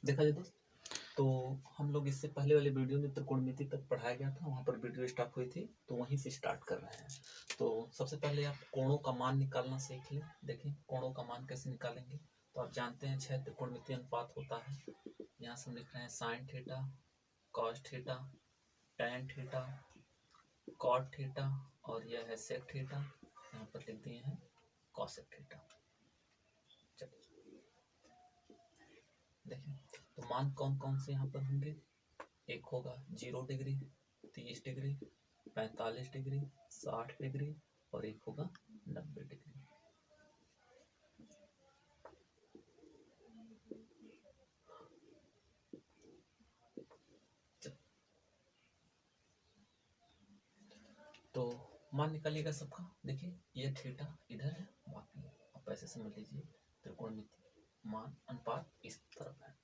देखा जाए दोस्त, तो हम लोग इससे पहले वाले वीडियो में त्रिकोणमिति तक पढ़ाया गया था, वहाँ पर वीडियो स्टॉप हुई थी, तो वहीं से स्टार्ट कर रहे हैं। तो सबसे पहले आप कोणों का मान निकालना सीख लें। देखिए कोणों का मान कैसे निकालेंगे, तो आप जानते हैं 6 त्रिकोणमितीय अनुपात होता है। यहाँ से हम लिख रहे हैं sine theta, cos theta, tan theta, cot theta, और यह है सेक थीटा। यहाँ पर लिख दिए हैं कॉसेक थीटा। देखिए तो मान कौन कौन से यहाँ पर होंगे। एक होगा 0 डिग्री, 30 डिग्री, 45 डिग्री, 60 डिग्री, और एक होगा 90 डिग्री। तो मान निकालिएगा सबका। देखिए ये थीटा इधर है, बाकी आप ऐसे समझ लीजिए त्रिकोणमिति मान अनुपात इस तरफ है।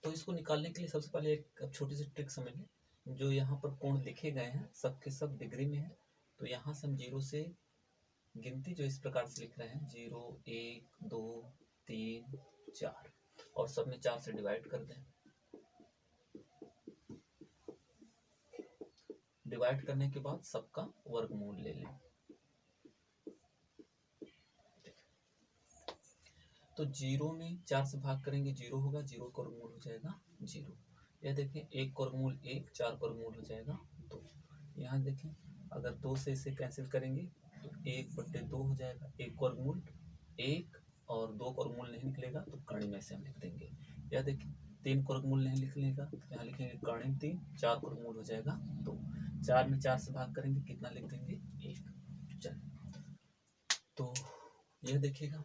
तो इसको निकालने के लिए सबसे पहले एक छोटी सी ट्रिक समझ लें। जो यहाँ पर कोण लिखे गए हैं सबके सब डिग्री में है, तो यहाँ से हम 0 से गिनती जो इस प्रकार से लिख रहे हैं 0, 1, 2, 3, 4, और सब में 4 से डिवाइड कर दें। डिवाइड करने के बाद सबका वर्गमूल ले लें। तो 0 में 4 से भाग करेंगे 0 होगा, 0 का वर्गमूल हो जाएगा 0। यह देखें 1 का वर्गमूल 1, 4 का वर्गमूल हो जाएगा 2। यहाँ देखें अगर 2 से इसे कैंसिल करेंगे तो 1/2 हो जाएगा। 1 का वर्गमूल 1 और 2 का वर्गमूल नहीं निकलेगा तो कर्ण में से हम लिख देंगे। यह देखें 3 का वर्गमूल नहीं लिखने तो यहाँ लिखेंगे कर्ण 3, 4 का वर्गमूल हो जाएगा 2। 4 में 4 से भाग करेंगे कितना लिख देंगे 1। चलिए तो यह देखिएगा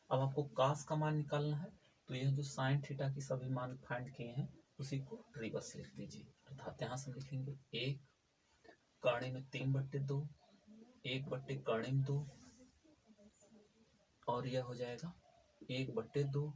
अब आपको कास का मान निकालना है। तो यह जो साइन थीटा की सभी मान फाइंड किए हैं उसी को रिवर्स लिख दीजिए। अर्थात यहाँ से लिखेंगे 1 कर्ण में 3/2, 1/2, और यह हो जाएगा 1/2,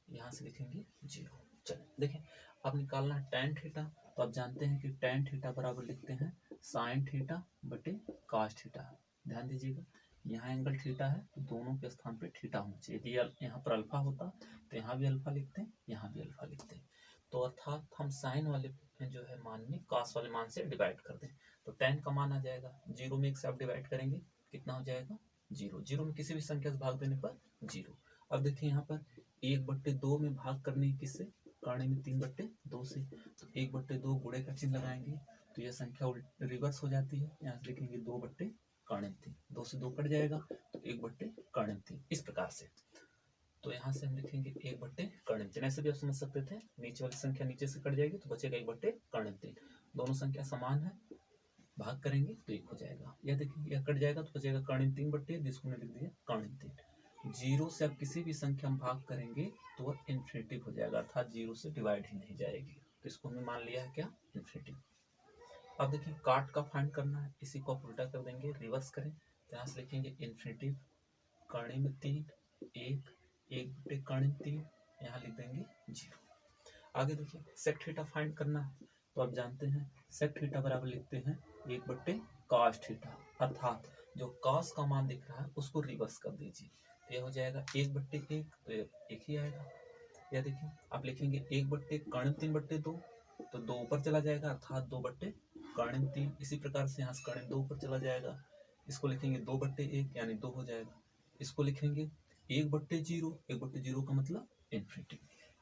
यहाँ से लिखेंगे 0। चलिए देखें अब निकालना है टैन थीटा। तो आप जानते हैं कि टैन थीटा बराबर लिखते हैं साइन थीटा बटे कॉस थीटा। ध्यान दीजिएगा यहाँ एंगल थीटा है तो दोनों के स्थान पे थीटा होना चाहिए। यदि यहाँ पर अल्फा होता तो यहाँ भी अल्फा लिखते हैं, यहाँ भी अल्फा लिखते हैं। तो अर्थात हम साइन वाले जो है मान में कॉस वाले मान से डिवाइड कर दें तो टैन का मान आ जाएगा 0 में 1 से आप डिवाइड करेंगे कितना हो जाएगा 0। 0 में किसी भी संख्या से भाग देने पर 0। अब देखिए यहाँ पर 1/2 में भाग करने किससे, कर्ण में 3/2 से। तो 1/2 गुणे का चिन्ह लगाएंगे तो यह संख्या रिवर्स हो जाती है। यहाँ से लिखेंगे 2/3, 2 से 2 कट जाएगा तो 1/3 इस प्रकार से। तो यहाँ से हम लिखेंगे 1/3। ऐसे भी आप समझ सकते थे, नीचे वाली संख्या नीचे से कट जाएगी तो बचेगा 1/3। दोनों संख्या समान है, भाग करेंगे तो 1 हो जाएगा। यह देखिए यह कट जाएगा तो बचेगा कर्ण 3/3, जिसको मैंने लिख दिया कर्ण 3। 0 से आप किसी भी संख्या में भाग करेंगे तो वह इन्फिनिटिव हो जाएगा, अर्थात 0 से डिवाइड ही नहीं जाएगी। तो इसको हमने मान लिया है क्या, इन्फिनिटिव। अब देखिए काट का फाइंड करना है, इसी को आप उल्टा कर देंगे, रिवर्स करें तो यहाँ से लिखेंगे इन्फिनिटिव कर्ण में 3, 1/3, यहाँ लिख देंगे 0। आगे देखिए सेक थीटा फाइंड करना है। तो आप जानते हैं सेक थीटा बराबर लिखते हैं 1/cos थीटा, अर्थात जो cos का मान दिख रहा है उसको रिवर्स कर दीजिए तो यह हो जाएगा 1/1, तो 1 ही आएगा। यह देखिए आप लिखेंगे 1/कर्ण 3/2 तो 2 ऊपर चला जाएगा, अर्थात 2/कर्ण 3। इसी प्रकार से यहाँ से कर्ण 2 ऊपर चला जाएगा, इसको लिखेंगे 2/1 यानी 2 हो जाएगा। इसको लिखेंगे 1/0, 1/0 का मतलब इन्फिनिटी।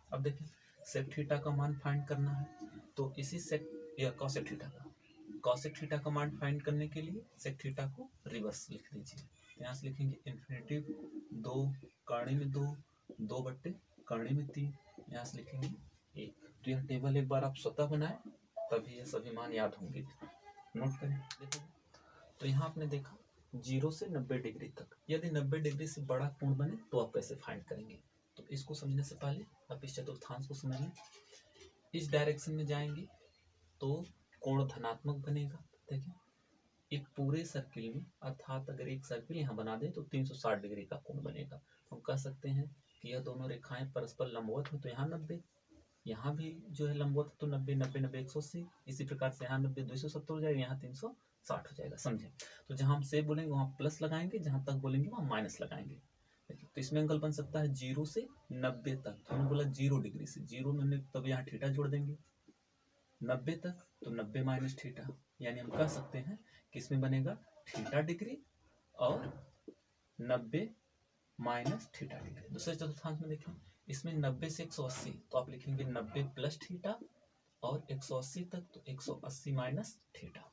अब देखिए सेक थीटा का मान फाइंड करना है तो इसी सेक या कॉसेक थीटा का, कॉसेक थीटा का मान फाइंड करने के लिए सेक थीटा को रिवर्स लिख दीजिए। यहाँ से लिखेंगे इन्फिनिटिव 2 कर्ण में 2, 2/कर्ण में 3, यहाँ से लिखेंगे 1। तो यह टेबल एक बार आप स्वतः बनाएं तभी ये सभी मान याद होंगे, नोट करें। तो यहाँ आपने देखा 0 से 90 डिग्री तक, यदि 90 डिग्री से बड़ा कोण बने तो आप कैसे फाइंड करेंगे। तो इसको समझने से पहले आप इस चतुर्थांश को समझ लें। इस डायरेक्शन में जाएंगे तो कोण धनात्मक बनेगा। देखिए एक पूरे सर्किल में, अर्थात अगर एक सर्किल यहाँ बना दें तो 360 डिग्री का कोण बनेगा। तो हम कह सकते हैं कि यह दोनों रेखाएं परस्पर लंबवत हैं तो यहाँ 90, यहाँ भी जो है लंबवत तो 90, 90, 90, 180। इसी प्रकार से यहाँ 90, 270 हो जाएगा, यहाँ 360 60 हो जाएगा, समझे। तो जहां हम सेव बोलेंगे वहां प्लस लगाएंगे, जहां तक बोलेंगे वहां माइनस लगाएंगे। तो इसमें एंगल बन सकता है 0 से 90 तक। तो हमने बोला 0 डिग्री से, 0 में हमने तब यहाँ थीटा जोड़ देंगे, 90 तक तो 90 माइनस थीटा, यानी हम कह सकते हैं कि इसमें बनेगा थीटा डिग्री और 90 माइनस थीटा डिग्री। दूसरे चतुर्थांश में देखें, इसमें 90 से 180, तो आप लिखेंगे 90 प्लस थीटा और 180 तक तो 180 माइनस थीटा।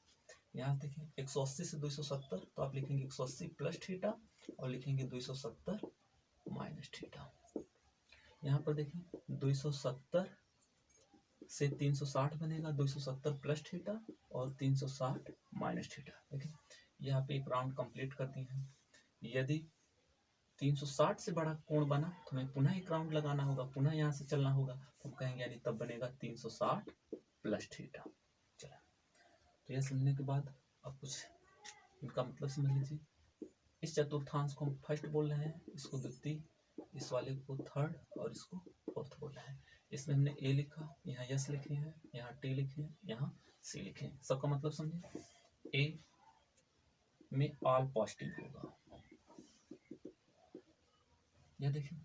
यहाँ देखिए 180 से 270, तो आप लिखेंगे 180 प्लस थीटा और लिखेंगे 270 माइनस थीटा। यहाँ पर देखिए 270 से 360 बनेगा, 270 प्लस थीटा और 360 माइनस थीटा। देखिए यहाँ पे एक राउंड कंप्लीट करती हैं। यदि 360 से बड़ा कोण बना तो हमें पुनः एक राउंड लगाना होगा, पुनः यहाँ से चलना होगा, तो हम कहेंगे यानी तब बनेगा 360 प्लस थीटा। चला, तो यह समझने के बाद अब कुछ इनका मतलब समझ लीजिए। इस चतुर्थांश को हम फर्स्ट बोल रहे हैं, इसको द्वितीय, इस वाले को थर्ड और इसको फोर्थ बोल रहे हैं। इसमें हमने ए लिखा, यहाँ यस लिखे हैं, यहाँ टी लिखे हैं, यहाँ सी लिखे हैं। सबका मतलब समझे। ए में ऑल पॉजिटिव होगा, यह देखिए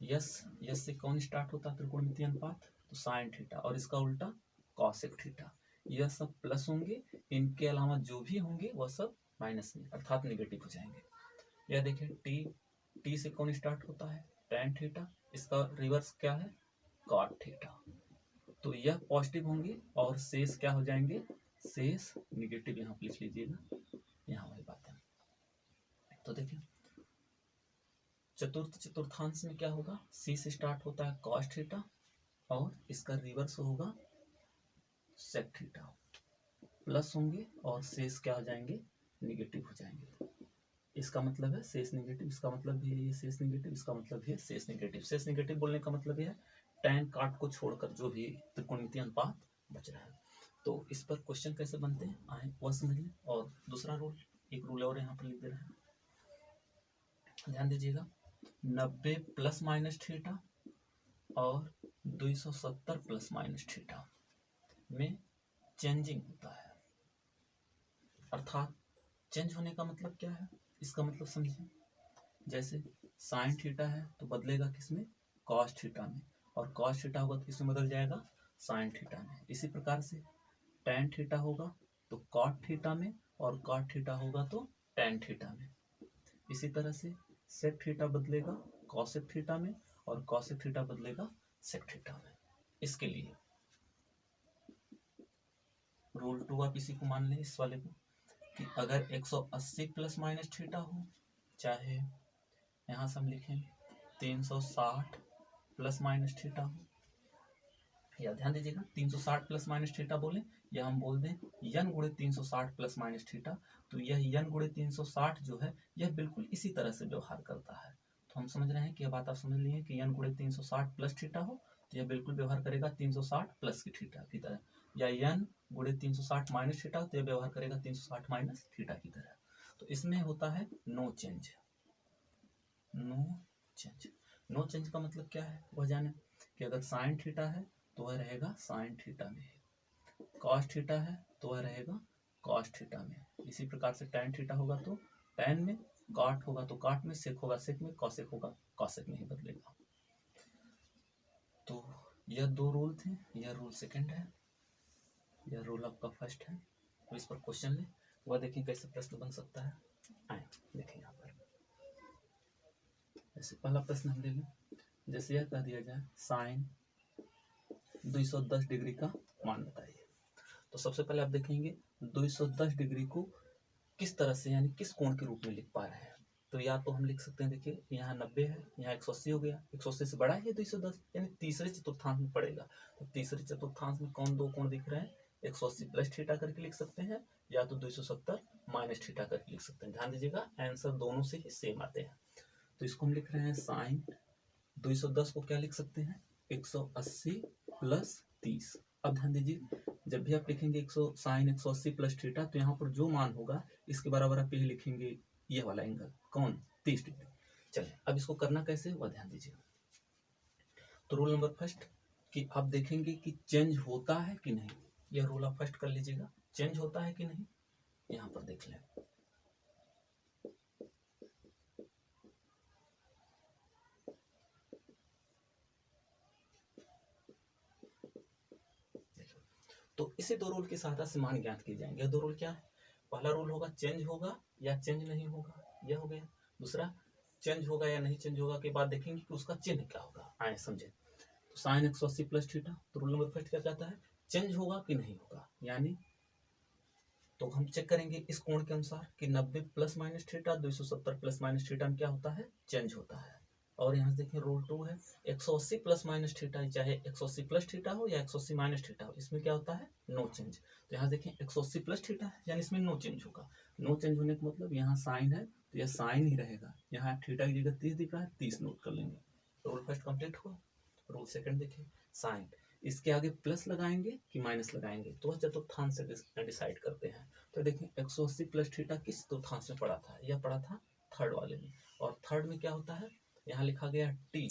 यस, यस से कौन स्टार्ट होता है त्रिकोणमितीय अनुपात, तो साइन थीटा, और इसका उल्टा कॉसेक थीटा। यह सब प्लस होंगे, इनके अलावा जो भी होंगे वह सब माइनस में अर्थात नेगेटिव हो जाएंगे। यह देखिए टी, टी से कौन स्टार्ट होता है, टैन थीटा, इसका रिवर्स क्या है, कॉट थीटा। तो यह पॉजिटिव होंगे और शेष क्या हो जाएंगे, शेष निगेटिव। यहाँ लिख लीजिएगा, यहाँ वाली बात है। तो देखिए चतुर्थ चतुर्थांश में क्या होगा, सी से स्टार्ट होता है कॉस थीटा और इसका रिवर्स होगा सेक थीटा, प्लस होंगे और शेष क्या हो जाएंगे, निगेटिव हो जाएंगे। इसका मतलब है शेष निगेटिव, इसका मतलब भी है ये शेष निगेटिव, इसका मतलब है शेष निगेटिव। शेष निगेटिव बोलने का मतलब यह है टैन काट को छोड़कर जो भी त्रिकोणमितीय अनुपात बच रहा है। तो इस पर क्वेश्चन कैसे बनते हैं आए वह समझ लें। और दूसरा रूल, एक रूल और यहाँ पर लिख दे रहे हैं, ध्यान दीजिएगा। 90 प्लस माइनस थीटा और 270 प्लस माइनस थीटा में चेंजिंग होता है, अर्थात चेंज होने का मतलब क्या है, इसका मतलब समझिए। जैसे साइन थीटा है तो बदलेगा किसमें, कॉस थीटा में, और कॉस थीटा होगा तो किसमें बदल जाएगा, साइन थीटा में। इसी प्रकार से टैन थीटा होगा तो कॉट थीटा में, और कॉट थीटा होगा तो टैन थीटा में। इसी तरह से सेक थीटा बदलेगा कॉसेक थीटा में, और कॉसेक थीटा बदलेगा सेक थीटा में। इसके लिए रूल 2 आप इसी को मान लें, इस वाले को, कि अगर 180 प्लस माइनस थीटा हो, चाहे यहाँ से हम लिखें 360 प्लस माइनस थीटा हो, या ध्यान दीजिएगा 360 प्लस माइनस थीटा बोले या हम बोल दें यन गुणे 360 प्लस माइनस थीटा, तो यह यन गुणे 360 जो है यह बिल्कुल इसी तरह से व्यवहार करता है। तो हम समझ रहे हैं कि यह बात आप समझ लिए कि यन गुणे 360 प्लस थीटा हो तो यह बिल्कुल व्यवहार करेगा 360 प्लस की थीटा की तरह, या यन गुणे 360 माइनस थीटा तो यह व्यवहार करेगा 360 माइनस थीटा की तरह। तो इसमें होता है no change. No change, no change का मतलब क्या है वह जाने, कि अगर साइन थीटा है तो वह रहेगा साइन थीटा में, कॉस थीटा है तो वह रहेगा कॉस थीटा में। इसी प्रकार से टैन थीटा होगा तो टैन में, कॉट होगा तो कॉट में, सेक होगा सेक में, कॉसेक होगा कॉसेक में ही बदलेगा। तो यह दो रूल थे, यह रूल सेकंड है, यह रूल आपका फर्स्ट है। तो इस पर क्वेश्चन ले, वह देखिए कैसे प्रश्न बन सकता है। आए देखिए यहाँ पर जैसे पहला प्रश्न हम ले लें, जैसे यह कह दिया जाए साइन 210 डिग्री का मान बताइए। तो सबसे पहले आप देखेंगे 210 डिग्री को किस तरह से यानी किस कोण के रूप में लिख पा रहे हैं। तो या तो हम लिख सकते हैं, देखिए यहाँ 90 है, यहाँ 180 हो गया, 180 से बड़ा है 210, यानी तीसरे चतुर्थांश में पड़ेगा। तो तीसरे चतुर्थांश में कौन दो कोण दिख रहे हैं, 180 प्लस थीटा करके लिख सकते हैं, या तो 270 माइनस थीटा करके लिख सकते हैं। ध्यान दीजिएगा आंसर दोनों से ही सेम आते हैं। तो इसको हम लिख रहे हैं साइन 210 को क्या लिख सकते हैं, 180 प्लस 30। अब ध्यान दीजिए जब भी आप लिखेंगे 100 साइन 180 प्लस थीटा तो यहाँ पर जो मान होगा इसके बराबर आप यही लिखेंगे, ये वाला एंगल कौन, 30 डिग्री। चलिए अब इसको करना कैसे वह ध्यान दीजिए। तो रूल नंबर फर्स्ट कि आप देखेंगे कि चेंज होता है कि नहीं, यह रूल आप फर्स्ट कर लीजिएगा, चेंज होता है कि नहीं। यहाँ पर देख लें। तो इसी दो रूल की सहायता से मान ज्ञात किए जाएंगे। दो रूल क्या है? पहला रूल होगा चेंज होगा या चेंज नहीं होगा, यह हो गया। दूसरा चेंज होगा या नहीं चेंज होगा के बाद देखेंगे कि उसका चिन्ह क्या होगा। आए समझे। तो साइन 180 प्लस थीटा, तो रूल नंबर फर्स्ट क्या कहता है? चेंज होगा कि नहीं होगा, यानी तो हम चेक करेंगे इस कोण के अनुसार कि 90 plus minus theta 270 plus minus theta में क्या होता है? चेंज होता है। और यहाँ से देखिए रूल 2 है 180 प्लस माइनस थीटा, चाहे 180 प्लस थीटा हो या 180 माइनस थीटा हो, इसमें क्या होता है? No change. तो यहाँ देखिए 180 प्लस थीटा है यानी इसमें नो चेंज होगा। नो चेंज होने का मतलब यहाँ साइन है तो यह साइन ही रहेगा। यहाँ थीटा की जगह 30 दिख रहा है, 30 नोट कर लेंगे। रूल फर्स्ट कंप्लीट हुआ। रूल सेकंड देखिए साइन, इसके आगे प्लस लगाएंगे कि माइनस लगाएंगे तो वह चतुर्थांश से डिसाइड करते हैं। तो देखिए 180 प्लस थीटा किस चतुर्थांश में पड़ा था? यह पड़ा था थर्ड वाले में। और थर्ड में क्या होता है? यहाँ लिखा गया टी,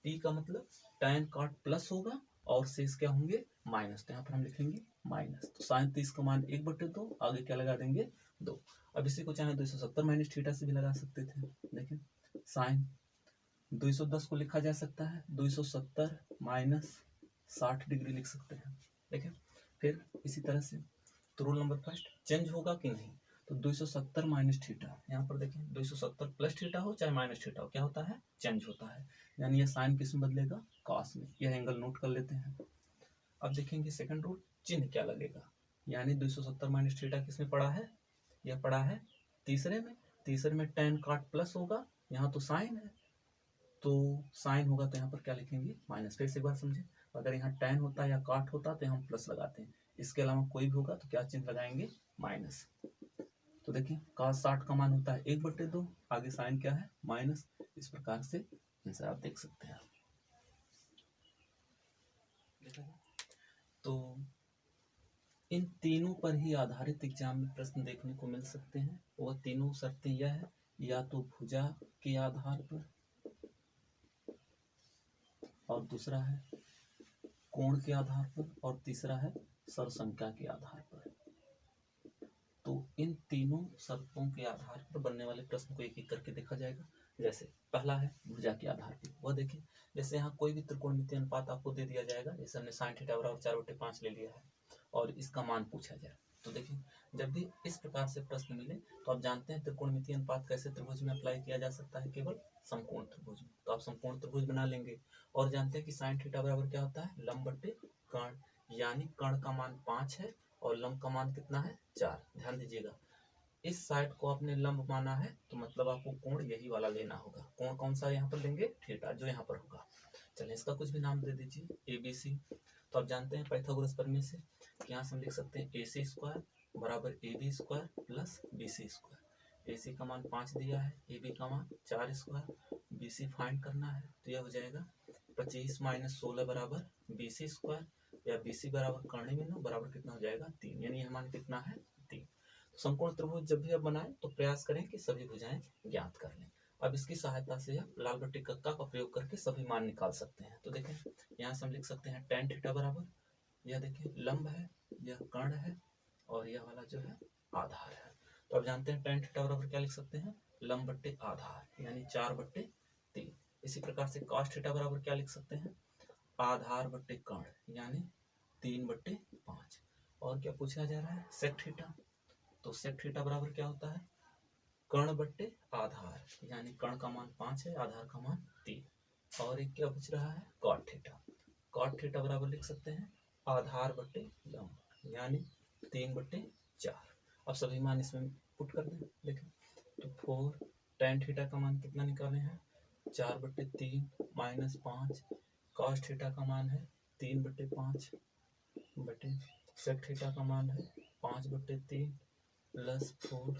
टी का मतलब tan cot प्लस होगा और शेष क्या होंगे? माइनस। तो यहाँ पर हम लिखेंगे माइनस। तो साइन 30 का मान 1/2, आगे क्या लगा देंगे? 2। अब इसी को चाहे 270 माइनस थीटा से भी लगा सकते थे। देखिए साइन 210 को लिखा जा सकता है 270 माइनस 60 डिग्री लिख सकते हैं। देखिए फिर इसी तरह से तो रूल नंबर फर्स्ट चेंज होगा कि नहीं, तो 270 माइनस थीटा, यहाँ पर देखिए 270 प्लस थीटा हो चाहे माइनस थीटा हो, क्या होता है? चेंज होता है। यानी यह साइन किस में बदलेगा? कॉस में। यह एंगल नोट कर लेते हैं। अब देखेंगे सेकंड रूल, चिन्ह क्या लगेगा। यानी 270 माइनस थीटा किस में पड़ा है? यह पड़ा है तीसरे में। तीसरे में tan cot प्लस होगा, यहाँ तो साइन है तो साइन होगा तो यहाँ पर क्या लिखेंगे? माइनस। फिर से एक बार समझे, अगर यहाँ tan होता या cot होता तो हम प्लस लगाते हैं, इसके अलावा कोई भी होगा तो क्या चिन्ह लगाएंगे? माइनस। तो देखिए cos 60 का मान होता है 1/2, आगे साइन क्या है? माइनस। इस प्रकार से आंसर आप देख सकते हैं। तो इन तीनों पर ही आधारित एग्जाम में प्रश्न देखने को मिल सकते हैं। वह तीनों शर्तें यह है, या तो भुजा के आधार पर, और दूसरा है कोण के आधार पर, और तीसरा है सरसंख्या के आधार पर। तो इन तीनों शर्तों के आधार पर बनने वाले प्रश्न को एक एक करके देखा जाएगा। जैसे पहला है भुजा के आधार पर, वह देखिए जैसे यहाँ कोई भी त्रिकोणमितीय अनुपात आपको दे दिया जाएगा, जैसे हमने साइन थीटा बराबर 4/5 ले लिया है और इसका मान पूछा जाए, तो देखिए जब भी इस प्रकार से प्रश्न मिले तो आप जानते हैं त्रिकोणमितीय अनुपात कैसे त्रिभुज में अप्लाई किया जा सकता है? केवल समकोण त्रिभुज में। तो आप समकोण त्रिभुज बना लेंगे और जानते हैं कि साइन थीटा बराबर क्या होता है? लंब बटे कर्ण, यानी कर्ण का मान 5 है और लंब का मान कितना है? 4। ध्यान दीजिएगा इस साइड को आपने लंब माना है तो मतलब आपको कोण यही वाला लेना होगा। कोण कौन सा यहाँ पर लेंगे? थीटा, जो यहाँ पर होगा। चलिए इसका कुछ भी नाम दे दीजिए ABC। तो आप जानते हैं पाइथागोरस प्रमेय से कि यहाँ से हम लिख सकते हैं AC स्क्वायर बराबर AB square plus BC square. AC का मान 5 दिया है, AB का मान 4 स्क्वायर, BC फाइंड करना है तो यह हो जाएगा 25 माइनस 16 बराबर BC स्क्वायर, या BC बराबर कर्ण में 9 बराबर कितना हो जाएगा? 3। यानी यह मान कितना है? 3। समकोण त्रिभुज जब भी आप बनाएं तो प्रयास करें कि सभी भुजाएं ज्ञात कर लें। अब इसकी सहायता से आप लाल बट्टी कक्का का प्रयोग करके सभी मान निकाल सकते हैं। तो देखें यहाँ से हम लिख सकते हैं tan थीटा बराबर, यह देखिए लंब है, यह कर्ण है और यह वाला जो है आधार है। तो आप जानते हैं tan थीटा बराबर क्या लिख सकते हैं? लंब बट्टे आधार, यानी 4/3। इसी प्रकार से cos थीटा बराबर क्या लिख सकते हैं? आधार बट्टे कर्ण, यानी 3/5। और क्या पूछा जा रहा है? Sec theta. तो सेक थीटा बराबर क्या होता है? कर्ण बट्टे आधार, यानी कर्ण का मान 5 है, आधार का मान 3। और एक क्या पूछ रहा है? Cot theta. कॉट थीटा बराबर लिख सकते हैं आधार बट्टे लंब, यानी 3/4। अब सभी मान इसमें पुट कर दें। देखें तो 4 tan थीटा का मान कितना निकाले हैं? 4/3 माइनस 5। कॉस थीटा का मान है 3/5 बटे सेक थीटा का मान है 5/3 प्लस 4।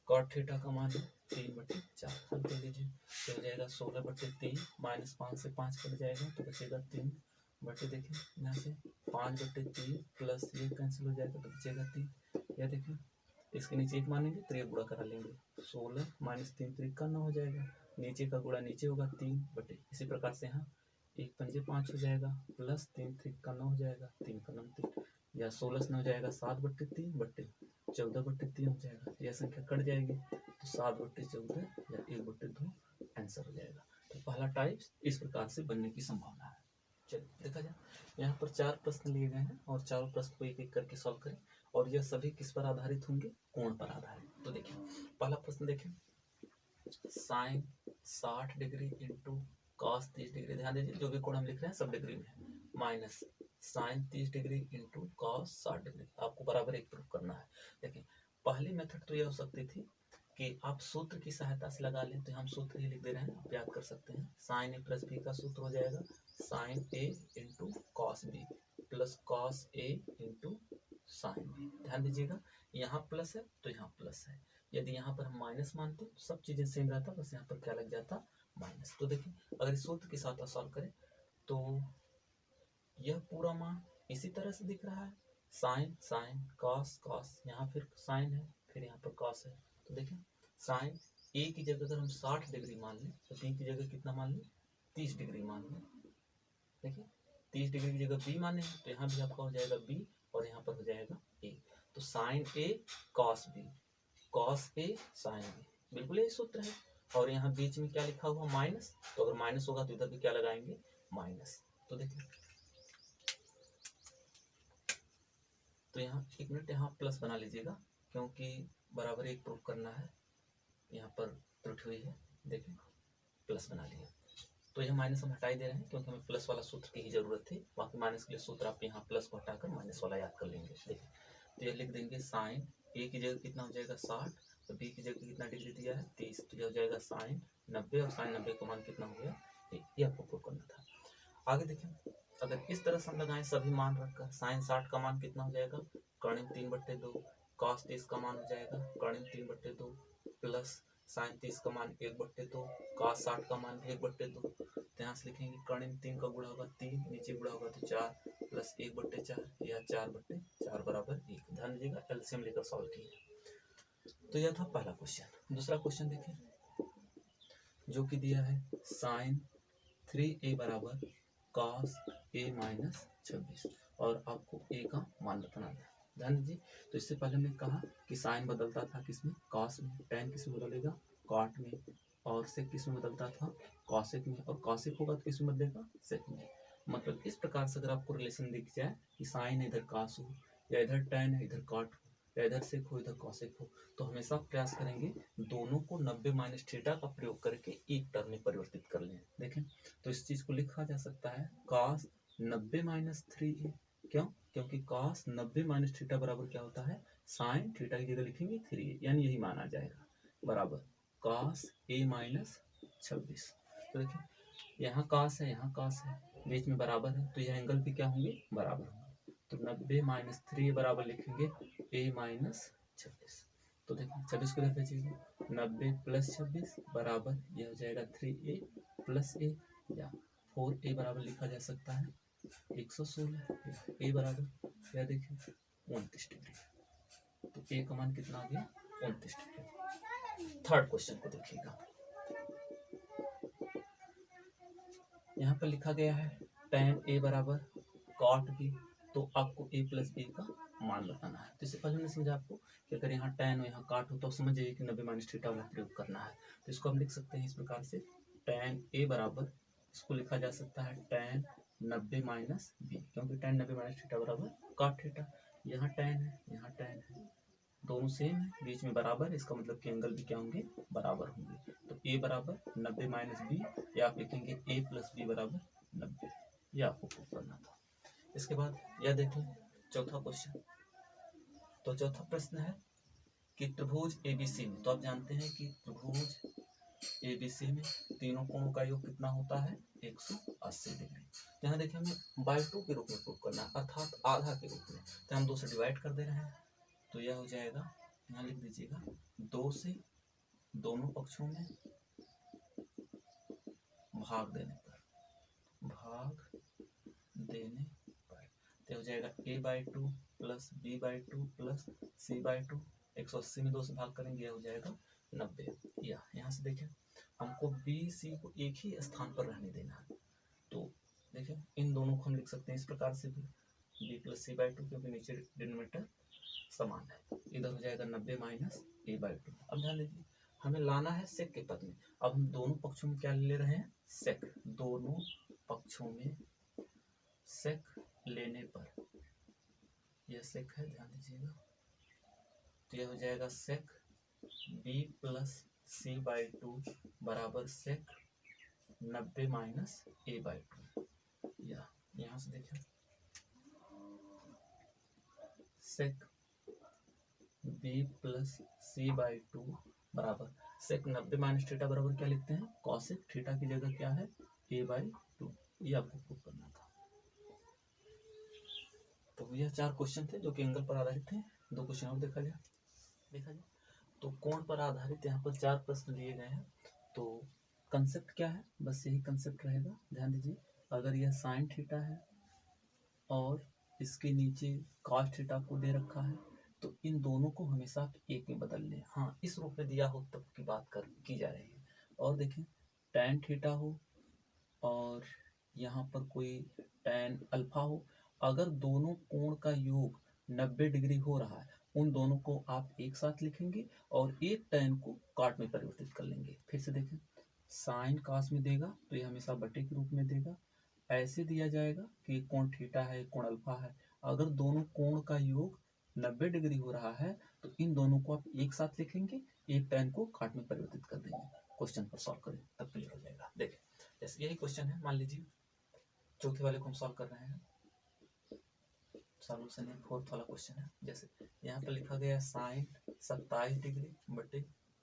कॉट थीटा का मान है 3/4। हल कर लीजिए तो हो जाएगा 16/3 माइनस 5 से 5 कट जाएगा तो बचेगा 3 बटे, देखिए यहाँ से 5/3 प्लस ये कैंसिल हो जाएगा तो बचेगा 3। यह देखिए इसके नीचे एक मानेंगे तो ये गुणा करा लेंगे, 16 माइनस 3 3 का 9 हो जाएगा, नीचे का गुणा नीचे होगा 3 बटे। इसी प्रकार से यहाँ 1 पंजे 5 हो जाएगा प्लस 3 3 का 9 हो जाएगा, 3 का 9 3। या 16 से हो जाएगा 7/3/14/3 हो जाएगा। यह संख्या कट जाएगी तो 7/14 या 1/2 आंसर हो जाएगा। तो पहला टाइप इस प्रकार से बनने की संभावना है। चलिए देखा जाए, यहाँ पर 4 प्रश्न लिए गए हैं और चारों प्रश्न को एक एक करके सॉल्व करें और यह सभी किस पर आधारित होंगे? कोण पर आधारित। तो देखिए पहला प्रश्न देखें, sine 60 degree into cos 30 degree. ध्यान दीजिए जो भी कोण हम लिख रहे हैं सब डिग्री में है, minus sine 30 degree into cos 60 degree. आपको बराबर एक प्रूफ करना है। देखिए पहली मेथड तो यह हो सकती थी कि आप सूत्र की सहायता से लगा लें, तो हम सूत्र ही लिख दे रहे हैं, आप याद कर सकते हैं। साइन ए प्लस बी का सूत्र हो जाएगा sine A into cos B plus cos A into sine B. ध्यान दीजिएगा यहाँ प्लस है तो यहाँ प्लस है, यदि यहाँ पर हम माइनस मानते तो सब चीजें सेम रहता, बस यहाँ पर क्या लग जाता? माइनस। तो देखिए अगर इस सूत्र के साथ सॉल्व करें तो यह पूरा मान इसी तरह से दिख रहा है, साइन साइन कॉस कॉस, यहाँ फिर साइन है फिर यहाँ पर कॉस है। तो देखिए साइन ए की जगह अगर हम 60 डिग्री मान लें तो बी की जगह कितना मान लें? 30 डिग्री मान लें। देखिए 30 डिग्री की जगह बी माने तो यहाँ भी आपका हो जाएगा बी और यहाँ पर हो जाएगा ए। तो sign A cos B, cos A sine B, बिल्कुल यही सूत्र है। और यहाँ बीच में क्या लिखा हुआ? माइनस। तो अगर माइनस होगा तो इधर भी क्या लगाएंगे? माइनस। तो देखिए तो यहाँ एक मिनट यहाँ प्लस बना लीजिएगा क्योंकि बराबर एक प्रूफ करना है, यहाँ पर त्रुटि हुई है। देखिए प्लस बना लिया, तो यह माइनस हम हटाई दे रहे हैं क्योंकि हमें प्लस वाला सूत्र की ही जरूरत थी। बाकी माइनस के लिए सूत्र आप यहाँ प्लस को हटाकर माइनस वाला याद कर लेंगे। देखिए तो यह लिख देंगे साइन ए की जगह कितना हो जाएगा 60, तो बी की जगह कितना डिग्री दिया है 30, तो यह हो जाएगा साइन 90 और साइन 90 का मान कितना हो गया? ये आपको प्रूफ करना था। आगे देखिए अगर इस तरह से हम लगाएं सभी मान रखकर, साइन 60 का मान कितना हो जाएगा? कर्णिम 3/2, कॉस 30 का मान हो जाएगा कर्णिम 3/2 प्लस साइन 30 का मान 1/2, कॉस 60 का मान 1/2। तो यहाँ से लिखेंगे कर्णिम 3 का गुणा होगा 3, नीचे गुणा होगा तो 4 प्लस 1/4 या 4/4 बराबर 1। ध्यान दीजिएगा एलसीएम लेकर सॉल्व किए। तो यह था पहला क्वेश्चन। दूसरा क्वेश्चन देखिए जो कि दिया है साइन 3a बराबर कॉस a माइनस 26 और आपको a का मान बताना है। ध्यान दीजिए तो इससे पहले हमने कहा कि साइन बदलता था किसमें? कॉस में। टेन किसमें बदलेगा? कॉट में। और सेक किसमें बदलता था? कॉसेक में। और कॉसेक होगा तो किसमें बदलेगा? सेक में। मतलब इस प्रकार से अगर आपको रिलेशन दिख जाए कि साइन इधर कॉस हो या इधर टेन है इधर कॉट हो या इधर सेक हो इधर कॉसेक हो, तो हमेशा प्रयास करेंगे दोनों को 90 माइनस थीटा का प्रयोग करके एक टर्म में परिवर्तित कर लें। देखें तो इस चीज को लिखा जा सकता है cos 90 माइनस 3a। क्यों? क्योंकि cos 90 माइनस थीटा बराबर क्या होता है? साइन थीटा की जगह लिखेंगे 3a, यानी यही माना जाएगा बराबर cos a माइनस 26। तो देखिए यहाँ cos है यहाँ cos है, बीच में बराबर है तो यह एंगल भी क्या होंगे? बराबर होंगे। तो 90 माइनस 3a बराबर लिखेंगे a माइनस 26। तो देखिए 26 को भेजिएगा, 90 प्लस 26 बराबर यह हो जाएगा 3a प्लस a या 4a बराबर लिखा जा सकता है 116। a बराबर यह देखिए 29 डिग्री। तो a का मान कितना आ गया? 29 डिग्री। थर्ड क्वेश्चन को देखिएगा, यहाँ पर लिखा गया है tan a बराबर cot b, तो आपको a प्लस b का मान बताना है। तो इससे पहले हमने समझा आपको कि अगर यहाँ tan हो यहाँ cot हो तो समझ जाइए कि 90 माइनस थीटा वाला प्रयोग करना है। तो इसको हम लिख सकते हैं इस प्रकार से tan a बराबर, इसको लिखा जा सकता है tan 90 माइनस b, क्योंकि tan 90 माइनस थीटा बराबर cot थीटा। यहाँ tan है यहाँ tan है, दोनों सेम है, बीच में बराबर, इसका मतलब कि एंगल भी क्या होंगे? बराबर होंगे। तो a बराबर 90 माइनस बी या आप लिखेंगे a प्लस बी बराबर 90, यह आपको प्रूफ करना था। इसके बाद यह देखें चौथा क्वेश्चन। तो चौथा प्रश्न है कि त्रिभुज एबीसी में, तो आप जानते हैं कि त्रिभुज एबीसी में तीनों कोणों का योग कितना होता है? 180 डिग्री। यहाँ देखिए हमें बाय 2 के रूप में प्रूफ करना है, अर्थात आधा के रूप में। तो हम 2 से डिवाइड कर दे रहे हैं, तो यह हो जाएगा, यहाँ लिख दीजिएगा 2 से दोनों पक्षों में भाग देने पर तो हो जाएगा a/2 plus b/2 plus c/2। 180 में 2 से भाग करेंगे, यह हो जाएगा 90। या यहाँ से देखें हमको बी सी को एक ही स्थान पर रहने देना है, तो देखें इन दोनों को हम लिख सकते हैं इस प्रकार से भी, B plus C by two, क्योंकि नीचे डिनोमिनेटर समान है। इधर हो जाएगा 90 माइनस ए बाई टू। अब ध्यान दीजिए, हमें लाना है सेक के पद में। अब हम दोनों पक्षों में क्या ले रहे हैं, सेक। दोनों पक्षों में सेक लेने पर, यह सेक है, ध्यान दीजिएगा, तो यह हो जाएगा sec B plus C by two बराबर sec 90 minus A by two. यहाँ से देखिए, sec B plus C by two बराबर सेक 90 माइनस थीटा बराबर क्या लिखते हैं, कॉसेक थीटा की जगह क्या है, ए बाई टू। ये आपको प्रूव करना था। तो यह 4 क्वेश्चन थे जो कि एंगल पर आधारित थे। 2 क्वेश्चन और देखा जाए तो कोण पर आधारित यहाँ पर 4 प्रश्न दिए गए हैं। तो कंसेप्ट क्या है, बस यही कंसेप्ट रहेगा। ध्यान दीजिए, अगर यह साइन थीटा है और इसके नीचे कॉस थीटा को दे रखा है, तो इन दोनों को हमेशा आप एक में बदल लें। हाँ, इस रूप में दिया हो तब की बात की जा रही है। और देखें, टैन थीटा हो और यहाँ पर कोई टैन अल्फा हो, अगर दोनों कोण का योग 90 डिग्री हो रहा है, उन दोनों को आप एक साथ लिखेंगे और एक टैन को कॉट में परिवर्तित कर लेंगे। फिर से देखें, साइन कॉस में देगा तो ये हमेशा बटे के रूप में देगा। ऐसे दिया जाएगा कि कोण थीटा है, कोण अल्फा है, अगर दोनों कोण का योग 90 डिग्री हो रहा है तो इन दोनों को आप एक साथ लिखेंगे, एक टैन को कॉट में परिवर्तित कर देंगे। क्वेश्चन पर सॉल्व करें तब क्लियर हो जाएगा। देखें, जैसे यही क्वेश्चन है, मान लीजिए चौथे वाले को हम सॉल्व कर रहे हैं। सॉल्यूशन है, 4th वाला क्वेश्चन है। जैसे यहाँ पर लिखा गया है साइन 27 डिग्री बटे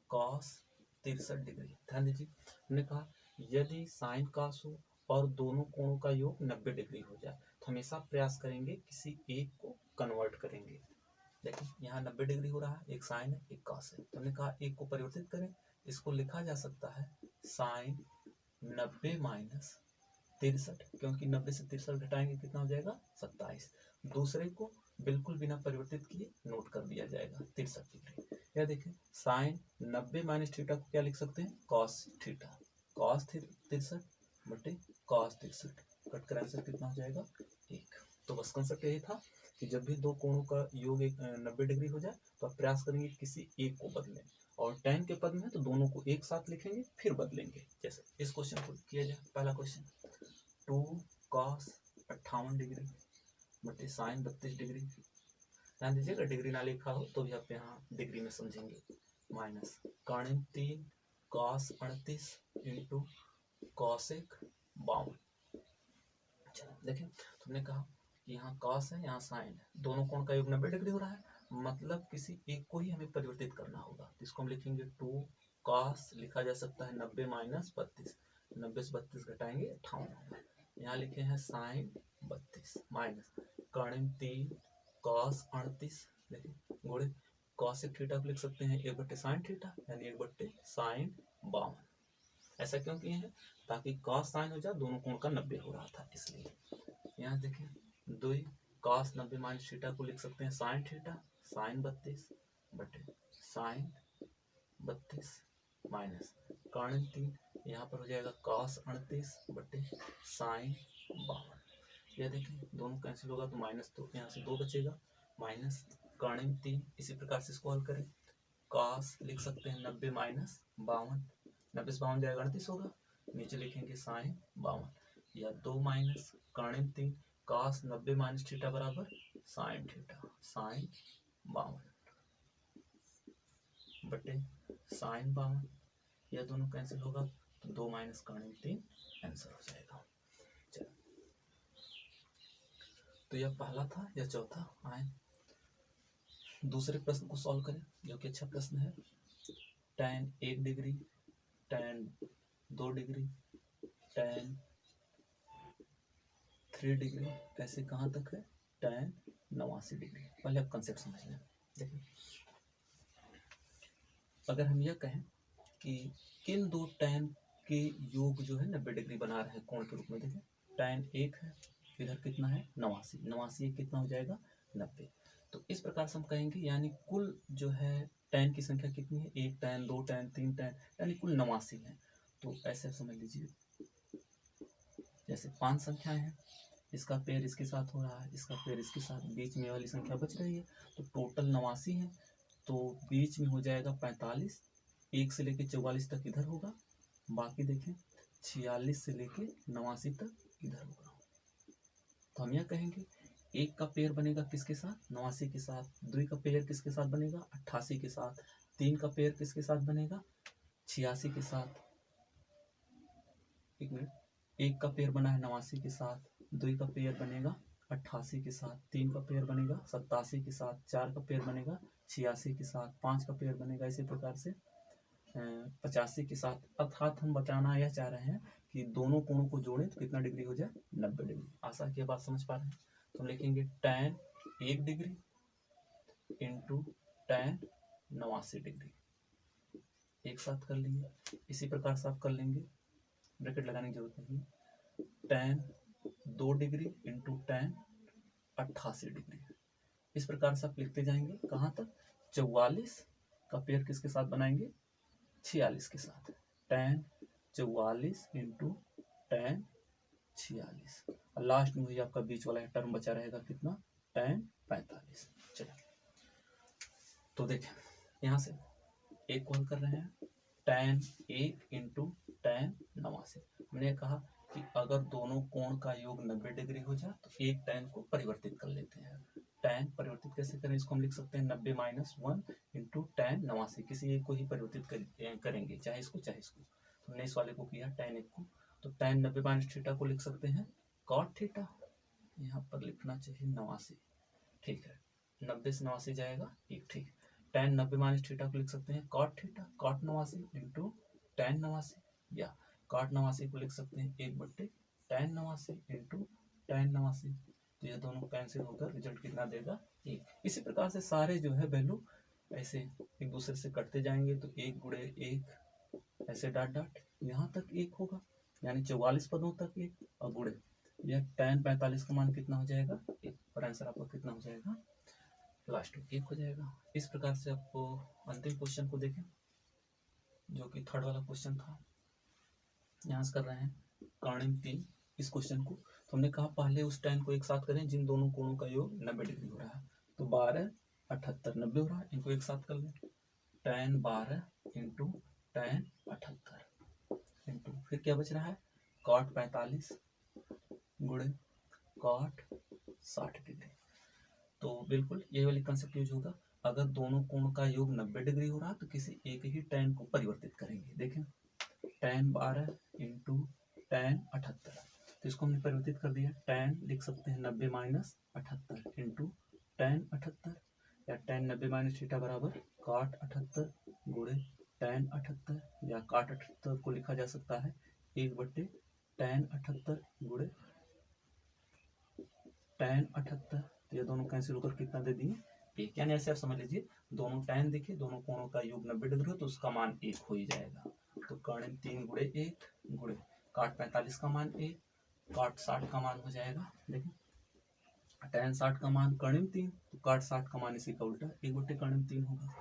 कॉस 63 डिग्री। ध्यान दीजिए, हमने कहा यदि साइन कॉस हो और दोनों कोणों का योग 90 डिग्री हो जाए तो हमेशा प्रयास करेंगे किसी एक को कन्वर्ट करेंगे। देखिए, यहाँ 90 डिग्री हो रहा है, एक साइन है, एक कॉस है, तो हमने कहा एक को परिवर्तित करें। इसको लिखा जा सकता है साइन 90 माइनस 63, क्योंकि 90 से 63 घटाएंगे कितना हो जाएगा, 27। दूसरे को बिल्कुल बिना परिवर्तित किए नोट कर दिया जाएगा 63 डिग्री। यह देखें, साइन 90 माइनस थीटा को क्या लिख सकते हैं, कॉस थीटा। कॉस 63 बटे कॉस 63, कट कर आंसर कितना हो जाएगा, 1। तो बस कंसेप्ट यही था कि जब भी दो कोणों का योग 90 डिग्री हो जाए तो आप प्रयास करेंगे किसी एक को बदलें, और tan के पद में तो दोनों को एक साथ लिखेंगे फिर बदलेंगे। जैसे इस क्वेश्चन को किया जाए, पहला क्वेश्चन 2 cos 58 डिग्री बटे साइन 32 डिग्री। ध्यान दीजिएगा, डिग्री ना लिखा हो तो भी आप यहाँ डिग्री में समझेंगे। माइनस कर्णिम 3 cos 38 इंटू कॉसेक 52। देखिए, तुमने कहा कि यहाँ cos है, यहाँ साइन है, दोनों कोण का योग 90 डिग्री हो रहा है, मतलब किसी एक को ही हमें परिवर्तित करना होगा। तो इसको हम लिखेंगे 2 cos, लिखा जा सकता है 90 माइनस 32, 90 से 32 घटाएंगे 58 होगा। यहाँ लिखे हैं साइन 32 माइनस कर्णिम 3 cos 38, देखिए घोड़े कॉसेक थीटा को लिख सकते हैं 1 बट्टे साइन थीटा, यानी 1 बट्टे साइन 52। ऐसा क्यों किए हैं, ताकि cos साइन हो जाए, दोनों कोण का 90 हो रहा था इसलिए। यहाँ देखिए 2 cos 90 माइनस थीटा को लिख सकते हैं साइन थीटा, साइन 32 बटे साइन 32 माइनस कर्णिम 3, यहाँ पर हो जाएगा cos 38 बटे साइन 52। यह देखिए दोनों कैंसिल होगा तो माइनस, तो यहाँ से 2 बचेगा, माइनस कर्णिम 3। इसी प्रकार से इसको हल करें, cos लिख सकते हैं 90 माइनस 52, 90 से 52 जाएगा 38 होगा, नीचे लिखेंगे साइन 52, या 2 माइनस कर्णिम 3 cos 90 माइनस थीटा बराबर साइन थीटा, साइन 52 बटे साइन 52, यह दोनों कैंसिल होगा तो 2 माइनस कर्णिम 3 आंसर हो जाएगा। चलो, तो यह पहला था, यह चौथा। आए दूसरे प्रश्न को सॉल्व करें, जो कि अच्छा प्रश्न है। tan 1 degree, tan 2 degree, tan 3 degree, ऐसे कहाँ तक है, tan 89 डिग्री। पहले आप कंसेप्ट समझ लें। देखिए, अगर हम यह कहें कि किन दो tan के योग जो है 90 डिग्री बना रहे हैं कोण के रूप में, देखें tan 1 है, इधर कितना है 89, 89 कितना हो जाएगा 90। तो इस प्रकार से हम कहेंगे, यानी कुल जो है tan की संख्या कितनी है, 1 tan 2 tan 3 tan, यानी कुल 89 है। तो ऐसे समझ लीजिए, जैसे 5 संख्याएं हैं, इसका पेयर इसके साथ हो रहा है, इसका पेयर इसके साथ, बीच में वाली संख्या बच रही है, तो टोटल 89 है, तो बीच में हो जाएगा 45, 1 से लेके 44 तक इधर होगा, बाकी देखें 46 से लेके 89 तक इधर होगा। तो हम यह कहेंगे एक का पेयर बनेगा किसके साथ, 89 के साथ, 2 का पेयर किसके साथ बनेगा, 88 के साथ, 3 का पेयर किसके साथ बनेगा, 86 के साथ, एक मिनट, एक का पेयर बना है 89 के साथ, 2 का पेयर बनेगा 88 के साथ, 3 का पेयर बनेगा 87 के साथ, 4 का पेयर बनेगा 86 के साथ, 5 का पेयर बनेगा इसी प्रकार से 85 के साथ। अर्थात हम बताना यह चाह रहे हैं कि दोनों कोणों को जोड़ें तो कितना डिग्री हो जाए, 90 डिग्री। आशा की बात समझ पा रहे हैं। तो हम लिखेंगे tan 1 degree into tan 89 degree, एक साथ कर लिए। इसी प्रकार से आप कर लेंगे, ब्रैकेट लगाने की जरूरत नहीं, tan 2 degree into tan 88 degree. इस प्रकार से आप लिखते जाएंगे कहाँ तक, 44 का पेयर किसके साथ बनाएंगे, 46 के साथ, tan 44 इंटू tan 46, और लास्ट में वही आपका बीच वाला टर्म बचा रहेगा कितना, tan 45। चलिए तो देखें यहाँ से एक कॉल कर रहे हैं, tan 1 इंटू tan 89। हमने कहा कि अगर दोनों कोण का योग 90 डिग्री हो जाए तो एक tan को परिवर्तित कर लेते हैं। tan परिवर्तित कैसे करें, इसको हम लिख सकते हैं 90 माइनस 1 इंटू tan 89, किसी एक को ही परिवर्तित करेंगे, चाहे इसको चाहे इसको। तो हमने इस वाले को किया tan 1 को, तो tan 90 माइनस थीटा को लिख सकते हैं cot थीटा, यहाँ पर लिखना चाहिए 89, ठीक है, 90 से 89 जाएगा एक, ठीक। tan 90 माइनस थीटा को लिख सकते हैं cot theta, cot 89 into tan 89, या cot 89 को लिख सकते हैं 1/tan 89 इंटू tan 89। तो ये दोनों कैंसिल होकर रिजल्ट कितना देगा, 1। इसी प्रकार से सारे जो है वैल्यू ऐसे एक दूसरे से कटते जाएंगे, तो 1 गुणे 1 ऐसे डॉट डॉट यहाँ तक 1 होगा, यानी 44 पदों तक 1, और गुणे यह tan 45 का मान कितना हो जाएगा, 1, और आंसर आपका कितना हो जाएगा, लास्ट में 1 हो जाएगा। इस प्रकार से आपको अंतिम क्वेश्चन को देखें जो कि थर्ड वाला क्वेश्चन था, यहाँ से कर रहे हैं कर्णिम 3 इस क्वेश्चन को। तो हमने कहा पहले उस tan को एक साथ करें जिन दोनों कोणों का योग 90 डिग्री हो रहा है, तो 12 78 90 हो रहा है, इनको एक साथ कर लें, tan 12 इंटू tan 78 इंटू फिर क्या बच रहा है, cot 45 गुणे cot 60 डिग्री। तो बिल्कुल यही वाली कंसेप्ट यूज होगा, अगर दोनों कोण का योग 90 डिग्री हो रहा है तो किसी एक ही tan को परिवर्तित करेंगे। देखें tan 12 इंटू tan 78, तो इसको हमने परिवर्तित कर दिया, tan लिख सकते हैं 90 माइनस 78 इंटू tan 78, या tan 90 माइनस थीटा बराबर cot 78 गुणे tan 78, या cot 78 को लिखा जा सकता है 1/tan 78 गुणे tan 78। तो ये दोनों कैंसिल होकर कितना दे दिए, 1। यानी ऐसे आप समझ लीजिए दोनों tan देखिए, दोनों कोणों का योग 90 डिग्री हो तो उसका मान 1 हो ही जाएगा। तो कर्णिम 3 गुणे 1 गुणे cot 45 का मान 1, cot 60 का मान हो जाएगा, देखिए tan 60 का मान कर्णिम 3, तो cot 60 का मान इसी का उल्टा 1/कर्णिम 3 होगा।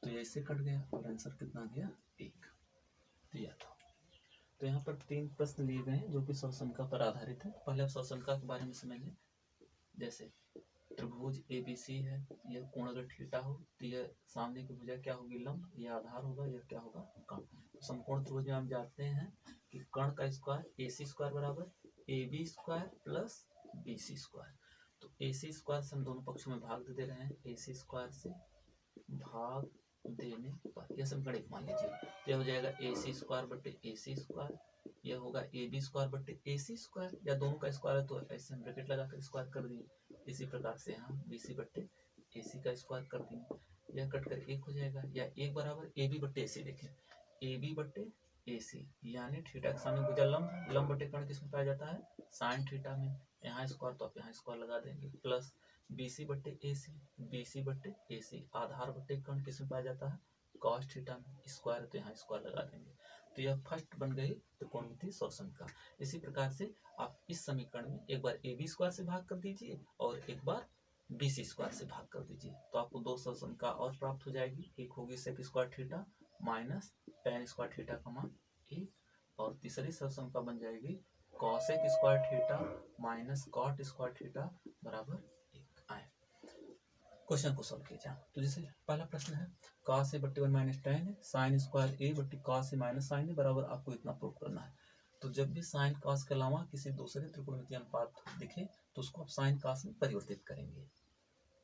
तो ये इससे कट गया और आंसर कितना गया, 1 दिया था। तो यहाँ पर 3 प्रश्न लिए गए हैं जो कि सर्वसंख्या पर आधारित है। पहले आप सर्वसंख्या के बारे में समझ लें। जैसे त्रिभुज ABC है, यह कोण अगर थीटा हो तो यह सामने की भुजा क्या होगी, लंब, यह आधार होगा, यह क्या होगा, कर्ण। तो समकोण त्रिभुज में हम जानते हैं कि कर्ण का स्क्वायर AC स्क्वायर बराबर AB square plus BC square. तो AC स्क्वायर से हम दोनों पक्षों में भाग दे रहे हैं, AC स्क्वायर से भाग देने पर यह समीकरण 1 मान लीजिए, तो यह हो जाएगा AC स्क्वायर बटे AC स्क्वायर, यह होगा AB स्क्वायर बटे AC स्क्वायर, या दोनों का स्क्वायर है तो ऐसे हम ब्रैकेट लगाकर स्क्वायर कर दिए। इसी प्रकार से हम BC बटे AC का स्क्वायर कर दिए, यह कट कर 1 हो जाएगा, या 1 बराबर AB बटे AC। देखें AB बटे AC यानी थीटा के सामने भुजा लंब है, लंब बटे कर्ण किसमें पाया जाता है, साइन थीटा में, यहाँ स्क्वायर तो आप यहाँ स्क्वायर लगा देंगे, प्लस BC बटे AC, BC बटे AC आधार बटे कर्ण किसमें पाया जाता है, cos थीटा में, स्क्वायर तो यहाँ स्क्वायर लगा देंगे। तो यह फर्स्ट बन गई त्रिकोणमितीय सर्वसंख्या। इसी प्रकार से आप इस समीकरण में एक बार AB स्क्वायर से भाग कर दीजिए और एक बार BC स्क्वायर से भाग कर दीजिए, तो आपको 2 सर्वसंख्या और प्राप्त हो जाएगी। एक होगी sec square theta minus tan square theta का मान 1, और तीसरी सर्वसंख्या बन जाएगी cosec square theta minus cot square theta बराबर 1 आए। क्वेश्चन को सॉल्व किया जाए तो जैसे पहला प्रश्न है cos a बट्टी 1 माइनस tan है साइन स्क्वायर a बट्टी cos a माइनस साइन है बराबर आपको इतना प्रूव करना है। तो जब भी साइन cos के अलावा किसी दूसरे त्रिकोणमितीय अनुपात दिखे तो उसको आप साइन cos में परिवर्तित करेंगे।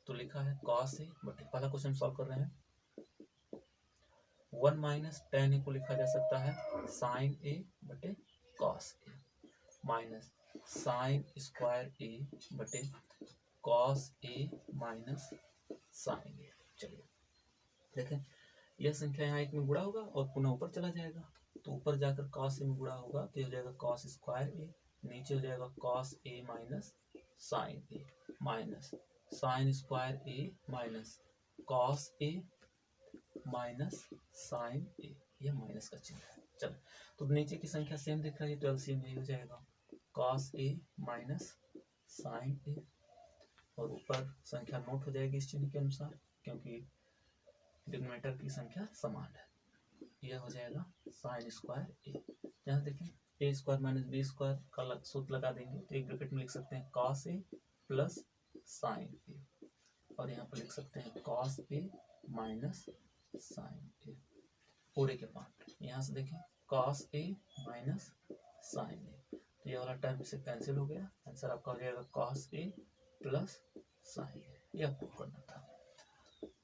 तो लिखा है cos a बट्टी, पहला क्वेश्चन सॉल्व कर रहे हैं, 1 माइनस tan a को लिखा जा सकता है साइन a बटे cos a minus sine square a बटे cos a माइनस साइन ए। चलिए देखें यह संख्या यहाँ एक में गुणा होगा और पुनः ऊपर चला जाएगा तो ऊपर जाकर cos a में गुणा होगा तो हो जाएगा cos स्क्वायर a, नीचे हो जाएगा cos a minus sine a minus sine square a minus cos a minus sine a, यह माइनस का चिन्ह है। चलो तो नीचे की संख्या सेम दिख रही है तो एलसीएम यही हो जाएगा cos a minus sine a और ऊपर संख्या नोट हो जाएगी इस चिन्ह के अनुसार क्योंकि डिनोमिनेटर की संख्या समान है। यह हो जाएगा साइन स्क्वायर ए। यहाँ देखें A square minus B square का सूत्र लगा देंगे तो एक ब्रैकेट में लिख सकते हैं cos ए प्लस साइन ए और यहाँ पर लिख सकते हैं cos ए माइनस साइन ए पूरे के पार्ट। यहाँ से देखें cos ए माइनस साइन ए तो यह वाला टर्म से कैंसिल हो गया, आंसर आपका हो जाएगा cos ए प्लस साइन ए। यह प्रूव करना था।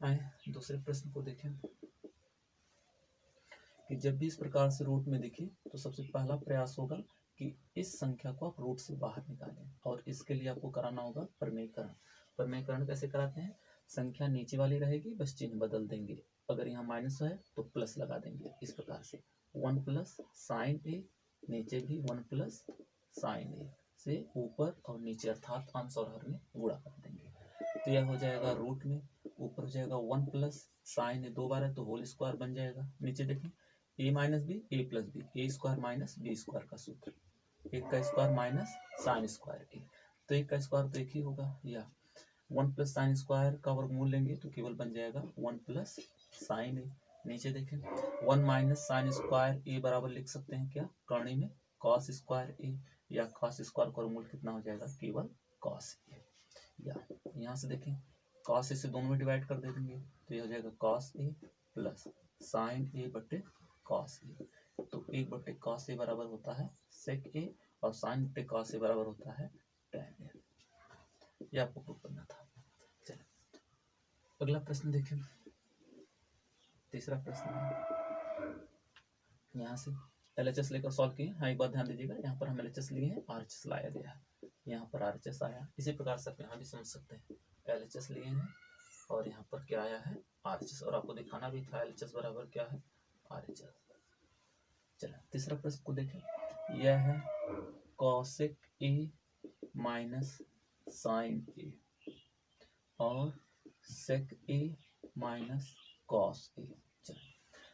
आए दूसरे प्रश्न को देखें कि जब भी इस प्रकार से रूट में दिखे तो सबसे पहला प्रयास होगा कि इस संख्या को आप रूट से बाहर निकालें और इसके लिए आपको कराना होगा प्रमेयकरण। प्रमेयकरण कैसे कराते हैं, संख्या नीचे वाली रहेगी बस चिन्ह बदल देंगे, अगर यहाँ माइनस है तो प्लस लगा देंगे इस प्रकार से 1 प्लस साइन ए, नीचे भी 1 प्लस साइन ए से ऊपर और नीचे अर्थात अंश और हर में गुणा कर देंगे तो यह हो जाएगा रूट में ऊपर हो जाएगा 1 प्लस साइन ए 2 बार है तो होल स्क्वायर बन जाएगा, नीचे देखें ए माइनस बी ए प्लस बी ए स्क्वायर माइनस बी स्क्वायर का सूत्र एक का स्क्वायर माइनस साइन स्क्वायर ए तो एक का स्क्वायर तो एक ही होगा या 1 प्लस साइन स्क्वायर का वर्गमूल लेंगे तो केवल बन जाएगा 1 प्लस साइन ए। नीचे देखें 1 माइनस साइन स्क्वायर ए बराबर लिख सकते हैं क्या कर्ण में कॉस स्क्वायर ए या कॉस स्क्वायर का वर्गमूल कितना हो जाएगा केवल कॉस ए या यहाँ से देखें cos ए से दोनों में डिवाइड कर दे देंगे तो ये हो जाएगा cos A plus sign A बटे cos ए तो 1 बटे cos ए बराबर होता है sec ए और sin बटे cos ए बराबर होता है tan ए। ये आपको प्रूव करना था। चलिए अगला प्रश्न देखें, तीसरा प्रश्न है यहाँ से LHS लेकर सॉल्व किए। हाँ एक बात ध्यान दीजिएगा यहाँ पर हम LHS लिए हैं RHS लाया गया है, यहाँ पर RHS आया, इसी प्रकार से आप यहाँ भी समझ सकते हैं LHS लिए हैं और यहाँ पर क्या आया है RHS और आपको दिखाना भी था LHS बराबर क्या है RHS। चलो तीसरा प्रश्न को देखें, यह है cosec a माइनस साइन ए और sec a minus cos a।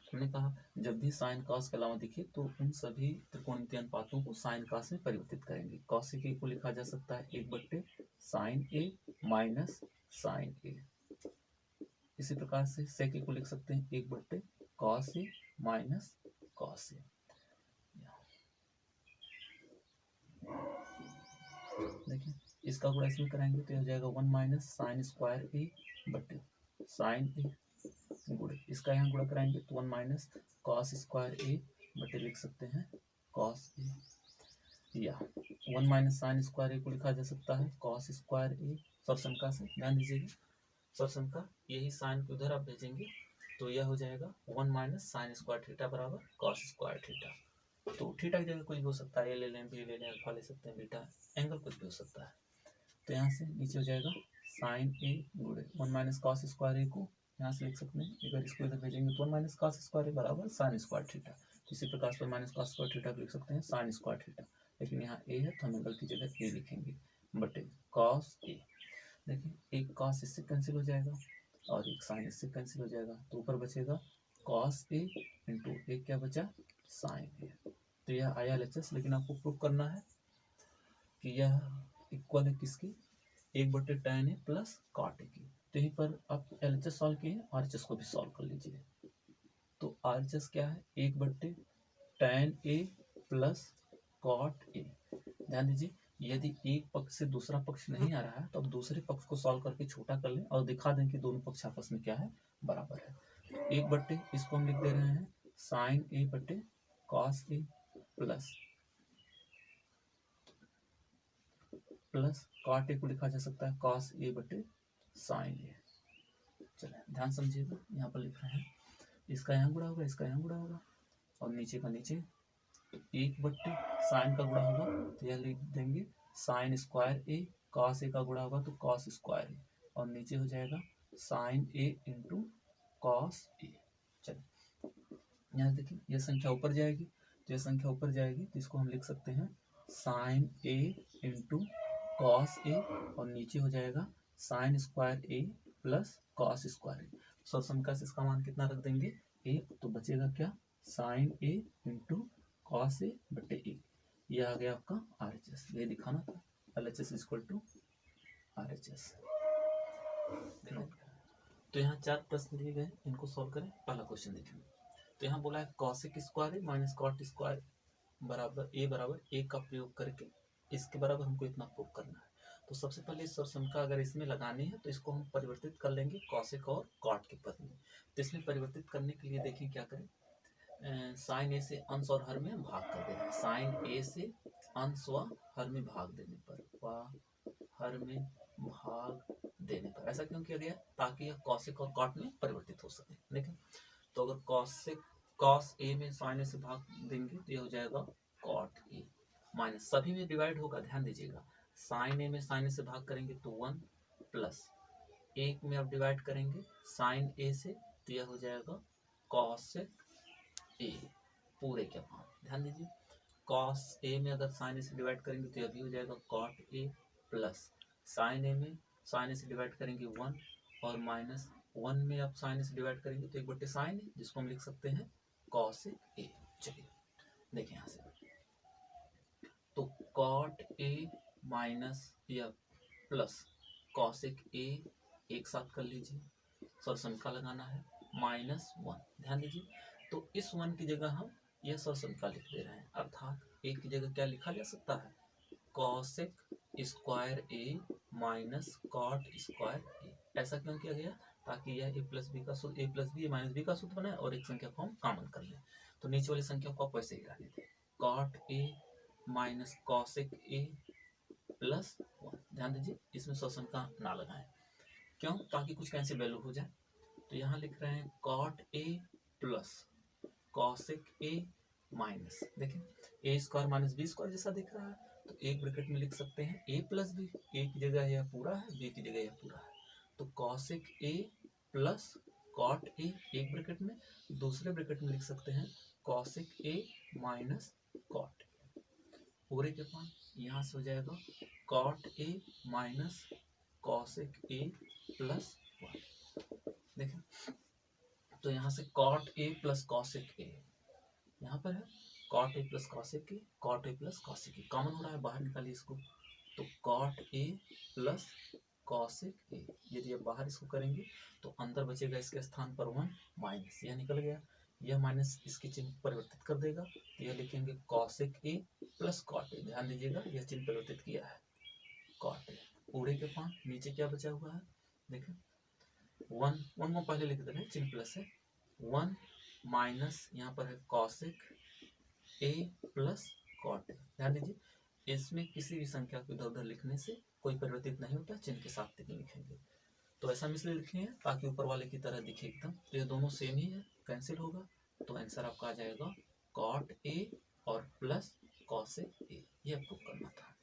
हमने कहा जब भी साइन cos के अलावा दिखे तो उन सभी त्रिकोणमितीय अनुपातों को साइन cos में परिवर्तित करेंगे। cosec a को लिखा जा सकता है 1 बट्टे sine a minus sine a, इसी प्रकार से sec a को लिख सकते हैं 1 बट्टे cos a minus cos a। देखिए इसका गुणा इसमें कराएंगे तो हो जाएगा 1 माइनस साइन स्क्वायर a बट्टे साइन a गुणे इसका यहाँ गुणा कराएंगे तो 1 माइनस कॉस स्क्वायर ए बटे लिख सकते हैं कॉस ए या 1 माइनस साइन स्क्वायर ए को लिखा जा सकता है कॉस स्क्वायर ए। सरसंख्या से ध्यान दीजिएगा, सरसंख्या यही साइन को उधर आप भेजेंगे तो यह हो जाएगा 1 माइनस साइन स्क्वायर थीटा बराबर कॉस स्क्वायर थीटा। तो थीटा की जगह कुछ भी हो सकता है, ए ले लें बी ले लें अल्फा ले सकते हैं बीटा, एंगल कुछ भी हो सकता है। तो यहाँ से नीचे हो जाएगा साइन ए गुणे 1 माइनस कॉस स्क्वायर ए को यहाँ से लिख सकते हैं, अगर इसको इधर भेजेंगे तो 1 माइनस कॉस स्क्वायर बराबर साइन स्क्वायर थीटा, इसी प्रकार से माइनस कॉस स्क्वायर थीटा को लिख सकते हैं साइन स्क्वायर थीटा, लेकिन यहाँ ए है तो हम एंगल की जगह ए लिखेंगे बटे कॉस ए। देखिए एक कॉस इससे कैंसिल हो जाएगा और एक साइन इससे कैंसिल हो जाएगा तो ऊपर बचेगा कॉस ए इंटू एक क्या बचा साइन ए। तो यह आया LHS, लेकिन आपको प्रूव करना है कि यह इक्वल है किसकी 1 बटे tan ए प्लस cot ए की। तो यहीं पर आप LHS सॉल्व किए RHS को भी सॉल्व कर लीजिए। तो RHS क्या है 1 बटे tan ए प्लस cot ए ध्यान दीजिए, यदि एक पक्ष से दूसरा पक्ष नहीं आ रहा है तो अब दूसरे पक्ष को सॉल्व करके छोटा कर लें और दिखा दें कि दोनों पक्ष आपस में क्या है, बराबर है। तो 1/, इसको हम लिख दे रहे हैं साइन ए बटे cos A plus cot A को लिखा जा सकता है कॉस ए बटे साइन ए। चलिए ध्यान समझिएगा, यहाँ पर लिख रहे हैं इसका यहाँ गुणा होगा, इसका यहाँ गुणा होगा और नीचे का नीचे, तो 1/, साइन का गुणा होगा तो यह लिख देंगे sign square A, cos A का गुणा होगा तो कॉस स्क्वायर ए और नीचे हो जाएगा sine A into cos A. चलिए यहाँ देखिए यह संख्या ऊपर जाएगी, तो यह संख्या ऊपर जाएगी तो इसको हम लिख सकते हैं sine A into cos A और नीचे हो जाएगा साइन स्क्वायर ए प्लस कॉस स्क्वायर ए। समीकरण से इसका मान कितना रख देंगे, ए, तो बचेगा क्या, sign A into cos A बटे ए। ये आ गया आपका RHS, ये दिखाना था LHS इक्वल टू RHS। तो यहाँ 4 प्रश्न दिए गए, इनको सॉल्व करें। पहला क्वेश्चन देखिए, तो यहाँ बोला है कॉसेक स्क्वायर ए माइनस कॉट स्क्वायर बराबर ए का प्रयोग करके इसके बराबर हमको इतना प्रूव करना है। तो सबसे पहले समीकरण अगर इसमें लगानी है तो इसको हम परिवर्तित कर लेंगे कॉसेक और कॉट के पद में। तो इसमें परिवर्तित करने के लिए देखें क्या करें, साइन ए से अंश और हर में भाग कर देना है। साइन ए से अंश व हर में भाग देने पर ऐसा क्यों किया गया, ताकि यह कॉसेक और कॉट में परिवर्तित हो सके। देखें तो अगर कॉस ए में साइन ए से भाग देंगे तो यह हो जाएगा कॉट ए माइनस, सभी में डिवाइड होगा, ध्यान दीजिएगा, साइन ए में साइन ए से भाग करेंगे तो 1 प्लस एक में अब डिवाइड करेंगे साइन ए से तो यह हो जाएगा कॉसेक ए पूरे के अपान। ध्यान दीजिए कॉस ए में अगर साइन ए से डिवाइड करेंगे तो यह भी हो जाएगा कॉट ए प्लस साइन ए में साइन ए से डिवाइड करेंगे 1 और माइनस 1 में अब साइन ए से डिवाइड करेंगे तो 1/, साइन ए, जिसको हम लिख सकते हैं कॉसेक ए। चलिए देखिए यहाँ से, तो कॉट ए माइनस या प्लस कॉसेक ए एक साथ कर लीजिए, सॉल्यूशन का लगाना है -1। ध्यान दीजिए तो इस 1 की जगह हम यह सॉल्यूशन का लिख दे रहे हैं, अर्थात ए की जगह क्या लिखा जा सकता है, कॉसेक स्क्वायर ए माइनस कॉट स्क्वायर ए। ऐसा क्यों किया गया, ताकि यह a प्लस बी का सूत्र, a plus B minus B का सूत्र बनाए और एक संख्या को हम कॉमन कर लें। तो नीचे वाली संख्या को आप वैसे ही रहने दें, cot A minus cosec A plus 1। ध्यान दीजिए इसमें सॉल्यूशन का ना लगाएं, क्यों, ताकि कुछ कैंसिल वैल्यू हो जाए। तो यहाँ लिख रहे हैं cot A plus cosec A minus, देखें A square minus B square जैसा दिख रहा है, तो एक ब्रैकेट में लिख सकते हैं ए प्लस बी, ए की जगह यह पूरा है, बी की जगह यह पूरा है, तो cosec A plus cot A एक ब्रैकेट में, दूसरे ब्रैकेट में लिख सकते हैं कॉसेक ए माइनस कॉट पूरे के पान। यहाँ से हो जाएगा cot A minus cosec A plus 1। देखें तो यहाँ से cot A plus cosec A, यहाँ पर है cot A plus cosec A, cot A plus cosec A common हो रहा है, बाहर निकालिए इसको, तो cot A plus cosec A, यदि आप बाहर इसको करेंगे तो अंदर बचेगा इसके स्थान पर 1 माइनस, यह निकल गया, यह माइनस इसके चिन्ह परिवर्तित कर देगा, तो यह लिखेंगे cosec A plus cot A. ध्यान दीजिएगा यह चिन्ह परिवर्तित किया है, कॉट ए पूरे के पान। नीचे क्या बचा हुआ है, देखें 1 को पहले लिख दे रहे हैं, चिन्ह प्लस है, 1 माइनस यहाँ पर है cosec A plus cot A. ध्यान दीजिए इसमें किसी भी संख्या को इधर उधर लिखने से कोई परिवर्तित नहीं होता, चिन्ह के साथ लिखेंगे। तो ऐसा इसलिए लिखे हैं ताकि ऊपर वाले की तरह दिखे एकदम, तो ये दोनों सेम ही है, कैंसिल होगा, तो आंसर आपका आ जाएगा कॉट ए और प्लस कॉसेक ए, ये आपको करना था।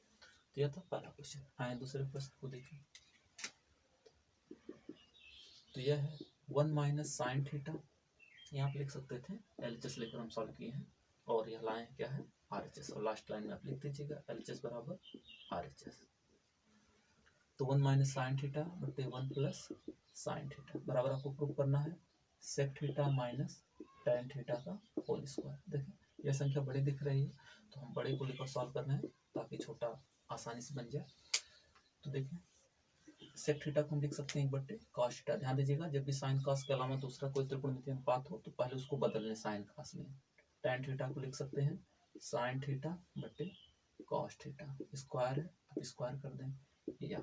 तो यह था पहला क्वेश्चन। आए दूसरे प्रश्न को देखें, तो यह है 1 माइनस साइन थीटा, यहाँ पे लिख सकते थे LHS लेकर हम सॉल्व किए हैं, और यह लाए क्या है RHS, और लास्ट लाइन में आप लिख दीजिएगा LHS बराबर RHS। तो 1 माइनस साइन थीटा बटे 1 प्लस साइन थीटा बराबर आपको प्रूव करना है sec theta minus tan theta का होल स्क्वायर। देखिए यह संख्या बड़ी दिख रही है तो हम बड़े को लेकर सॉल्व करना है ताकि छोटा आसानी से बन जाए। तो देखिए सेक थीटा को हम लिख सकते हैं 1/, कॉस थीटा। ध्यान दीजिएगा जब भी साइन कॉस के अलावा दूसरा कोई त्रिकोणमितीय अनुपात हो तो पहले उसको बदल लें साइन कॉस में। टेन थीटा को लिख सकते हैं साइन थीटा बटे कॉस कॉस थीटा, स्क्वायर है तो स्क्वायर कर दें, या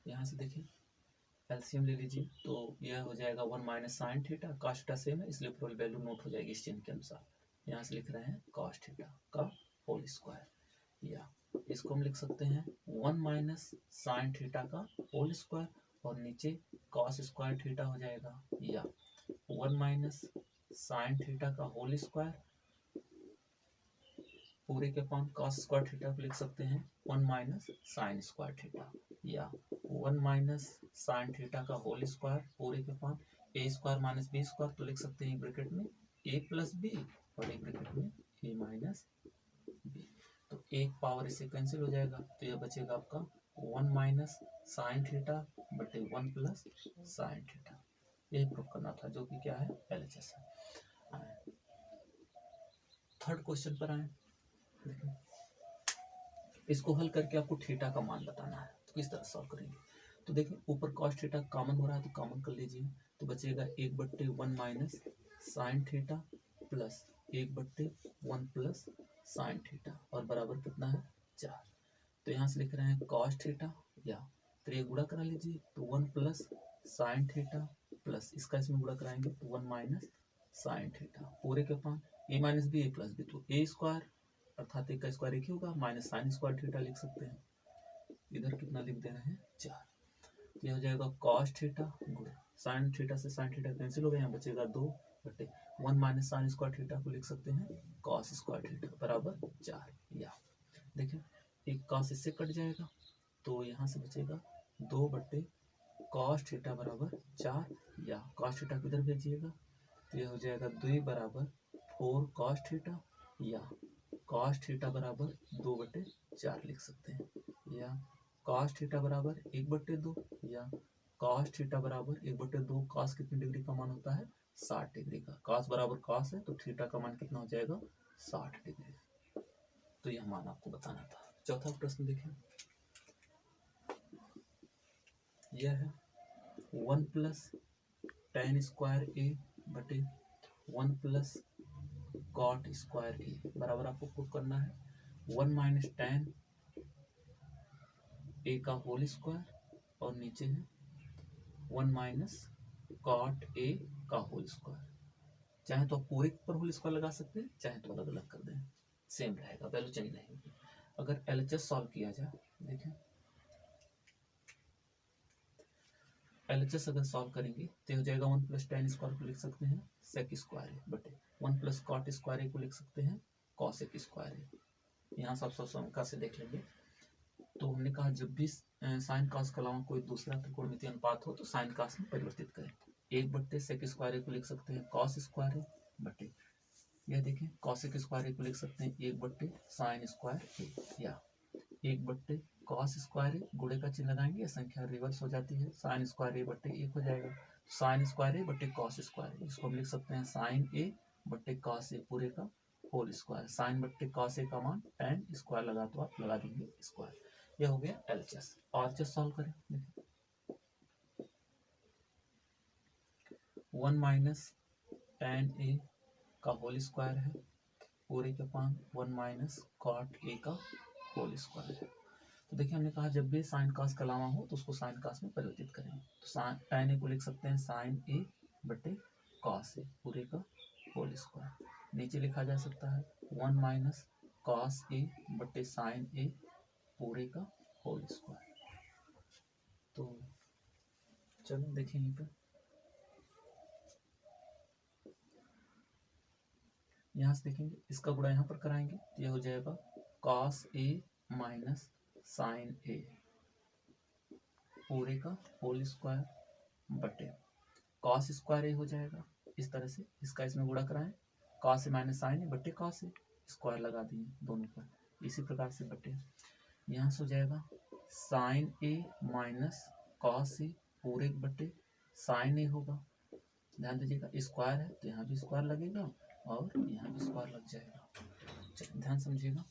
यहाँ से देखिए एलसीएम ले लीजिए तो यह हो जाएगा 1 minus sign theta, cos theta same है इसलिए प्रोबेबल वैल्यू नोट हो जाएगी इस चिन्ह के अनुसार। यहाँ से लिख रहे हैं कॉस थीटा का होल स्क्वायर, या इसको हम लिख सकते हैं 1 माइनस साइन थीटा का होल स्क्वायर और नीचे कॉस स्क्वायर थीटा हो जाएगा, या 1 माइनस साइन थीटा का होल स्क्वायर पूरे के पान कॉस स्क्वायर थीटा को लिख सकते हैं 1 माइनस साइन स्क्वायर थीटा, या 1 माइनस साइन थीटा का होल स्क्वायर पूरे के पान ए स्क्वायर माइनस बी स्क्वायर, तो लिख सकते हैं ब्रैकेट में ए प्लस बी और एक ब्रैकेट में ए माइनस बी, तो एक पावर इससे कैंसिल हो जाएगा तो यह बचेगा आपका 1 माइनस साइन थीटा बटे 1 प्लस साइन थीटा। यही प्रूव करना था जो कि क्या है एलएचएस है। थर्ड क्वेश्चन पर आए, इसको हल करके आपको थीटा का मान बताना है, तो किस तरह सॉल्व करेंगे। तो देखिए ऊपर कॉस थीटा कॉमन हो रहा है तो कॉमन कर लीजिए, तो बचेगा 1/1 minus sine theta plus 1/1 plus sine theta और बराबर कितना है 4। तो यहाँ से लिख रहे हैं कॉस थीटा, या फिर ये गुणा करा लीजिए तो 1 प्लस साइन थीटा प्लस इसका इसमें गुणा कराएंगे तो 1 माइनस साइन थीटा पूरे के पान ए माइनस बी ए प्लस बी, तो ए स्क्वायर अर्थात एक का स्क्वायर एक ही होगा माइनस साइन स्क्वायर थीटा लिख सकते हैं, इधर कितना लिख दे रहे हैं 4। यह हो जाएगा कॉस थीटा गुणा साइन थीटा से साइन थीटा कैंसिल हो गया, यहाँ बचेगा 2/1 माइनस साइन स्क्वायर थीटा को लिख सकते हैं कॉस स्क्वायर थीटा बराबर 4। या देखिए एक कॉस इससे कट जाएगा तो यहाँ से बचेगा 2/कॉस थीटा बराबर 4, या कॉस थीटा किधर भेजिएगा तो यह हो जाएगा 2 बराबर 4 कॉस थीटा, या कॉस थीटा बराबर 2/4 लिख सकते हैं, या कॉस थीटा बराबर 1/2, या कॉस थीटा बराबर 1/2। कॉस कितनी डिग्री का मान होता है 60 डिग्री का, कॉस बराबर कॉस है तो थीटा का मान कितना हो जाएगा 60 डिग्री। तो यह मान आपको बताना था। चौथा प्रश्न देखें, यह है 1 प्लस tan स्क्वायर ए बटे 1 प्लस कॉट स्क्वायर ए बराबर आपको प्रूव करना है 1 माइनस tan ए का होल स्क्वायर और नीचे है 1 माइनस कॉट ए का होल स्क्वायर। चाहे तो आप पूरे पर होल स्क्वायर लगा सकते हैं, चाहे तो अलग अलग कर दें, सेम रहेगा, वैल्यू चेंज नहीं होगी। अगर एलएचएस सॉल्व किया जाए, देखें एलएचएस अगर सॉल्व करेंगे तो हो जाएगा 1 प्लस tan स्क्वायर को लिख सकते हैं सेक स्क्वायर ए बटे 1 प्लस कॉट स्क्वायर ए को लिख सकते हैं कॉसेक स्क्वायर ए। यहाँ सब समका से देख लेंगे। तो हमने कहा जब भी साइन कॉस के अलावा कोई दूसरा त्रिकोणमितीय अनुपात हो तो साइन कॉस में परिवर्तित करें। 1/सेक स्क्वायर ए को लिख सकते हैं कॉस स्क्वायर ए बटे, यह देखें कॉसेक स्क्वायर ए को लिख सकते हैं 1/साइन स्क्वायर ए, या 1/कॉस स्क्वायर ए, गुणे का चिन्ह लगाएंगे संख्या रिवर्स हो जाती है, साइन स्क्वायर ए बटे 1 हो जाएगा, साइन स्क्वायर ए बटे कॉस स्क्वायर ए, इसको हम लिख सकते हैं साइन ए बटे कॉस ए पूरे का होल स्क्वायर। साइन बटे कॉस ए का मान tan स्क्वायर लगा तो आप लगा देंगे स्क्वायर। यह हो गया एलएचएस। आरएचएस सॉल्व करें, देखिए 1 माइनस tan ए का होल स्क्वायर है पूरे के पान 1 माइनस कॉट ए का होल स्क्वायर है। तो देखिए हमने कहा जब भी साइन कॉस का अलावा हो तो उसको साइन कॉस में परिवर्तित करें, तो tan ए को लिख सकते हैं साइन ए बटे कॉस ए पूरे का होल स्क्वायर। नीचे लिखा जा सकता है 1 माइनस कॉस ए बटे साइन ए पूरे का होल स्क्वायर। तो चलो देखिए यहीं पर, यहाँ से देखेंगे इसका गुणा यहाँ पर कराएंगे तो यह हो जाएगा कॉस ए माइनस साइन ए पूरे का होल स्क्वायर बटे कॉस स्क्वायर ए हो जाएगा इस तरह से, इसका इसमें गुणा कराएं cos A minus sign A बटे कॉस ए, स्क्वायर लगा दिए दोनों पर, इसी प्रकार से बटे यहाँ से हो जाएगा sine A minus cos A पूरे बटे साइन ए होगा। ध्यान दीजिएगा स्क्वायर है तो यहाँ भी स्क्वायर लगेगा और यहाँ भी स्क्वायर लग जाएगा। चलिए ध्यान समझिएगा,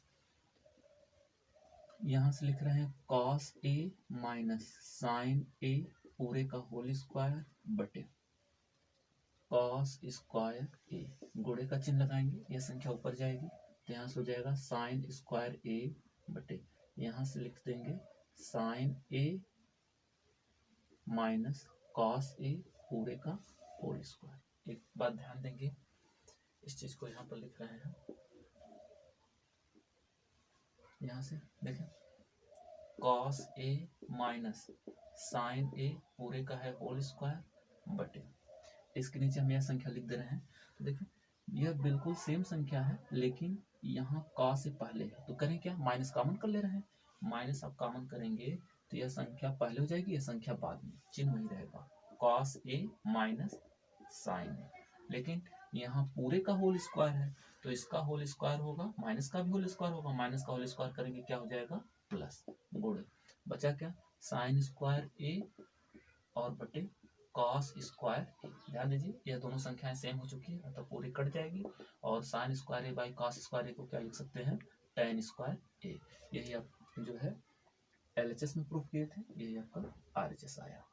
यहाँ से लिख रहे हैं कॉस ए माइनस साइन ए पूरे का होल स्क्वायर बटे कॉस स्क्वायर ए, गुणे का चिन्ह लगाएंगे, यह संख्या ऊपर जाएगी तो यहाँ से हो जाएगा साइन स्क्वायर ए बटे, यहाँ से लिख देंगे sign A minus cos A पूरे का होल स्क्वायर। एक बात ध्यान देंगे, इस चीज को यहाँ पर लिख रहे हैं, यहाँ से देखें कॉस ए माइनस साइन ए पूरे का है होल स्क्वायर बटे, इसके नीचे हम यह संख्या लिख दे रहे हैं। तो देखें यह बिल्कुल सेम संख्या है, लेकिन यहाँ कॉस से पहले है, तो करें क्या, माइनस कॉमन कर ले रहे हैं। माइनस आप कॉमन करेंगे तो यह संख्या पहले हो जाएगी, यह संख्या बाद में, चिन्ह वही रहेगा कॉस ए माइनस साइन ए। लेकिन यहाँ पूरे का होल स्क्वायर है, तो इसका होल स्क्वायर होगा, माइनस का भी होल स्क्वायर होगा, माइनस का होल स्क्वायर करेंगे क्या हो जाएगा, प्लस, गुणे, बचा क्या, साइन स्क्वायर ए और बटे कॉस स्क्वायर ए। ध्यान दीजिए यह दोनों संख्याएं सेम हो चुकी है, अतः पूरी कट जाएगी, और sine square A by cos square A को क्या लिख सकते हैं, टेन स्क्वायर ए। यही आप जो है LHS में प्रूफ किए थे, यही आपका RHS आया।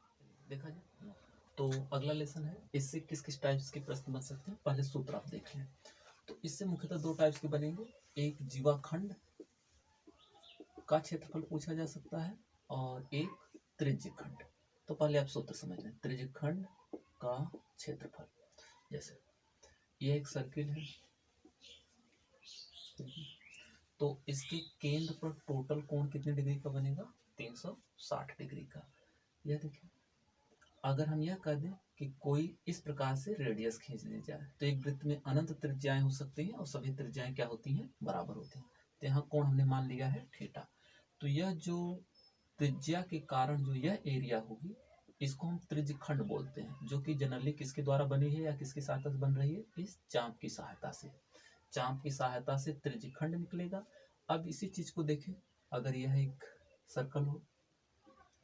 देखा जाए तो अगला लेसन है, इससे किस किस टाइप्स के प्रश्न बन सकते हैं, पहले सूत्र आप देख लें। तो इससे मुख्यतः दो टाइप्स के बनेंगे, एक जीवाखंड का क्षेत्रफल पूछा जा सकता है और एक त्रिज्यखंड। तो पहले आप सूत्र समझ लें, त्रिज्यखंड का क्षेत्रफल, जैसे यह एक सर्किल है, तो इसके केंद्र पर टोटल कोण कितने डिग्री का बनेगा, 360 डिग्री का। यह देखिए अगर हम यह कर दें कि कोई इस प्रकार से रेडियस खींच ली जाए, तो एक वृत्त में अनंत त्रिज्याएं हो सकती हैं और सभी त्रिज्याएं क्या होती हैं, बराबर होती हैं। तो यहाँ कोण हमने मान लिया है थीटा, तो यह जो त्रिज्या के कारण जो यह एरिया होगी, इसको हम त्रिज्यखंड बोलते हैं, जो कि जनरली किसके द्वारा बनी है या किसकी सहायता से बन रही है, इस चाप की सहायता से। चाप की सहायता से त्रिज्यखंड निकलेगा। अब इसी चीज को देखें, अगर यह एक सर्कल हो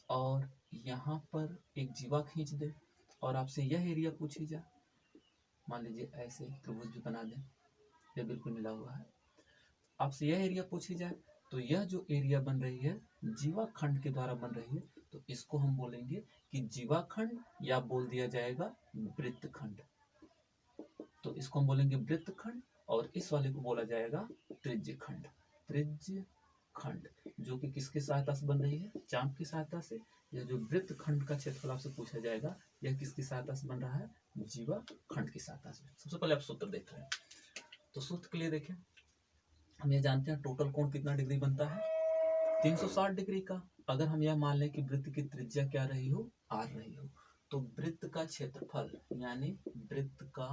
और यहाँ पर एक जीवा खींच दे और आपसे यह एरिया पूछी जाए, मान लीजिए ऐसे त्रिभुज भी बना दें, यह बिल्कुल मिला हुआ है, आपसे यह एरिया पूछी जाए, तो यह जो एरिया बन रही है जीवा खंड के द्वारा बन रही है, तो इसको हम बोलेंगे कि जीवा खंड, या बोल दिया जाएगा वृत्तखंड। तो इसको हम बोलेंगे वृत्तखंड, और इस वाले को बोला जाएगा त्रिज्यखंड। त्रिज्यखंड जो कि किसकी सहायता से बन रही है, चाप की सहायता से। यह जो वृत्तखंड का क्षेत्रफल आपसे पूछा जाएगा, यह किसकी सहायता से बन रहा है, जीवा खंड की सहायता से। सबसे पहले आप सूत्र देख रहे हैं, तो सूत्र के लिए देखें, हम ये जानते हैं टोटल कोण कितना डिग्री बनता है, 360 डिग्री का। अगर हम यह मान लें कि वृत्त की त्रिज्या क्या रही हो, r रही हो, तो वृत्त का क्षेत्रफल यानी वृत्त का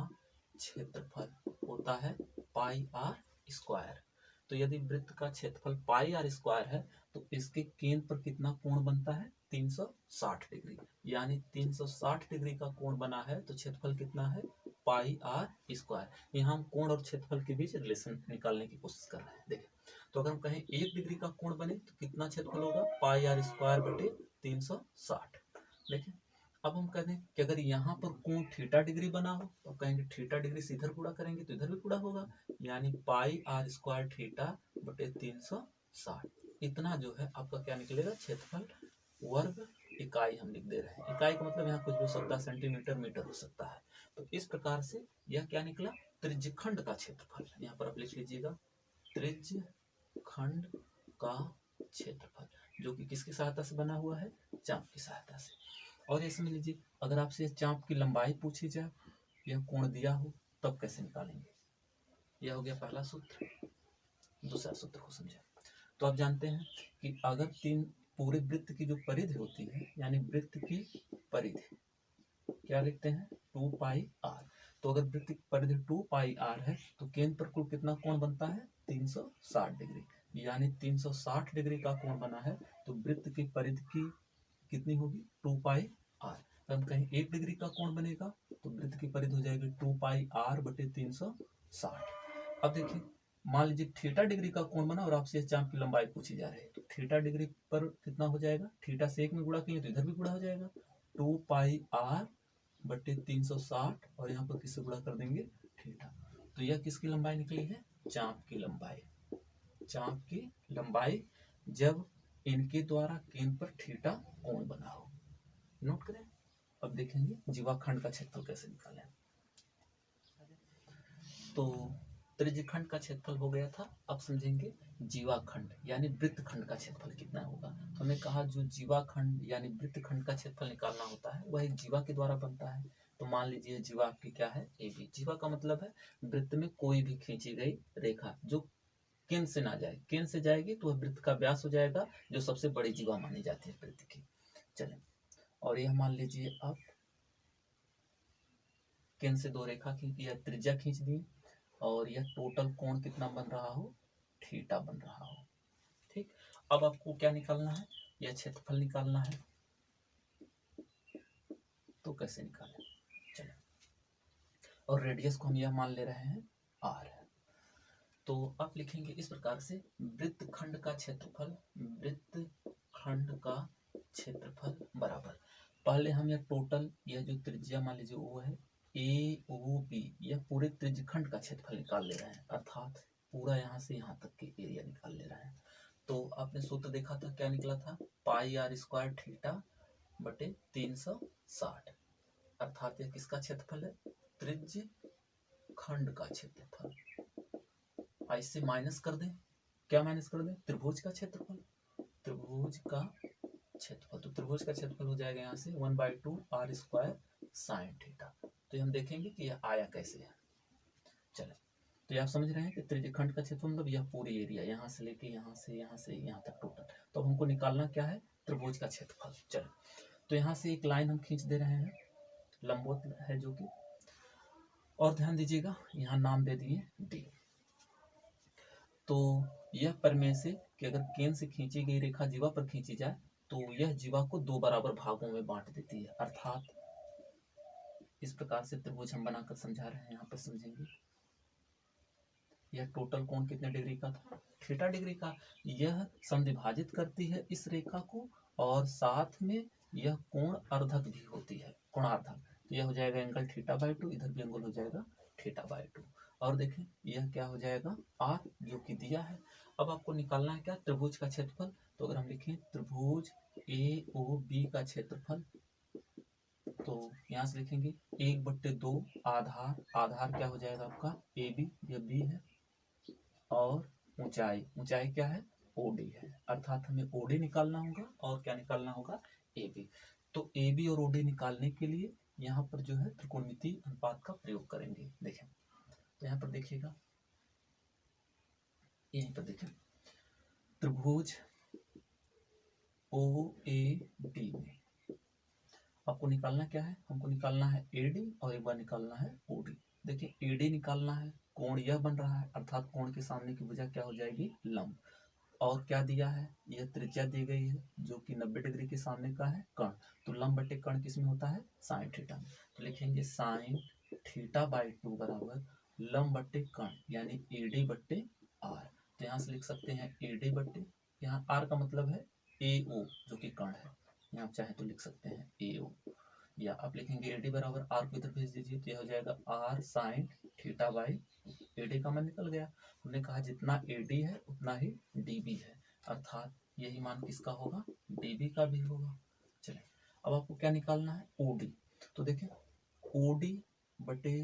क्षेत्रफल होता है पाई r स्क्वायर। तो यदि वृत्त का क्षेत्रफल पाई r स्क्वायर है, तो इसके केंद्र पर कितना कोण बनता है, 360 डिग्री। यानी 360 डिग्री का कोण बना है, तो क्षेत्रफल कितना है, पाई r स्क्वायर। यहाँ हम कोण और क्षेत्रफल के बीच रिलेशन निकालने की कोशिश कर रहे हैं। देखिए तो अगर हम कहें 1 डिग्री का कोण बने तो कितना क्षेत्रफल होगा, पाई r स्क्वायर बटे 360। देखिए अब हम कहते हैं कि अगर यहाँ पर कोण थीटा डिग्री बना हो, तो कहेंगे थीटा डिग्री से इधर गुणा करेंगे तो इधर भी गुणा होगा, यानी पाई r स्क्वायर थीटा बटे 360। इतना जो है आपका क्या निकलेगा, क्षेत्रफल वर्ग इकाई हम लिख दे रहे हैं। इकाई का मतलब यहाँ कुछ भी हो सकता है, सेंटीमीटर मीटर हो सकता है। तो इस प्रकार से यह क्या निकला, त्रिज्यखंड का क्षेत्रफल। यहाँ पर आप लिख लीजिएगा त्रिज्यखंड का क्षेत्रफल, जो कि किसकी सहायता से बना हुआ है, चाप की सहायता से। और ये समझ लीजिए अगर आपसे चाप की लंबाई पूछी जाए, यह कोण दिया हो, तब कैसे निकालेंगे। यह हो गया पहला सूत्र। दूसरा सूत्र को समझे, तो आप जानते हैं कि अगर तीन पूरे वृत्त की जो परिधि होती है, यानी वृत्त की परिधि क्या लिखते हैं, 2 पाई r। तो अगर वृत्त की परिधि 2 पाई r है, तो केंद्र पर कुल कितना कोण बनता है, 360 डिग्री। यानी 360 डिग्री का कोण बना है, तो वृत्त की परिधि की कितनी होगी, 2 पाई r। तो हम कहें 1 डिग्री का कोण बनेगा, तो वृत्त की परिधि हो जाएगी 2 पाई r बटे 360। अब देखिए मान लीजिए थीटा डिग्री का कोण बना और आपसे चाप की लंबाई पूछी जा रही है, तो थीटा डिग्री पर कितना हो जाएगा, थीटा से 1 में गुणा किए तो इधर भी गुणा हो जाएगा, 2 पाई r बटे 360, और यहाँ पर किससे गुणा कर देंगे, थीटा। तो यह किसकी लंबाई निकली है, चाप की लंबाई। चाप की लंबाई जब इनके द्वारा केंद्र पर थीटा कोण बना हो। नोट करें। अब देखेंगे जीवाखंड का क्षेत्रफल कैसे निकालें। तो त्रिज्यखंड का क्षेत्रफल हो गया था। अब समझेंगे जीवाखंड यानी वृत्तखंड का क्षेत्रफल कितना होगा। हमने कहा जो जीवाखंड यानी वृत्तखंड का क्षेत्रफल निकालना होता है वह एक जीवा के द्वारा बनता है। तो मान लीजिए जीवा आपकी क्या है, AB। जीवा का मतलब है वृत्त में कोई भी खींची गई रेखा जो केंद्र से ना जाए, केंद्र से जाएगी तो वह वृत्त का व्यास हो जाएगा, जो सबसे बड़ी जीवा मानी जाती है वृत्त की। चले, और यह मान लीजिए आप केंद्र से दो रेखा खींच या त्रिज्या खींच दी और यह टोटल कोण कितना बन रहा हो, थीटा बन रहा हो। ठीक, अब आपको क्या निकालना है, यह क्षेत्रफल निकालना है। तो कैसे निकालें, चलो, और रेडियस को हम यह मान ले रहे हैं r। तो आप लिखेंगे इस प्रकार से, वृत्तखंड का क्षेत्रफल, वृत्तखंड का क्षेत्रफल बराबर, पहले हम यह टोटल, यह जो त्रिज्या मान लीजिए वो है AOB, यह पूरे त्रिज्यखंड का क्षेत्रफल निकाल ले रहे हैं, अर्थात पूरा यहाँ से यहाँ तक के एरिया निकाल ले रहे हैं। तो आपने सूत्र देखा था, क्या निकला था, पाई r स्क्वायर थीटा बटे 360, अर्थात यह किसका क्षेत्रफल है, त्रिज्यखंड का क्षेत्रफल। इससे माइनस कर दें, क्या माइनस कर दें, त्रिभुज का क्षेत्रफल, त्रिभुज का क्षेत्रफल। तो त्रिभुज का क्षेत्रफल हो जाएगा यहाँ से 1/2 r स्क्वायर साइन थीटा। तो ये हम देखेंगे कि यह आया कैसे है। चलो, तो ये आप समझ रहे हैं कि त्रिज्यखंड का क्षेत्रफल मतलब यह पूरी एरिया यहाँ से लेके यहाँ से यहाँ तक टोटल। तो हमको निकालना क्या है, त्रिभुज का क्षेत्रफल। चलो, तो यहाँ से एक लाइन हम खींच दे रहे हैं, लंबवत है जो कि, और ध्यान दीजिएगा यहाँ नाम दे दिए D। तो यह प्रमेय से कि अगर केंद्र से खींची गई रेखा जीवा पर खींची जाए तो यह जीवा को दो बराबर भागों में बांट देती है, अर्थात इस प्रकार से त्रिभुज हम बनाकर समझा रहे हैं। यहाँ पर समझेंगे, यह टोटल कोण कितने डिग्री का था, थीटा डिग्री का। यह समद्विभाजित करती है इस रेखा को, और साथ में यह कोण अर्धक भी होती है, कोणार्धक। यह हो जाएगा एंगल θ/2, इधर भी एंगल हो जाएगा θ/2। और देखें यह क्या हो जाएगा, r, जो कि दिया है। अब आपको निकालना है क्या, त्रिभुज का क्षेत्रफल। तो अगर हम लिखें त्रिभुज AOB का क्षेत्रफल, तो यहाँ से लिखेंगे 1/2 आधार, आधार क्या हो जाएगा आपका AB, यह B है, और ऊंचाई, ऊंचाई क्या है, OD है, अर्थात हमें OD निकालना होगा और क्या निकालना होगा, AB। तो AB और OD निकालने के लिए यहाँ पर जो है त्रिकोणमितीय अनुपात का प्रयोग करेंगे। देखें, तो यहाँ पर देखिएगा, यहीं पर देखें, त्रिभुज OAB में आपको निकालना क्या है, हमको निकालना है AD और एक बार निकालना है OD। देखिए AD निकालना है, कोण यह बन रहा है, अर्थात कोण के सामने की भुजा क्या हो जाएगी, लंब। और क्या दिया है, यह त्रिज्या दी गई है जो कि 90 डिग्री के सामने का है कर्ण। तो लंब बटे कर्ण किसमें होता है, साइन थीटा में। तो लिखेंगे साइन θ/2 बराबर लंब बटे कर्ण यानी AD बटे R। तो यहाँ से लिख सकते हैं AD बटे, यहाँ R का मतलब है AO जो कि कर्ण है, यहाँ आप चाहे तो लिख सकते हैं AO, या आप लिखेंगे AD बराबर R को इधर भेज दीजिए, तो यह हो जाएगा R साइन θ/2। AD का मान निकल गया। हमने कहा जितना AD है उतना ही DB है, अर्थात यही मान किसका होगा, DB का भी होगा। चलिए, अब आपको क्या निकालना है, OD। तो देखें OD बटे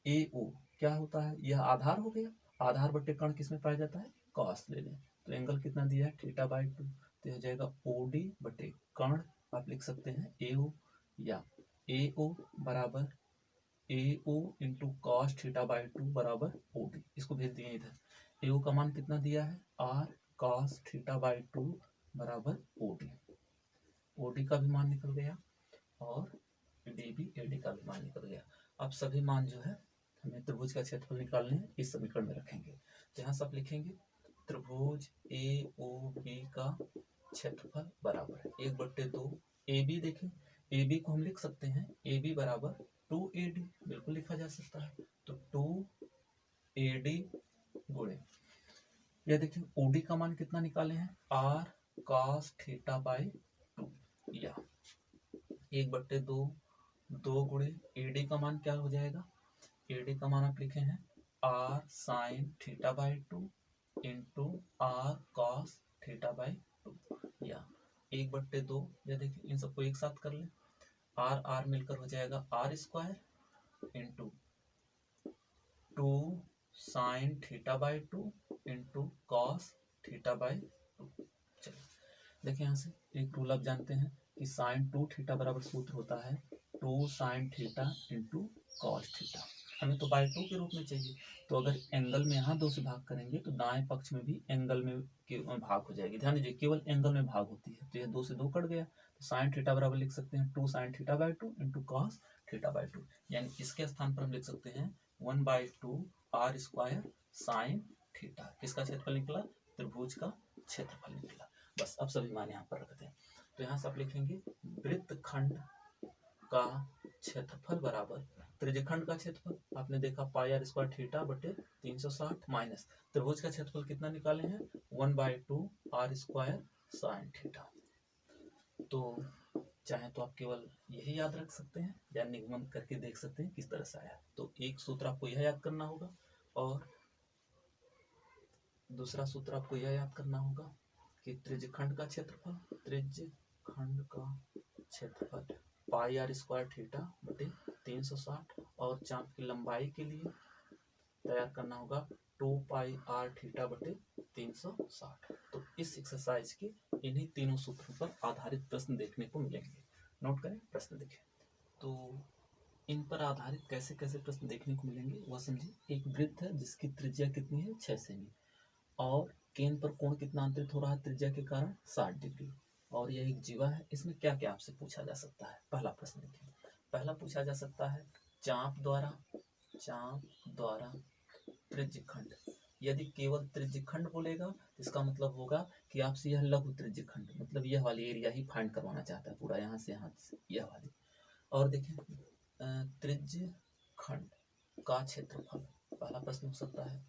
AO क्या होता है, यह आधार हो गया, आधार बटे कर्ण किसमें पाया जाता है, कॉस ले लें। तो एंगल कितना दिया है, θ/2। तो हो जाएगा OD बटे कर्ण, आप लिख सकते हैं AO, या AO बराबर AO इंटू कॉस θ/2 बराबर OD। इसको भेज दिए इधर, AO का मान कितना दिया है, R cos θ/2 बराबर OD। OD का भी मान निकल गया और DB AD का भी मान निकल गया। अब सभी मान जो है हमें त्रिभुज का क्षेत्रफल निकालने हैं, इस समीकरण में रखेंगे। तो यहाँ सब लिखेंगे त्रिभुज AOB का क्षेत्रफल बराबर 1/2 AB। देखें AB को हम लिख सकते हैं AB बराबर 2AD, बिल्कुल लिखा जा सकता है। तो 2AD गुणे, यह देखिए OD का मान कितना निकाले हैं, R cos θ/2, या 1/2 2 गुणे AD का मान क्या हो जाएगा, AD का मान आप लिखे हैं R sin θ/2 into R cos θ/2, या 1/2, या देखिए इन सबको एक साथ कर लें, R R मिलकर हो जाएगा R square into 2 sine theta by 2 into cos theta by 2। चलिए देखिए यहाँ से एक रूल आप जानते हैं कि साइन 2 थीटा बराबर सूत्र होता है 2 sine theta into cos theta. हमें तो बाई 2 के रूप में चाहिए, तो अगर एंगल में यहाँ 2 से भाग करेंगे तो दाएं पक्ष में भी एंगल में भाग हो जाएगी। ध्यान दीजिए केवल एंगल में भाग होती है, तो यह 2 से 2 कट गया, तो साइन थीटा बराबर लिख सकते हैं 2 sine theta by 2 into cos theta by 2। यानी इसके स्थान पर हम लिख सकते हैं 1/2 आर स्क्वायर साइन थीटा। किसका क्षेत्रफल निकला? त्रिभुज का क्षेत्रफल निकला। बस अब सभी मान यहाँ पर रखते हैं। तो यहाँ से आप लिखेंगे वृत्तखंड का क्षेत्रफल बराबर त्रिज्यखंड का क्षेत्रफल, आपने देखा पाई आर स्क्वायर थीटा बटे 360 माइनस त्रिभुज का क्षेत्रफल कितना निकाले हैं 1/2 आर स्क्वायर साइन थीटा। तो चाहे तो आप केवल यही याद रख सकते हैं या निगमन करके देख सकते हैं किस तरह से आया। तो एक सूत्र आपको यह याद करना होगा और दूसरा सूत्र आपको यह याद करना होगा कि त्रिज्यखंड का क्षेत्रफल, त्रिज्यखंड का क्षेत्रफल पाई आर स्क्वायर थीटा बटे 360 और चाप की लंबाई के लिए तैयार करना होगा 2 पाई आर थीटा बटे 360। तो इस एक्सरसाइज के इन्हीं तीनों सूत्रों पर आधारित प्रश्न देखने को मिलेंगे। नोट करें, प्रश्न देखें। तो इन पर आधारित कैसे कैसे प्रश्न देखने को मिलेंगे वह समझिए। एक वृत्त है जिसकी त्रिज्या कितनी है 6 सेमी और केंद्र पर कोण कितना अंतरित हो रहा है त्रिज्या के कारण 60 डिग्री, और यह एक जीवा है। इसमें क्या क्या आपसे पूछा जा सकता है? पहला प्रश्न देखिए। पहला पूछा जा सकता है चाप द्वारा त्रिज्यखंड। यदि केवल त्रिज्यखंड बोलेगा तो इसका मतलब होगा कि आपसे यह लघु त्रिज्यखंड, मतलब यह वाली एरिया ही फाइंड करवाना चाहता है, पूरा यहाँ से यह वाली। और देखें त्रिज्यखंड का क्षेत्रफल, पहला प्रश्न हो सकता है।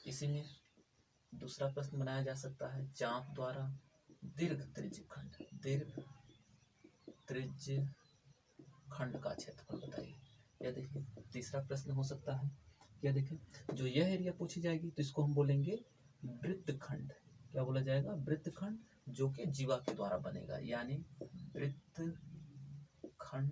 इसी में दूसरा प्रश्न बनाया जा सकता है चाप द्वारा दीर्घ त्रिज्यखंड, दीर्घ त्रिज्यखंड का क्षेत्रफल बताइए। यह देखिए तीसरा प्रश्न हो सकता है। यह देखिए जो यह एरिया पूछी जाएगी तो इसको हम बोलेंगे वृत्तखंड। क्या बोला जाएगा? वृत्तखंड, जो कि जीवा के द्वारा बनेगा, यानी वृत्तखंड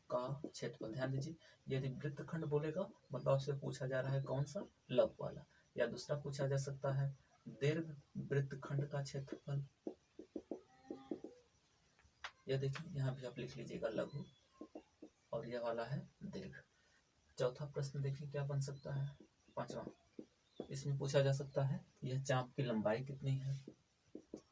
का क्षेत्रफल। ध्यान दीजिए यदि वृत्तखंड बोलेगा मतलब आपसे पूछा जा रहा है कौन सा? लघु वाला। या दूसरा पूछा जा सकता है दीर्घ वृत्तखंड का क्षेत्रफल। यह देखिए यहाँ भी आप लिख लीजिएगा लघु और यह वाला है दीर्घ। चौथा प्रश्न देखिए क्या बन सकता है, पांचवा। इसमें पूछा जा सकता है यह चाप की लंबाई कितनी है,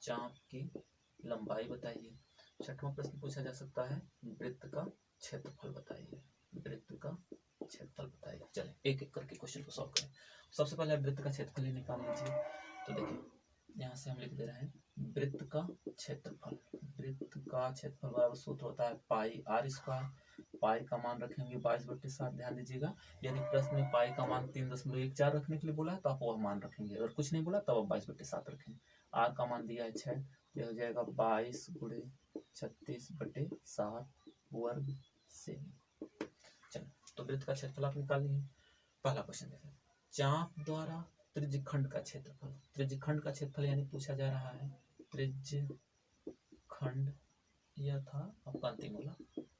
चाप की लंबाई बताइए। छठवां प्रश्न पूछा जा सकता है वृत्त का क्षेत्रफल बताइए, वृत्त का क्षेत्रफल बताइए। चलिए एक एक करके क्वेश्चन को सॉल्व करें। सबसे पहले वृत्त का क्षेत्रफल निकाल लीजिए। तो देखिए यहाँ से हम लिख दे रहे हैं वृत्त का क्षेत्रफल। वृत्त का क्षेत्रफल बराबर सूत्र होता है पाई आर स्क्वायर। पाई का मान रखेंगे 22/7। ध्यान दीजिएगा यदि प्रश्न में पाई का मान 3.14 रखने के लिए बोला है तो आप वह मान रखेंगे, अगर कुछ नहीं बोला तब आप 22/7 रखेंगे। आर का मान दिया है 6, यह हो जाएगा 22 × 36/7 वर्ग सेमी। चलो तो वृत्त का क्षेत्रफल आप निकाल लिए। पहला क्वेश्चन देखें चाप द्वारा त्रिज्यखंड का क्षेत्रफल। त्रिज्यखंड का क्षेत्रफल यानी पूछा जा रहा है त्रिज्यखंड, यह था आपका अंतिम वाला,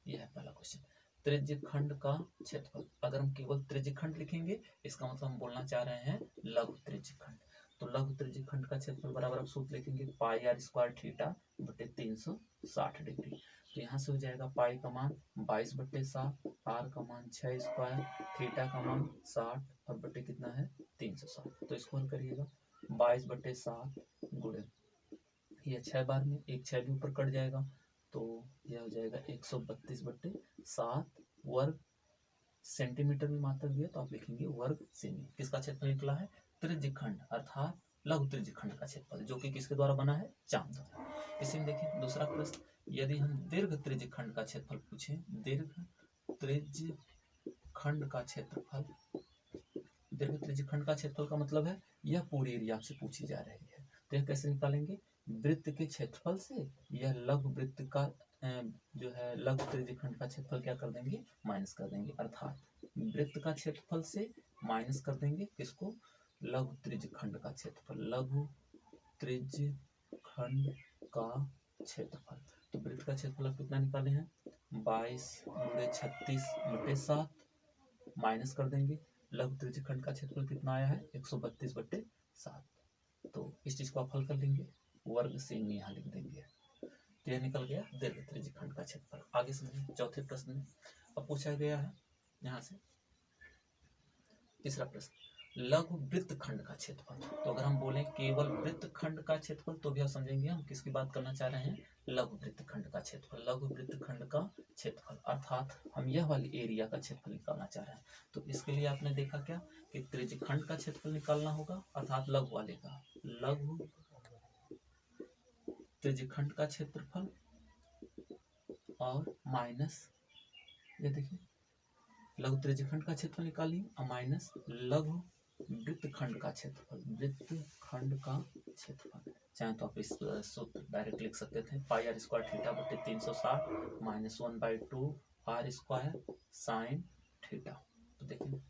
यह है पहला क्वेश्चन। त्रिज्यखंड का क्षेत्रफल, अगर हम केवल त्रिज्यखंड लिखेंगे इसका मतलब हम बोलना चाह रहे हैं लघु त्रिज्यखंड। तो लघु त्रिज्यखंड का क्षेत्रफल बराबर आप सूत्र लिखेंगे पाई आर स्क्वायर थीटा बटे 360 डिग्री। तो यहाँ से हो जाएगा पाई का मान 22/7, आर का मान 6 स्क्वायर, थीटा का मान 60 और बटे कितना है 360। तो इसको हल करिएगा 22/7 गुणे यह 6 बार में एक 6 भी ऊपर कट जाएगा तो यह हो जाएगा 132/7 वर्ग सेंटीमीटर में मात्रक दिया तो आप लिखेंगे वर्ग सेमी। किसका क्षेत्रफल निकला है? त्रिज्यखंड अर्थात लघु त्रिज्यखंड का क्षेत्रफल, जो कि किसके द्वारा बना है? चाप द्वारा। इसी में देखिए दूसरा प्रश्न, यदि हम दीर्घ त्रिज्यखंड का क्षेत्रफल पूछें, दीर्घ त्रिज्यखंड का क्षेत्रफल। दीर्घ त्रिज्यखंड का क्षेत्रफल का मतलब है यह पूरी एरिया आपसे पूछी जा रही है, तो यह कैसे निकालेंगे? वृत्त के क्षेत्रफल से यह लघु वृत्त का जो है लघु त्रिज्यखंड का क्षेत्रफल क्या कर देंगे? माइनस कर देंगे, अर्थात वृत्त का क्षेत्रफल से माइनस कर देंगे किसको? लघु त्रिज्यखंड का क्षेत्रफल, लघु त्रिज्यखंड का क्षेत्रफल। तो वृत्त का क्षेत्रफल कितना निकाले हैं? 22 × 36/7 माइनस कर देंगे लघु त्रिज्यखंड का क्षेत्रफल कितना आया है 132/7। तो इस चीज को आप हल कर लेंगे, वर्ग सेमी यहाँ लिख देंगे, तो यह निकल गया दीर्घ त्रिज्यखंड का क्षेत्रफल। आगे समझिए चौथे प्रश्न में अब पूछा गया है यहाँ से तीसरा प्रश्न, लघु वृत्तखंड का क्षेत्रफल। तो अगर हम बोलें केवल वृत्तखंड का क्षेत्रफल तो भी आप समझेंगे हम किसकी बात करना चाह रहे हैं, लघु वृत्तखंड का क्षेत्रफल। लघु वृत्तखंड का क्षेत्रफल अर्थात हम यह वाली एरिया का क्षेत्रफल निकालना चाह रहे हैं। तो इसके लिए आपने देखा क्या कि त्रिज्यखंड का क्षेत्रफल निकालना होगा अर्थात लघु वाले का, लघु त्रिज्यखंड का क्षेत्रफल और माइनस ये देखिए लघु त्रिज्यखंड का क्षेत्रफल निकालिए और माइनस लघु वृत्तखंड का क्षेत्रफल, वृत्तखंड का क्षेत्रफल। चाहे तो आप इस सूत्र डायरेक्ट लिख सकते थे, पाई आर स्क्वायर थीटा बटे 360 minus 1/2 R square sine theta. तो देखिए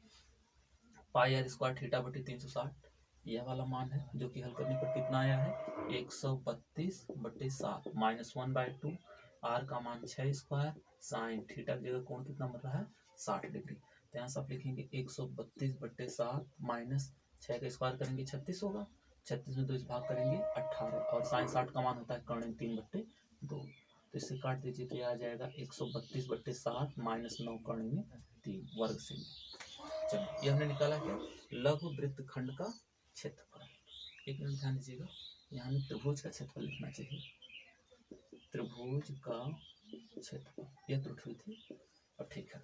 पाई आर स्क्वायर थीटा बटे 360 यह वाला मान है जो कि हल करने पर कितना आया है 132/7 माइनस 1/2 आर का मान 6 स्क्वायर साइन थीटा की जगह कोण कितना बन रहा है 60 डिग्री। तो यहाँ से आप लिखेंगे 132/7 माइनस 6 का स्क्वायर करेंगे 36 होगा, 36 में 2 इस भाग करेंगे 18 और साइन 60 का मान होता है कर्ण 3/2। तो इससे काट दीजिए तो यह आ जाएगा 132/7 माइनस 9 कर्ण 3 वर्ग से। चलिए ये हमने निकाला क्या लघु वृत्तखंड का क्षेत्रफल। एक मिनट ध्यान दीजिएगा, यहाँ हमें त्रिभुज का क्षेत्रफल लिखना चाहिए, त्रिभुज का क्षेत्रफल, यह त्रुटि हुई थी अब ठीक है।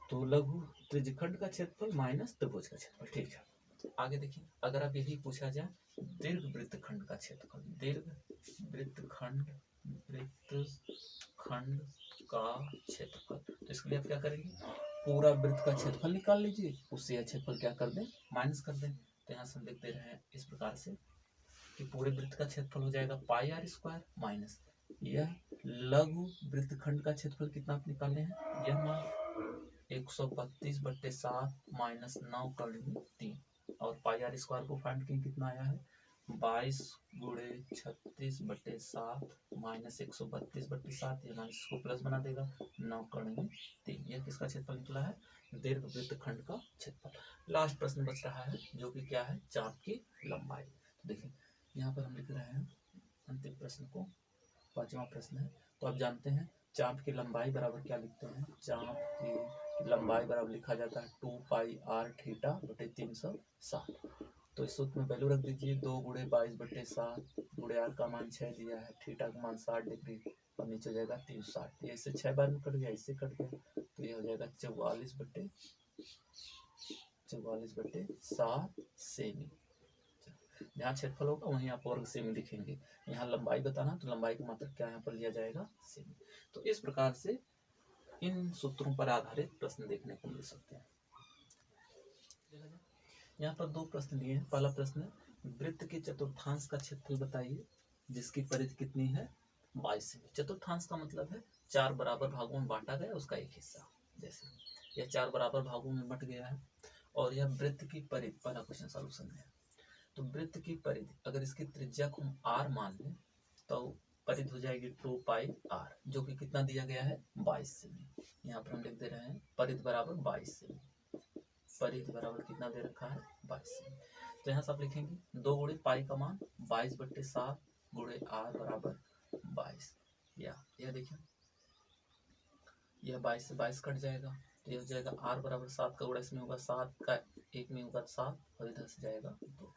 तो लघु त्रिज्यखंड का क्षेत्रफल माइनस त्रिभुज का क्षेत्रफल, ठीक है। आगे देखिए अगर आप यही पूछा जाए दीर्घ वृत्तखंड का क्षेत्रफल, दीर्घ वृत्तखंड का क्षेत्रफल, तो इसके लिए आप क्या करेंगे पूरा वृत्त का क्षेत्रफल निकाल लीजिए, उससे यह क्षेत्रफल क्या कर दें माइनस कर दें। तो यहाँ से हम लिख दे रहे हैं इस प्रकार से कि पूरे वृत्त का क्षेत्रफल हो जाएगा पाई आर स्क्वायर माइनस यह लघु वृत्तखंड का क्षेत्रफल कितना आप निकाले हैं यह मान 132/7 माइनस 9 कर्ण 3 और पाई आर स्क्वायर को फाइंड किए कितना आया है 22 × 36/7 माइनस 132/7, ये माइनस को प्लस बना देगा 9 कर्ण 3। यह किसका क्षेत्रफल निकला है दीर्घ वृत्तखंड का क्षेत्रफल। लास्ट प्रश्न बच रहा है जो कि क्या है चाप की लंबाई। तो देखिए यहाँ पर हम लिख रहे हैं अंतिम प्रश्न को, पांचवा प्रश्न है। तो आप जानते हैं चाप की लंबाई बराबर क्या लिखते हैं, चाप की लंबाई बराबर लिखा जाता है 2 पाई आर थीटा बटे 360। तो इस सूत्र में वैल्यू रख दीजिए 2 × 22/7 × आर का मान 6 दिया है, थीटा का मान 60 डिग्री और नीचे हो जाएगा 360। ये इससे 6 बार में कट गया, इससे कट गया तो ये हो जाएगा 44/7 सेमी। जहाँ क्षेत्रफल होगा वहीं आप वर्ग सेमी लिखेंगे, यहाँ लंबाई बताना तो लंबाई का मात्रक क्या यहाँ पर लिया जाएगा सेमी। तो इस प्रकार से इन सूत्रों पर आधारित प्रश्न देखने को मिल सकते हैं। यहाँ पर 2 प्रश्न दिए हैं। पहला प्रश्न है वृत्त के चतुर्थांश का क्षेत्रफल बताइए जिसकी परिधि कितनी है 22 सेमी। चतुर्थांश का मतलब है 4 बराबर भागों में बांटा गया उसका एक हिस्सा, जैसे यह 4 बराबर भागों में बट गया है और यह वृत्त की परिधि, पहला क्वेश्चन सॉल्यूशन है। तो वृत्त की परिधि अगर इसकी त्रिज्या को हम r मान लें तो परिधि हो जाएगी 2 पाई r जो कि कितना दिया गया है 22 सेमी। यहाँ पर हम लिख दे रहे हैं परिधि बराबर 22 सेमी, परिधि बराबर कितना दे रखा है 22 सेमी। तो यहाँ से आप लिखेंगे 2 × पाई का मान 22/7 × r बराबर 22, या यह देखिए यह 22 से 22 कट जाएगा तो यह हो जाएगा r बराबर 7 का गुणा इसमें होगा 7 का 1 में होगा 7 और इधर से जाएगा 2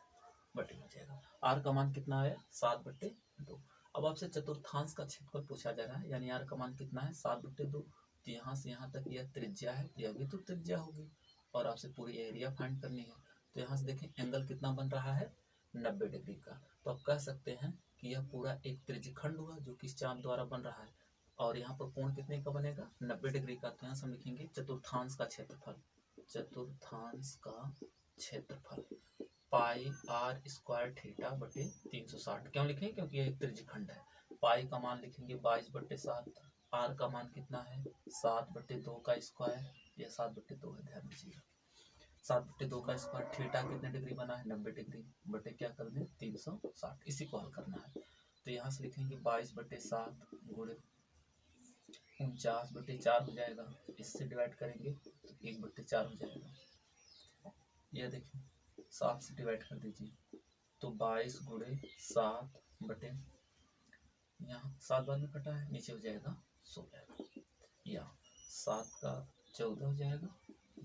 बटे हो जाएगा। r का मान कितना आया 7/2। अब आपसे चतुर्थांश का क्षेत्रफल पूछा जा रहा है, यानी r का मान कितना है 7/2। तो यहाँ से यहाँ तक यह त्रिज्या है, यह भी तो त्रिज्या होगी और आपसे पूरी एरिया फाइंड करनी है। तो यहाँ से देखें एंगल कितना बन रहा है 90 डिग्री का। तो आप कह सकते हैं कि यह पूरा एक त्रिज्यखंड हुआ जो कि इस चाप द्वारा बन रहा है और यहाँ पर कोण कितने का बनेगा 90 डिग्री का। तो यहाँ से हम लिखेंगे चतुर्थांश का क्षेत्रफल, चतुर्थांश का क्षेत्रफल पाई आर स्क्वायर थीटा बटे 360। क्यों लिखेंगे क्योंकि यह एक त्रिज्यखंड है। पाई का मान लिखेंगे 22/7, आर का मान कितना है 7/2 का स्क्वायर, यह 7/2 है ध्यान दीजिएगा, 7/2 का स्क्वायर। थीटा कितने डिग्री बना है 90 डिग्री बटे क्या कर दें 360, इसी को हल करना है। तो यहाँ से लिखेंगे 22/7 × 49/4 हो जाएगा, इससे डिवाइड करेंगे तो 1/4 हो जाएगा। यह देखिए 7 से डिवाइड कर दीजिए तो 22 गुणे 7 बटे, यहाँ 7 बार में कटा है, नीचे हो जाएगा 16, या 7 का 14 हो जाएगा,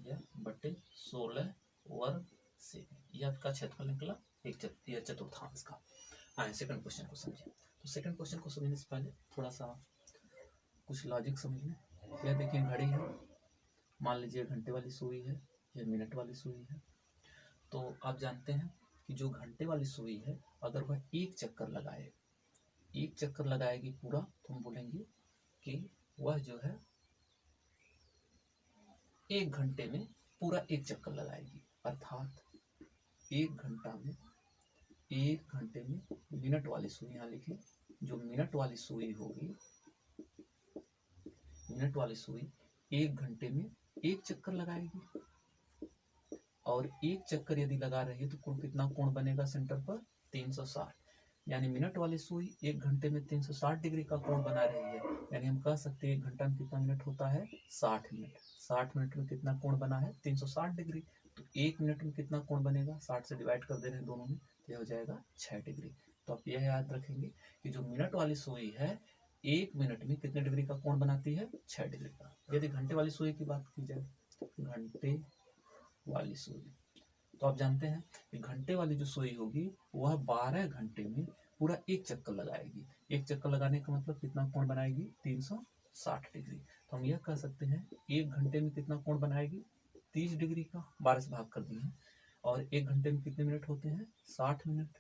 या बटे 16 वर्ग से, यह आपका क्षेत्रफल निकला एक चतुर्थांश का। आए सेकंड क्वेश्चन को समझिए। तो सेकंड क्वेश्चन को समझने से पहले थोड़ा सा कुछ लॉजिक समझ लें। यह देखिए घड़ी है, मान लीजिए घंटे वाली सुई है, यह मिनट वाली सुई है। तो आप जानते हैं कि जो घंटे वाली सुई है अगर वह एक चक्कर लगाए, एक चक्कर लगाएगी पूरा, तो हम बोलेंगे कि वह जो है 1 घंटे में पूरा एक चक्कर लगाएगी, अर्थात 1 घंटे में मिनट वाली सुई, यहाँ लिखिए जो मिनट वाली सुई होगी, मिनट वाली सुई 1 घंटे में एक चक्कर लगाएगी, और एक चक्कर यदि लगा रही है तो कुल कितना कोण बनेगा सेंटर पर 360, यानी मिनट वाली सुई 1 घंटे में 360 डिग्री का कोण बना रही है। यानी हम कह सकते हैं 1 घंटा में कितना मिनट होता है 60 मिनट, 60 मिनट में कितना कोण बना है 360 डिग्री। तो 1 मिनट में कितना कोण बनेगा, 60 से डिवाइड कर दे रहे हैं दोनों में, तो यह हो जाएगा 6 डिग्री। तो आप यह याद रखेंगे कि जो मिनट वाली सुई है 1 मिनट में कितने डिग्री का कोण बनाती है 6 डिग्री का। यदि घंटे वाली सुई की बात की जाए, घंटे वाली सुई, तो आप जानते हैं कि घंटे वाली जो सुई होगी वह 12 घंटे में पूरा एक चक्कर लगाएगी। एक चक्कर लगाने का मतलब कितना कोण बनाएगी 360 डिग्री। तो हम यह कह सकते हैं 1 घंटे में कितना कोण बनाएगी 30 डिग्री का, 12 से भाग कर दिए, और 1 घंटे में कितने मिनट होते हैं 60 मिनट,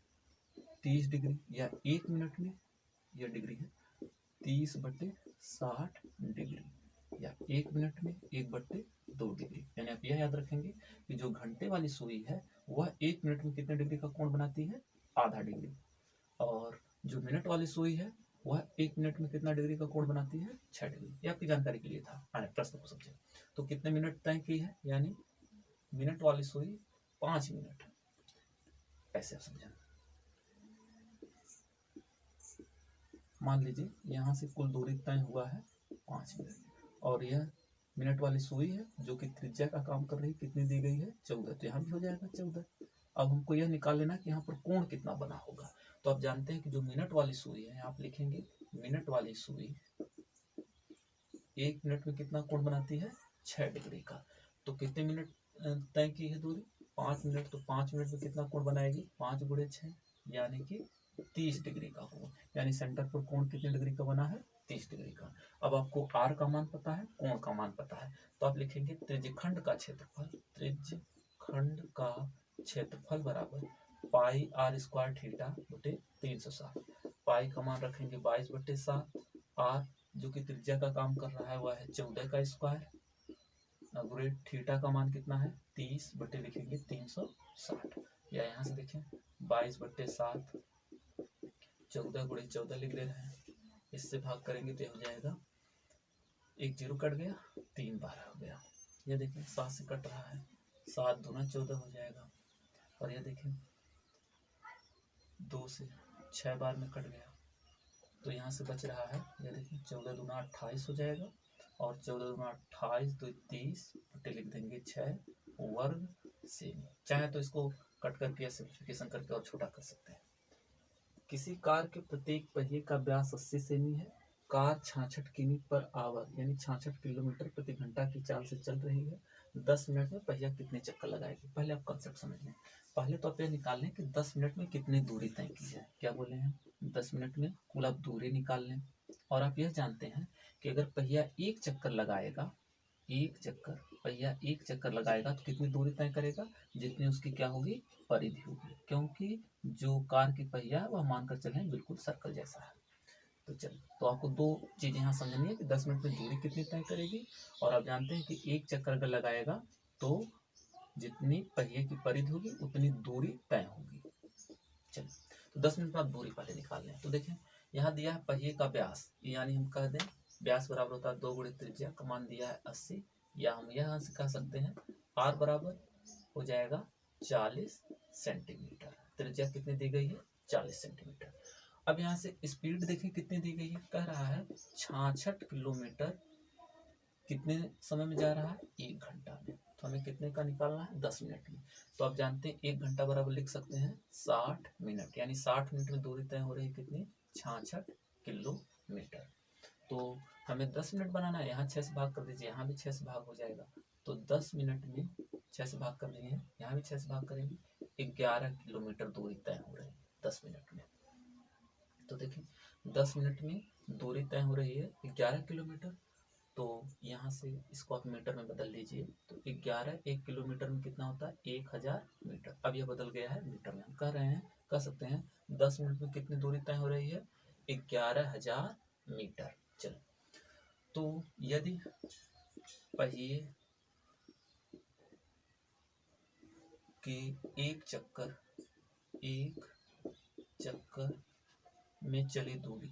30 डिग्री, या 1 मिनट में, यह डिग्री है 30/60 डिग्री, या 1 मिनट में 1/2 डिग्री। यानी आप यह याद रखेंगे कि जो घंटे वाली सुई है वह 1 मिनट में कितने डिग्री का कोण बनाती है आधा डिग्री, और जो मिनट वाली सुई है वह 1 मिनट में कितना डिग्री का कोण बनाती है 6 डिग्री। ये आपकी जानकारी के लिए था। आने प्रश्न को समझे। तो कितने मिनट तय की है, यानी मिनट वाली सुई 5 मिनट, ऐसे आप समझें। मान लीजिए यहाँ से कुल दूरी तय हुआ है 5 मिनट, और यह मिनट वाली सुई है जो कि त्रिज्या का काम कर रही है, कितनी दी गई है 14, तो यहाँ भी हो जाएगा 14। अब हमको यह निकाल लेना कि यहाँ पर कोण कितना बना होगा। तो आप जानते हैं कि जो मिनट वाली सुई है, आप लिखेंगे मिनट वाली सुई 1 मिनट में कितना कोण बनाती है 6 डिग्री का। तो कितने मिनट तय की है दूरी 5 मिनट, तो 5 मिनट में कितना कोण बनाएगी 5 गुणे 6, यानी कि 30 डिग्री का कोण। यानी सेंटर पर कोण कितने डिग्री का बना है 30 डिग्री का। अब आपको आर का मान पता है, कोण का मान पता है, तो आप लिखेंगे त्रिज्यखंड का क्षेत्रफल, त्रिज्यखंड का क्षेत्रफल बराबर पाई आर स्क्वायर थीटा बटे 360। पाई का मान रखेंगे 22/7, आर जो कि त्रिज्या का काम कर रहा है वह है 14 का स्क्वायर, गुणे थीटा का मान कितना है 30 बटे लिखेंगे 360, या यहाँ से देखें 22/7, 14 गुणे 14 लिख दे रहे हैं, इससे भाग करेंगे तो हो जाएगा 1 0 कट गया, 3 12 हो गया। यह देखें 7 से कट रहा है, 7 दूना 14 हो जाएगा, और यह देखें 2 से 6 बार में कट गया, तो यहाँ से बच रहा है, यह देखिए 14 दूना 28 हो जाएगा, और 14 दूना 28 तो 30 बटे लिख देंगे 6 वर्ग सेमी। चाहे तो इसको कट करके या सिंप्लीफिकेशन करके और छोटा कर सकते हैं। किसी कार के प्रत्येक पहिए का व्यास 80 सेमी है। कार 66 किमी पर आवर यानी 66 किलोमीटर प्रति घंटा की चाल से चल रही है। 10 मिनट में पहिया कितने चक्कर लगाएगी। पहले आप कंसेप्ट समझ लें। पहले तो आप यह निकाल लें कि 10 मिनट में कितनी दूरी तय की है। क्या बोले हैं 10 मिनट में कुल आप दूरी निकाल लें। और आप यह जानते हैं कि अगर पहिया एक चक्कर लगाएगा, पहिया एक चक्कर लगाएगा तो कितनी दूरी तय करेगा, जितनी उसकी क्या होगी परिधि होगी, क्योंकि जो कार की पहिया है वह मानकर चलें बिल्कुल सर्कल जैसा है। तो चलिए, तो आपको दो चीजें यहाँ समझनी है कि 10 मिनट में दूरी कितनी तय करेगी, और आप जानते हैं कि एक चक्कर अगर लगाएगा तो जितनी पहिए की परिधि होगी उतनी दूरी तय होगी। चलिए, तो 10 मिनट में आप दूरी पहले निकाल लें। तो देखें यहाँ दिया है पहिए का व्यास, यानी हम कह दें व्यास बराबर होता है 2 गुणे त्रिज्या का मान दिया है 80, या हम यहाँ से कह सकते हैं आर बराबर हो जाएगा 40 सेंटीमीटर। त्रिज्या कितनी दी गई है 40 सेंटीमीटर। अब यहाँ से स्पीड देखें कितनी दी गई है, कह रहा है 66 किलोमीटर कितने समय में जा रहा है, 1 घंटा में। तो हमें कितने का निकालना है, 10 मिनट में। तो आप जानते हैं 1 घंटा बराबर लिख सकते हैं 60 मिनट, यानी 60 मिनट में दूरी तय हो रही है कितनी, 66 किलोमीटर। तो हमें 10 मिनट बनाना है, यहाँ 6 से भाग कर दीजिए, यहाँ भी 6 से भाग हो जाएगा। तो 10 मिनट में 6 से भाग कर दिए हैं, यहाँ भी 6 से भाग करेंगे, 11 किलोमीटर दूरी तय हो रही है 10 मिनट में। तो देखिए 10 मिनट में दूरी तय हो रही है 11 किलोमीटर। तो यहाँ से इसको आप मीटर में बदल लीजिए, तो 11 1 किलोमीटर में कितना होता है, 1000 मीटर। अब यह बदल गया है मीटर में। हम कह रहे हैं, कह सकते हैं 10 मिनट में कितनी दूरी तय हो रही है, 11000 मीटर। चलो, तो यदि पहिए के एक चक्कर में चली दूरी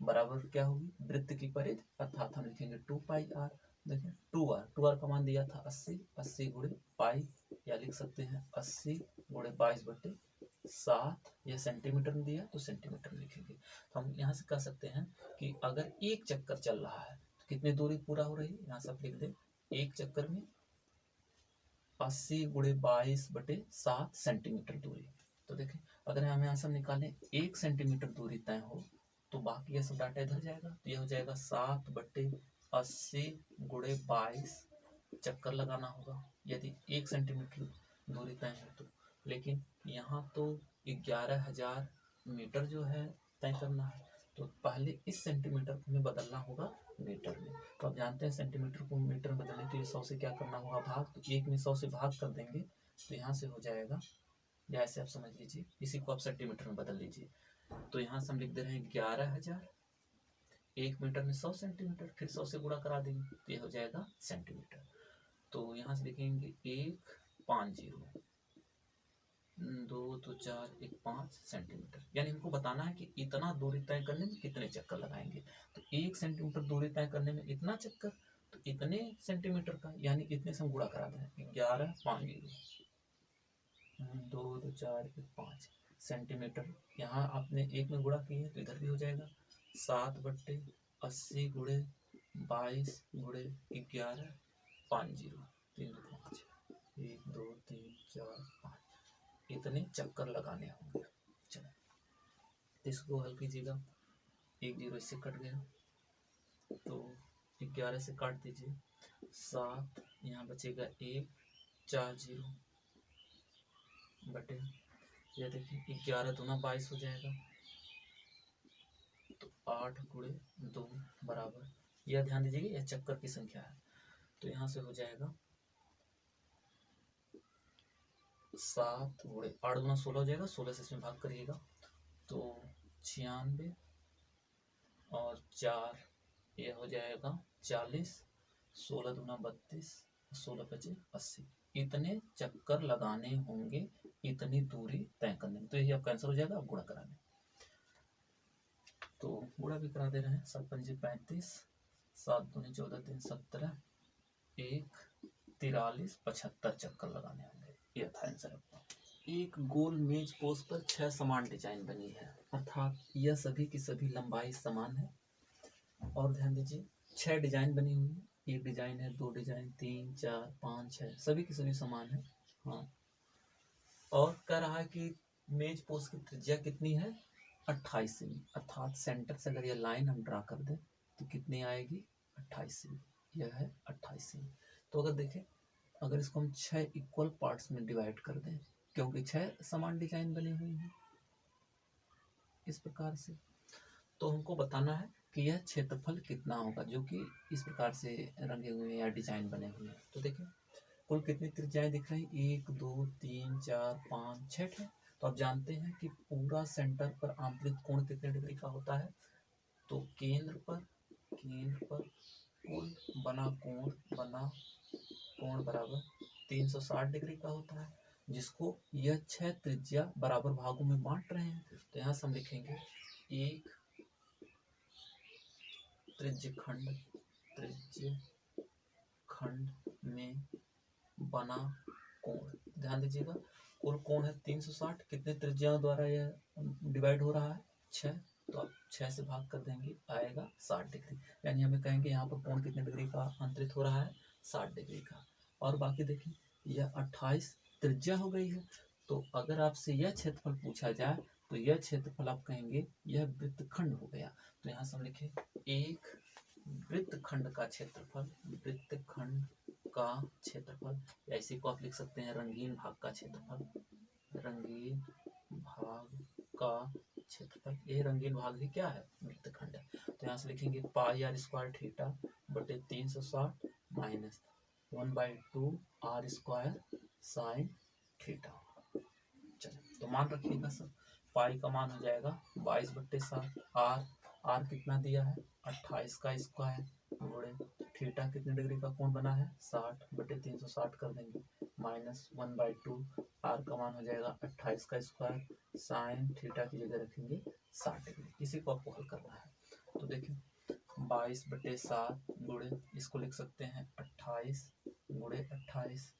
बराबर क्या होगी, वृत्त की परिधि, अर्थात हम लिखेंगे 2πr। देखिए 2r का मान दिया था 80 गुणे पाई, या लिख सकते हैं 80 गुणे 22/7, यह सेंटीमीटर में दिया तो सेंटीमीटर में लिखेंगे। तो हम यहाँ से कह सकते हैं कि अगर एक चक्कर चल रहा है तो कितनी दूरी पूरा हो रही है, यहाँ से आप लिख दें, एक चक्कर में 80 गुणे 22/7 सेंटीमीटर दूरी। तो देखिए अगर हम यहाँ से निकालें 1 सेंटीमीटर दूरी तय हो, तो बाकी ये सब डाटा इधर जाएगा, तो यह हो जाएगा 7/80 गुणे 22, चक्कर लगाना होगा यदि 1 सेंटीमीटर दूरी तय है तो। लेकिन यहाँ तो 11000 मीटर जो है तय करना है, तो पहले इस सेंटीमीटर को हमें बदलना होगा मीटर में। तो आप जानते हैं सेंटीमीटर को मीटर में बदलने के लिए 100 से क्या करना होगा, भाग। तो 1 में 100 से भाग कर देंगे, तो यहाँ से हो जाएगा, या ऐसे आप समझ लीजिए, इसी को आप सेंटीमीटर में बदल लीजिए। तो यहाँ से हम लिख दे रहे हैं 11000, 1 मीटर में 100 सेंटीमीटर, फिर 100 से गुणा करा देंगे तो ये हो जाएगा सेंटीमीटर। तो यहाँ से लिखेंगे 150, 2 तो 4 1 5 सेंटीमीटर। यानी हमको बताना है कि इतना दूरी तय करने में कितने चक्कर लगाएंगे। तो 1 सेंटीमीटर दूरी तय करने में इतना चक्कर, तो इतने सेंटीमीटर का, यानी इतने से हम गुणा करा दें, 1150, 2 तो 4 1 5 सेंटीमीटर। यहाँ आपने 1 में गुणा किए तो इधर भी हो जाएगा 7/80 गुणे 22 गुणे 11 50, 3 2 5, 1 2 3 4 5, इतने चक्कर लगाने होंगे। चलो, इसको हल कीजिएगा, 1 0 इससे कट गया, तो 11 से काट दीजिए, 7 यहाँ बचेगा 1, 4 0 बटे, यह देखिए 11 दूना 22 हो जाएगा, तो 8 गुणे 2 बराबर, यह ध्यान दीजिएगा यह चक्कर की संख्या है। तो यहाँ से हो जाएगा 7 गुणे 8 दूना 16 हो जाएगा, 16 से इसमें भाग करिएगा तो 96, और 4 यह हो जाएगा 40, 16 दूना 32, 16 पचे 80, इतने चक्कर लगाने होंगे इतनी दूरी तय करने में। तो यही आपका आंसर हो जाएगा, आप गुणा करा लें। तो गुणा भी करा दे रहे हैं, 7 पंजे 35, 7 दूनी 14 3 17, 1 43 75 चक्कर लगाने होंगे। यह था आंसर आपका। एक गोल मेज पोस्ट पर 6 समान डिजाइन बनी है, अर्थात यह सभी की सभी लंबाई समान है। और ध्यान दीजिए 6 डिजाइन बनी हुई है, 1 डिजाइन है, 2 डिजाइन, 3 4 5 6, सभी की सभी समान है। हाँ, और कह रहा है कि मेज पोस्ट की त्रिज्या कितनी है, 28 सेमी, अर्थात सेंटर से अगर यह लाइन हम ड्रा कर दें तो कितनी आएगी, 28 सेमी, यह है 28 सेमी। तो अगर देखें, अगर इसको हम 6 इक्वल पार्ट्स में डिवाइड कर दें, क्योंकि 6 समान डिजाइन बनी हुई है इस प्रकार से, तो हमको बताना है कि यह क्षेत्रफल कितना होगा, जो कि इस प्रकार से रंगे हुए या डिजाइन बने हुए हैं। तो देखिए कुल कितनी त्रिज्याएं दिख रही, 1 2 3 4 5 6 है। तो आप जानते हैं कि पूरा सेंटर पर आंतरिक कोण कितने डिग्री का होता है, तो केंद्र पर कुल बना कोण बराबर 360 डिग्री का होता है, जिसको यह 6 त्रिज्या बराबर भागों में बांट रहे हैं। तो यहाँ से हम लिखेंगे एक त्रिज्य खंड में बना कोण। ध्यान दीजिएगा कुल कोण है 360, कितने त्रिज्याओं द्वारा यह डिवाइड हो रहा है, 6, तो आप 6 से भाग कर देंगे, आएगा 60 डिग्री। यानी हमें कहेंगे यहाँ पर कोण कितने डिग्री का अंतरित हो रहा है, 60 डिग्री का। और बाकी देखिए यह 28 त्रिज्या हो गई है। तो अगर आपसे यह क्षेत्रफल पूछा जाए तो यह क्षेत्रफल आप कहेंगे यह वृत्तखंड हो गया। तो यहाँ से हम लिखे एक वृत्तखंड का क्षेत्रफल, वृत्तखंड का क्षेत्रफल, ऐसे को आप लिख सकते हैं रंगीन भाग का क्षेत्रफल, रंगीन भाग का क्षेत्रफल। ये रंगीन भाग भी क्या है, वृत्तखंड है। तो यहाँ से लिखेंगे पाई आर स्क्वायर थीटा बटे 360 minus 1/2 R square sine theta. चलिए तो मान रखिएगा सर, पाई का मान हो जाएगा 22/7, आर कितना दिया है 28 का स्क्वायर गुणे थीटा कितने डिग्री का कोण बना है 60 बटे 360 कर देंगे माइनस 1/2 आर का मान हो जाएगा 28 का स्क्वायर साइन थीटा की जगह रखेंगे 60 डिग्री। इसी को आपको हल करना है। तो देखिए 22/7 गुणे इसको लिख सकते हैं 28 गुणे 28,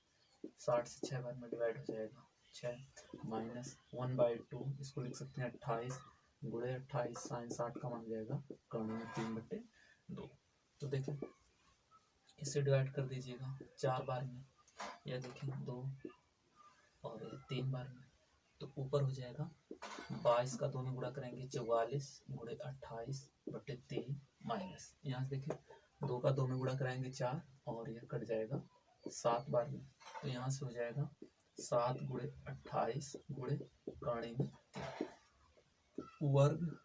60 से 6 बार में डिवाइड हो जाएगा 6 माइनस 1/2 इसको लिख सकते हैं 28 गुणे 28 साइन 60 का मान हो जाएगा कर्ण में 3/2। तो देखिए इसे डिवाइड कर दीजिएगा 4 बार में, यह देखिए 2 और 3 बार में, तो ऊपर हो जाएगा 22 का 2 में गुणा करेंगे 44 गुणे 28 बटे 3 माइनस यहाँ से देखिए 2 का 2 में गुणा कराएंगे 4 और यह कट जाएगा 7 बार में। तो यहाँ से हो जाएगा 7 गुणे 28 गुणे कर्ण में 3 वर्ग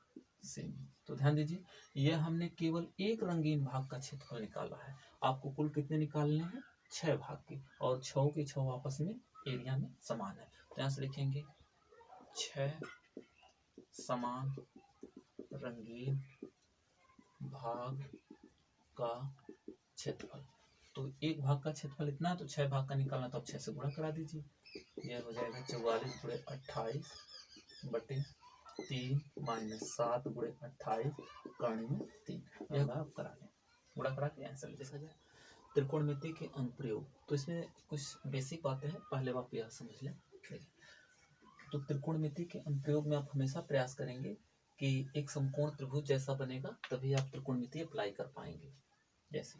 सेमी। तो ध्यान दीजिए यह हमने केवल एक रंगीन भाग का क्षेत्रफल निकाला है। आपको कुल कितने निकालने हैं, 6 भाग के, और 6 के 6 आपस में एरिया में समान है। तो यहाँ से लिखेंगे 6 समान रंगीन भाग का क्षेत्रफल। तो एक भाग का क्षेत्रफल इतना है तो 6 भाग का निकालना, तो आप 6 से गुणा करा दीजिए, यह हो जाएगा 44 गुणे 28 बटे 3 माइनस 7 गुणे 28 कर्ण में 3। यह आप करा लें, गुणा करा के आंसर लिखा जाए। त्रिकोणमिति के अनुप्रयोग, तो इसमें कुछ बेसिक बातें हैं, पहले आप यह समझ लें। तो त्रिकोणमिति के अनुप्रयोग में आप हमेशा प्रयास करेंगे कि एक समकोण त्रिभुज जैसा बनेगा, तभी आप त्रिकोणमिति अप्लाई कर पाएंगे। जैसे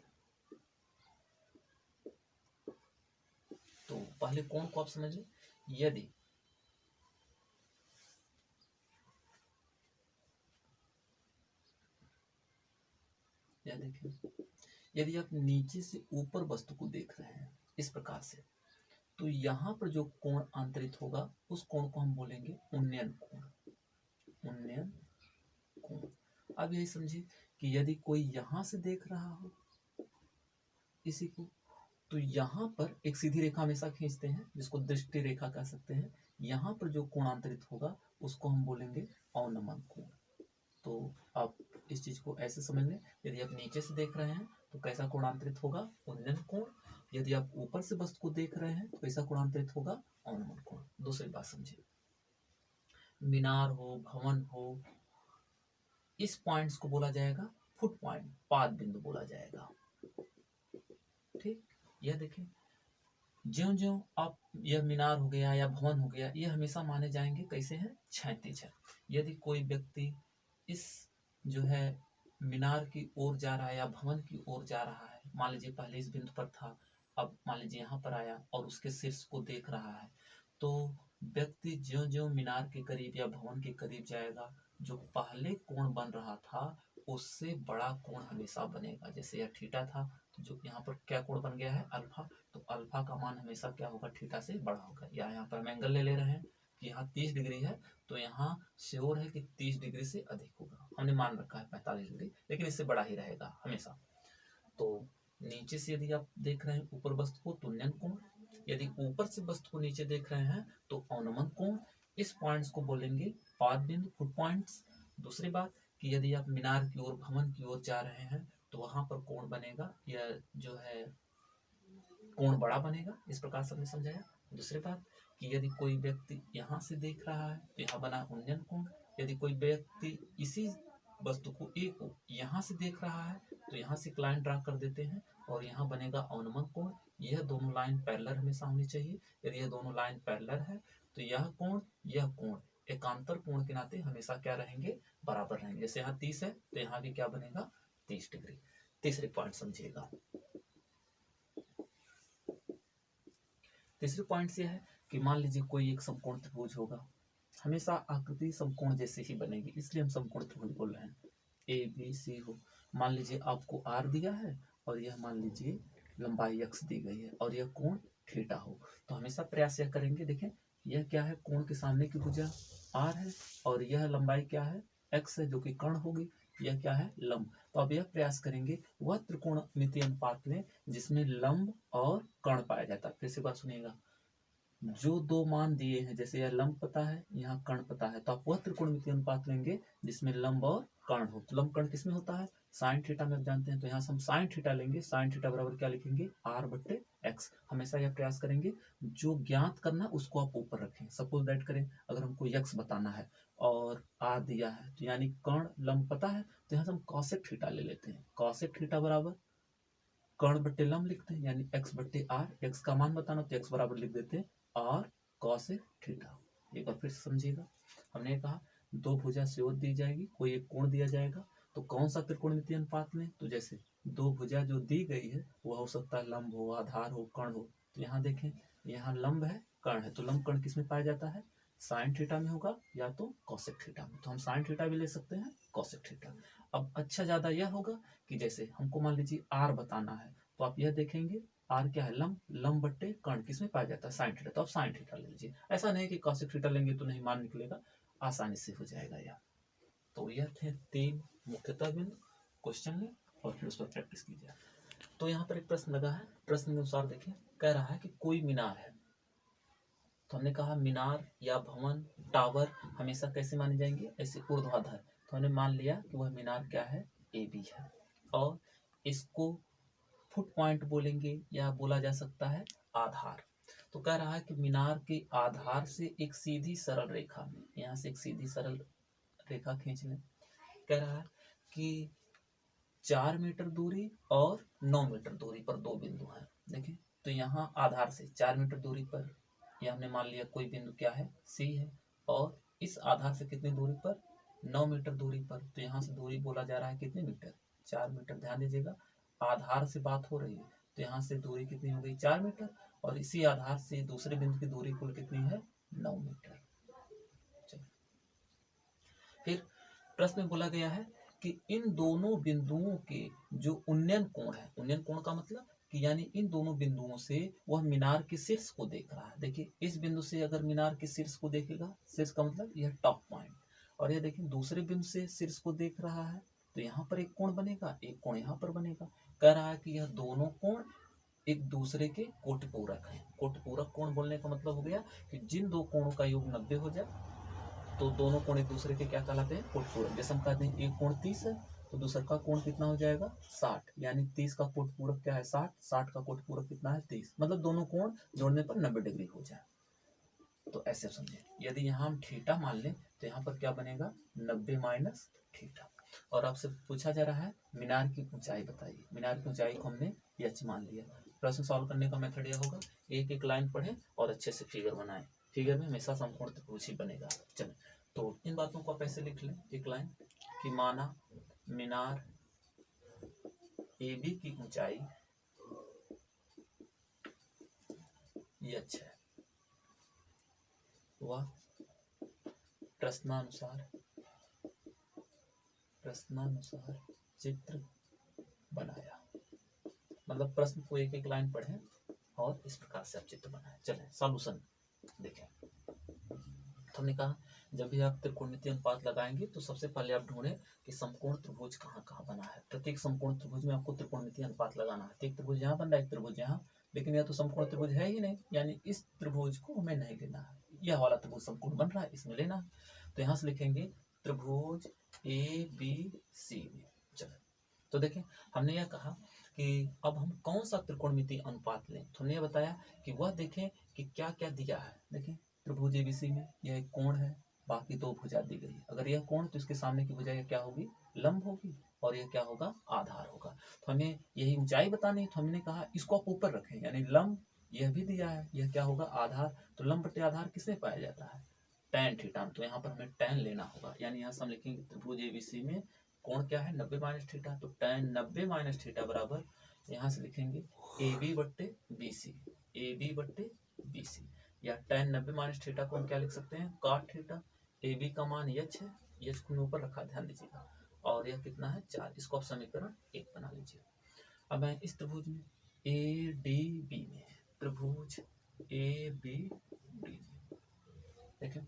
तो पहले कोण को आप समझ लें, यदि देखिए यदि आप नीचे से ऊपर वस्तु को देख रहे हैं इस प्रकार से, तो यहाँ पर जो कोण आंतरित होगा उस कोण को हम बोलेंगे उन्नयन कोण, उन्नयन कोण। अब यही समझिए कि यदि कोई यहाँ से देख रहा हो इसी को, तो यहाँ पर एक सीधी रेखा हमेशा खींचते हैं जिसको दृष्टि रेखा कह सकते हैं। यहाँ पर जो कोण आंतरित होगा उसको हम बोलेंगे अवनमन कोण। तो आप इस चीज को ऐसे समझ लें, यदि आप नीचे से देख रहे हैं तो कैसा कोण आंतरित होगा, उन्नयन कोण। यदि आप ऊपर से वस्तु को देख रहे हैं तो कैसा कोण आंतरित होगा, अवनमन कोण। दूसरी बात समझिए, मीनार हो, भवन हो, इस पॉइंट्स को बोला जाएगा फुट पॉइंट, पाद बिंदु बोला जाएगा। ठीक, यह देखें ज्यों ज्यों आप, यह मीनार हो गया या भवन हो गया, ये हमेशा माने जाएंगे कैसे हैं, क्षैतिज है। यदि कोई व्यक्ति इस जो है मीनार की ओर जा रहा है या भवन की ओर जा रहा है, मान लीजिए पहले इस बिंदु पर था, अब मान लीजिए यहाँ पर आया और उसके शीर्ष को देख रहा है, तो व्यक्ति ज्यों ज्यों मीनार के करीब या भवन के करीब जाएगा, जो पहले कोण बन रहा था उससे बड़ा कोण हमेशा बनेगा। जैसे यह थीटा था, तो जो यहाँ पर क्या कोण बन गया है, अल्फा, तो अल्फा का मान हमेशा क्या होगा, थीटा से बड़ा होगा। या यहाँ पर हम एंगल ले रहे हैं कि यहाँ 30 डिग्री है, तो यहाँ श्योर है कि 30 डिग्री से अधिक होगा, हमने मान रखा है 45 डिग्री, लेकिन इससे बड़ा ही रहेगा हमेशा। तो नीचे से यदि आप देख रहे हैं ऊपर वस्तु को तो उन्नयन कोण, यदि ऊपर से वस्तु को नीचे देख रहे हैं तो अवनमन कोण। इस पॉइंट्स को बोलेंगे पाद बिंदु, फुट पॉइंट्स। दूसरी बात कि यदि आप मीनार की ओर, भवन की ओर जा रहे हैं तो वहां पर कोण बनेगा, यह जो है कोण बड़ा बनेगा, इस प्रकार से हमने समझाया। दूसरी बात कि यदि कोई व्यक्ति यहाँ से देख रहा है तो यहाँ बना उन्नयन कोण। यदि कोई व्यक्ति इसी वस्तु को ए को यहाँ से देख रहा है तो यहाँ से एक लाइन ड्रा कर देते हैं और यहाँ बनेगा अवनमन कोण। यह दोनों लाइन पैरेलल हमेशा होनी चाहिए। यदि यह दोनों लाइन पैरेलल है तो यह कोण एकांतर कोण के नाते हमेशा क्या रहेंगे, बराबर रहेंगे। जैसे यहाँ 30 है तो यहाँ भी क्या बनेगा, 30 डिग्री। तीसरे पॉइंट समझिएगा। तीसरे पॉइंट से है कि मान लीजिए कोई एक समकोण त्रिभुज होगा, हमेशा आकृति समकोण जैसे ही बनेगी, इसलिए हम समकोण त्रिभुज बोल रहे हैं। ए बी सी हो, मान लीजिए आपको आर दिया है और यह मान लीजिए लंबाई x दी गई है और यह कोण थीटा हो, तो हमेशा प्रयास यह करेंगे, देखें यह क्या है, कोण के सामने की भुजा r है और यह लंबाई क्या है, x है, जो कि कर्ण होगी, यह क्या है, लंब। तो अब यह प्रयास करेंगे वह त्रिकोणमितीय अनुपात लें जिसमें लंब और कर्ण पाया जाता है। फिर से बात सुनिएगा, जो दो मान दिए हैं, जैसे यह लंब पता है, यहाँ कर्ण पता है, तो आप वह त्रिकोणमितीय अनुपात लेंगे जिसमें लंब और कर्ण हो। तो लंब कर्ण किसमें होता है, साइन थीटा में आप जानते हैं, तो यहाँ से हम साइन थीटा लेंगे। साइन थीटा बराबर क्या लिखेंगे, r बट्टे x। हमेशा यह प्रयास करेंगे जो ज्ञात करना उसको आप ऊपर रखें। सपोज दैट करें अगर हमको x बताना है और r दिया है, तो यानी कर्ण लंब पता है, तो यहाँ से हम कॉसेक थीटा ले लेते हैं। कॉसेक थीटा बराबर कर्ण बट्टे लंब लिखते हैं, यानी x बट्टे r। x का मान बताना तो x बराबर लिख देते हैं r कॉसेक थीटा। एक बार फिर समझिएगा, हमने कहा दो भुजा से दी जाएगी, कोई एक कोण दिया जाएगा, तो कौन सा त्रिकोणमितीय अनुपात में, तो जैसे दो भुजा जो दी गई है वह हो सकता है लंब हो, आधार हो, कर्ण हो। तो यहाँ देखें, यहाँ लंब है, कर्ण है, तो लंब कर्ण किस में पाया जाता है, साइन थीटा में होगा या तो कॉसेक थीटा में। तो हम साइन थीटा भी ले सकते हैं, कॉसेक थीटा। अब अच्छा ज्यादा यह होगा कि जैसे हमको मान लीजिए आर बताना है, तो आप यह देखेंगे आर क्या है, लंब, लंब बट्टे कर्ण किसमें पाया जाता है, साइन थीटा। तो आप साइन थीटा ले लीजिए। ऐसा नहीं कि कॉसेक थीटा लेंगे तो नहीं मान निकलेगा, आसानी से हो जाएगा यह। तो यह थे 3 मुख्यतः बिंदु, क्वेश्चन लें और फिर उस पर प्रैक्टिस कीजिए। तो यहाँ पर एक प्रश्न लगा है, प्रश्न के अनुसार देखिए, कह रहा है कि कोई मीनार है, तो हमने कहा मीनार या भवन, टावर हमेशा कैसे माने जाएंगे, ऐसे ऊर्ध्वाधर। तो हमने मान लिया कि वह मीनार क्या है, ए बी है, और इसको फुट पॉइंट बोलेंगे या बोला जा सकता है आधार। तो कह रहा है कि मीनार के आधार से एक सीधी सरल रेखा, यहाँ से एक सीधी सरल रेखा खींच लें। कह रहा है कि 4 मीटर दूरी और 9 मीटर दूरी पर दो बिंदु हैं। देखिए, तो यहाँ आधार से 4 मीटर दूरी पर यह हमने मान लिया कोई बिंदु क्या है, सी है, और इस आधार से कितनी दूरी पर, 9 मीटर दूरी पर। तो यहाँ से दूरी बोला जा रहा है कितने मीटर, 4 मीटर। ध्यान दीजिएगा, आधार से बात हो रही है, तो यहाँ से दूरी कितनी हो गई, 4 मीटर, और इसी आधार से दूसरे बिंदु की दूरी कुल कितनी है, 9 मीटर। फिर प्रश्न में बोला गया है कि इन दोनों बिंदुओं के जो उन्नयन कोण है, उन्नयन कोण का मतलब कि यानी इन दोनों बिंदुओं से वह मीनार के शीर्ष को देख रहा है। देखिए, इस बिंदु से अगर मीनार के शीर्ष को देखेगा, शीर्ष का मतलब यह टॉप पॉइंट, और यह देखिए दूसरे बिंदु से शीर्ष को देख रहा है, तो यहाँ पर एक कोण बनेगा, एक कोण यहाँ पर बनेगा। कह रहा है कि यह दोनों कोण एक दूसरे के कोटिपूरक है। कोटिपूरक कोण बोलने का मतलब हो गया कि जिन दो कोणों का योग 90 हो जाए तो दोनों कोण एक दूसरे के क्या कहलाते हैं, कोटिपूरक। जैसे हम कहते हैं एक कोण 30 है तो दूसरा का कोण कितना हो जाएगा, 60, यानी 30 का कोटिपूरक क्या है, 60, 60 का कोटिपूरक कितना है, 30। मतलब दोनों कोण जोड़ने पर 90 डिग्री हो जाए। तो ऐसे समझे, यदि यहाँ हम थीटा मान लें तो यहाँ पर क्या बनेगा, 90 माइनस थीटा। और आपसे पूछा जा रहा है मीनार की ऊंचाई बताइए। मीनार की ऊंचाई को हमने h मान लिया। प्रश्न सॉल्व करने का मेथड यह होगा, एक एक लाइन पढ़ें और अच्छे से फिगर बनाएं। फिगर में हमेशा समकोण त्रिभुज ही बनेगा। चलें, तो इन बातों को आप ऐसे लिख लें, एक लाइन कि माना मीनार AB की ऊंचाई h है, वह प्रश्नानुसार चित्र बनाया। मतलब प्रश्न को एक एक लाइन पढ़ें और इस प्रकार से आप चित्र बनाएं। चलें सॉल्यूशन देखें। तो हमने कहा जब भी आप त्रिकोणमितीय अनुपात लगाएंगे तो सबसे पहले आप ढूंढें कि समकोण त्रिभुज कहाँ कहाँ बना है। प्रत्येक समकोण त्रिभुज में आपको त्रिकोणमितीय अनुपात लगाना है। एक त्रिभुज यहाँ बन रहा है, एक त्रिभुज यहाँ, लेकिन यह तो समकोण त्रिभुज है ही नहीं, यानी इस त्रिभुज को हमें नहीं लेना है। यह वाला त्रिभुज समकोण बन रहा है, इसमें लेना है। तो यहाँ से लिखेंगे त्रिभुज ABC में। चलो, तो देखें हमने यह कहा कि अब हम कौन सा त्रिकोणमितीय अनुपात लें। तो हमने बताया कि वह देखें कि क्या क्या दिया है। देखें त्रिभुज ABC में यह एक कोण है, बाकी दो भुजा दी गई है। अगर यह कोण तो इसके सामने की भुजा क्या होगी, लंब होगी, और यह क्या होगा, आधार होगा। तो हमें यही ऊंचाई बतानी है, तो हमने कहा इसको आप ऊपर रखें, यानी लंब यह भी दिया है, यह क्या होगा, आधार। तो लंब बटे आधार किसमें पाया जाता है, tan थीटा, तो यहाँ पर हमें tan लेना होगा, यानी यहाँ से हम लिखेंगे त्रिभुज ABC में कोण क्या है 90 माइनस थीटा, तो tan 90 माइनस थीटा बराबर यहाँ से लिखेंगे AB बट्टे BC, AB बट्टे BC, या tan 90 माइनस थीटा को हम क्या लिख सकते हैं cot थीटा, AB का मान h है, h को ऊपर रखा ध्यान दीजिएगा, और यह कितना है 4, इसको आप समीकरण 1 बना लीजिए। अब मैं इस त्रिभुज में ADB में त्रिभुज ABD देखें,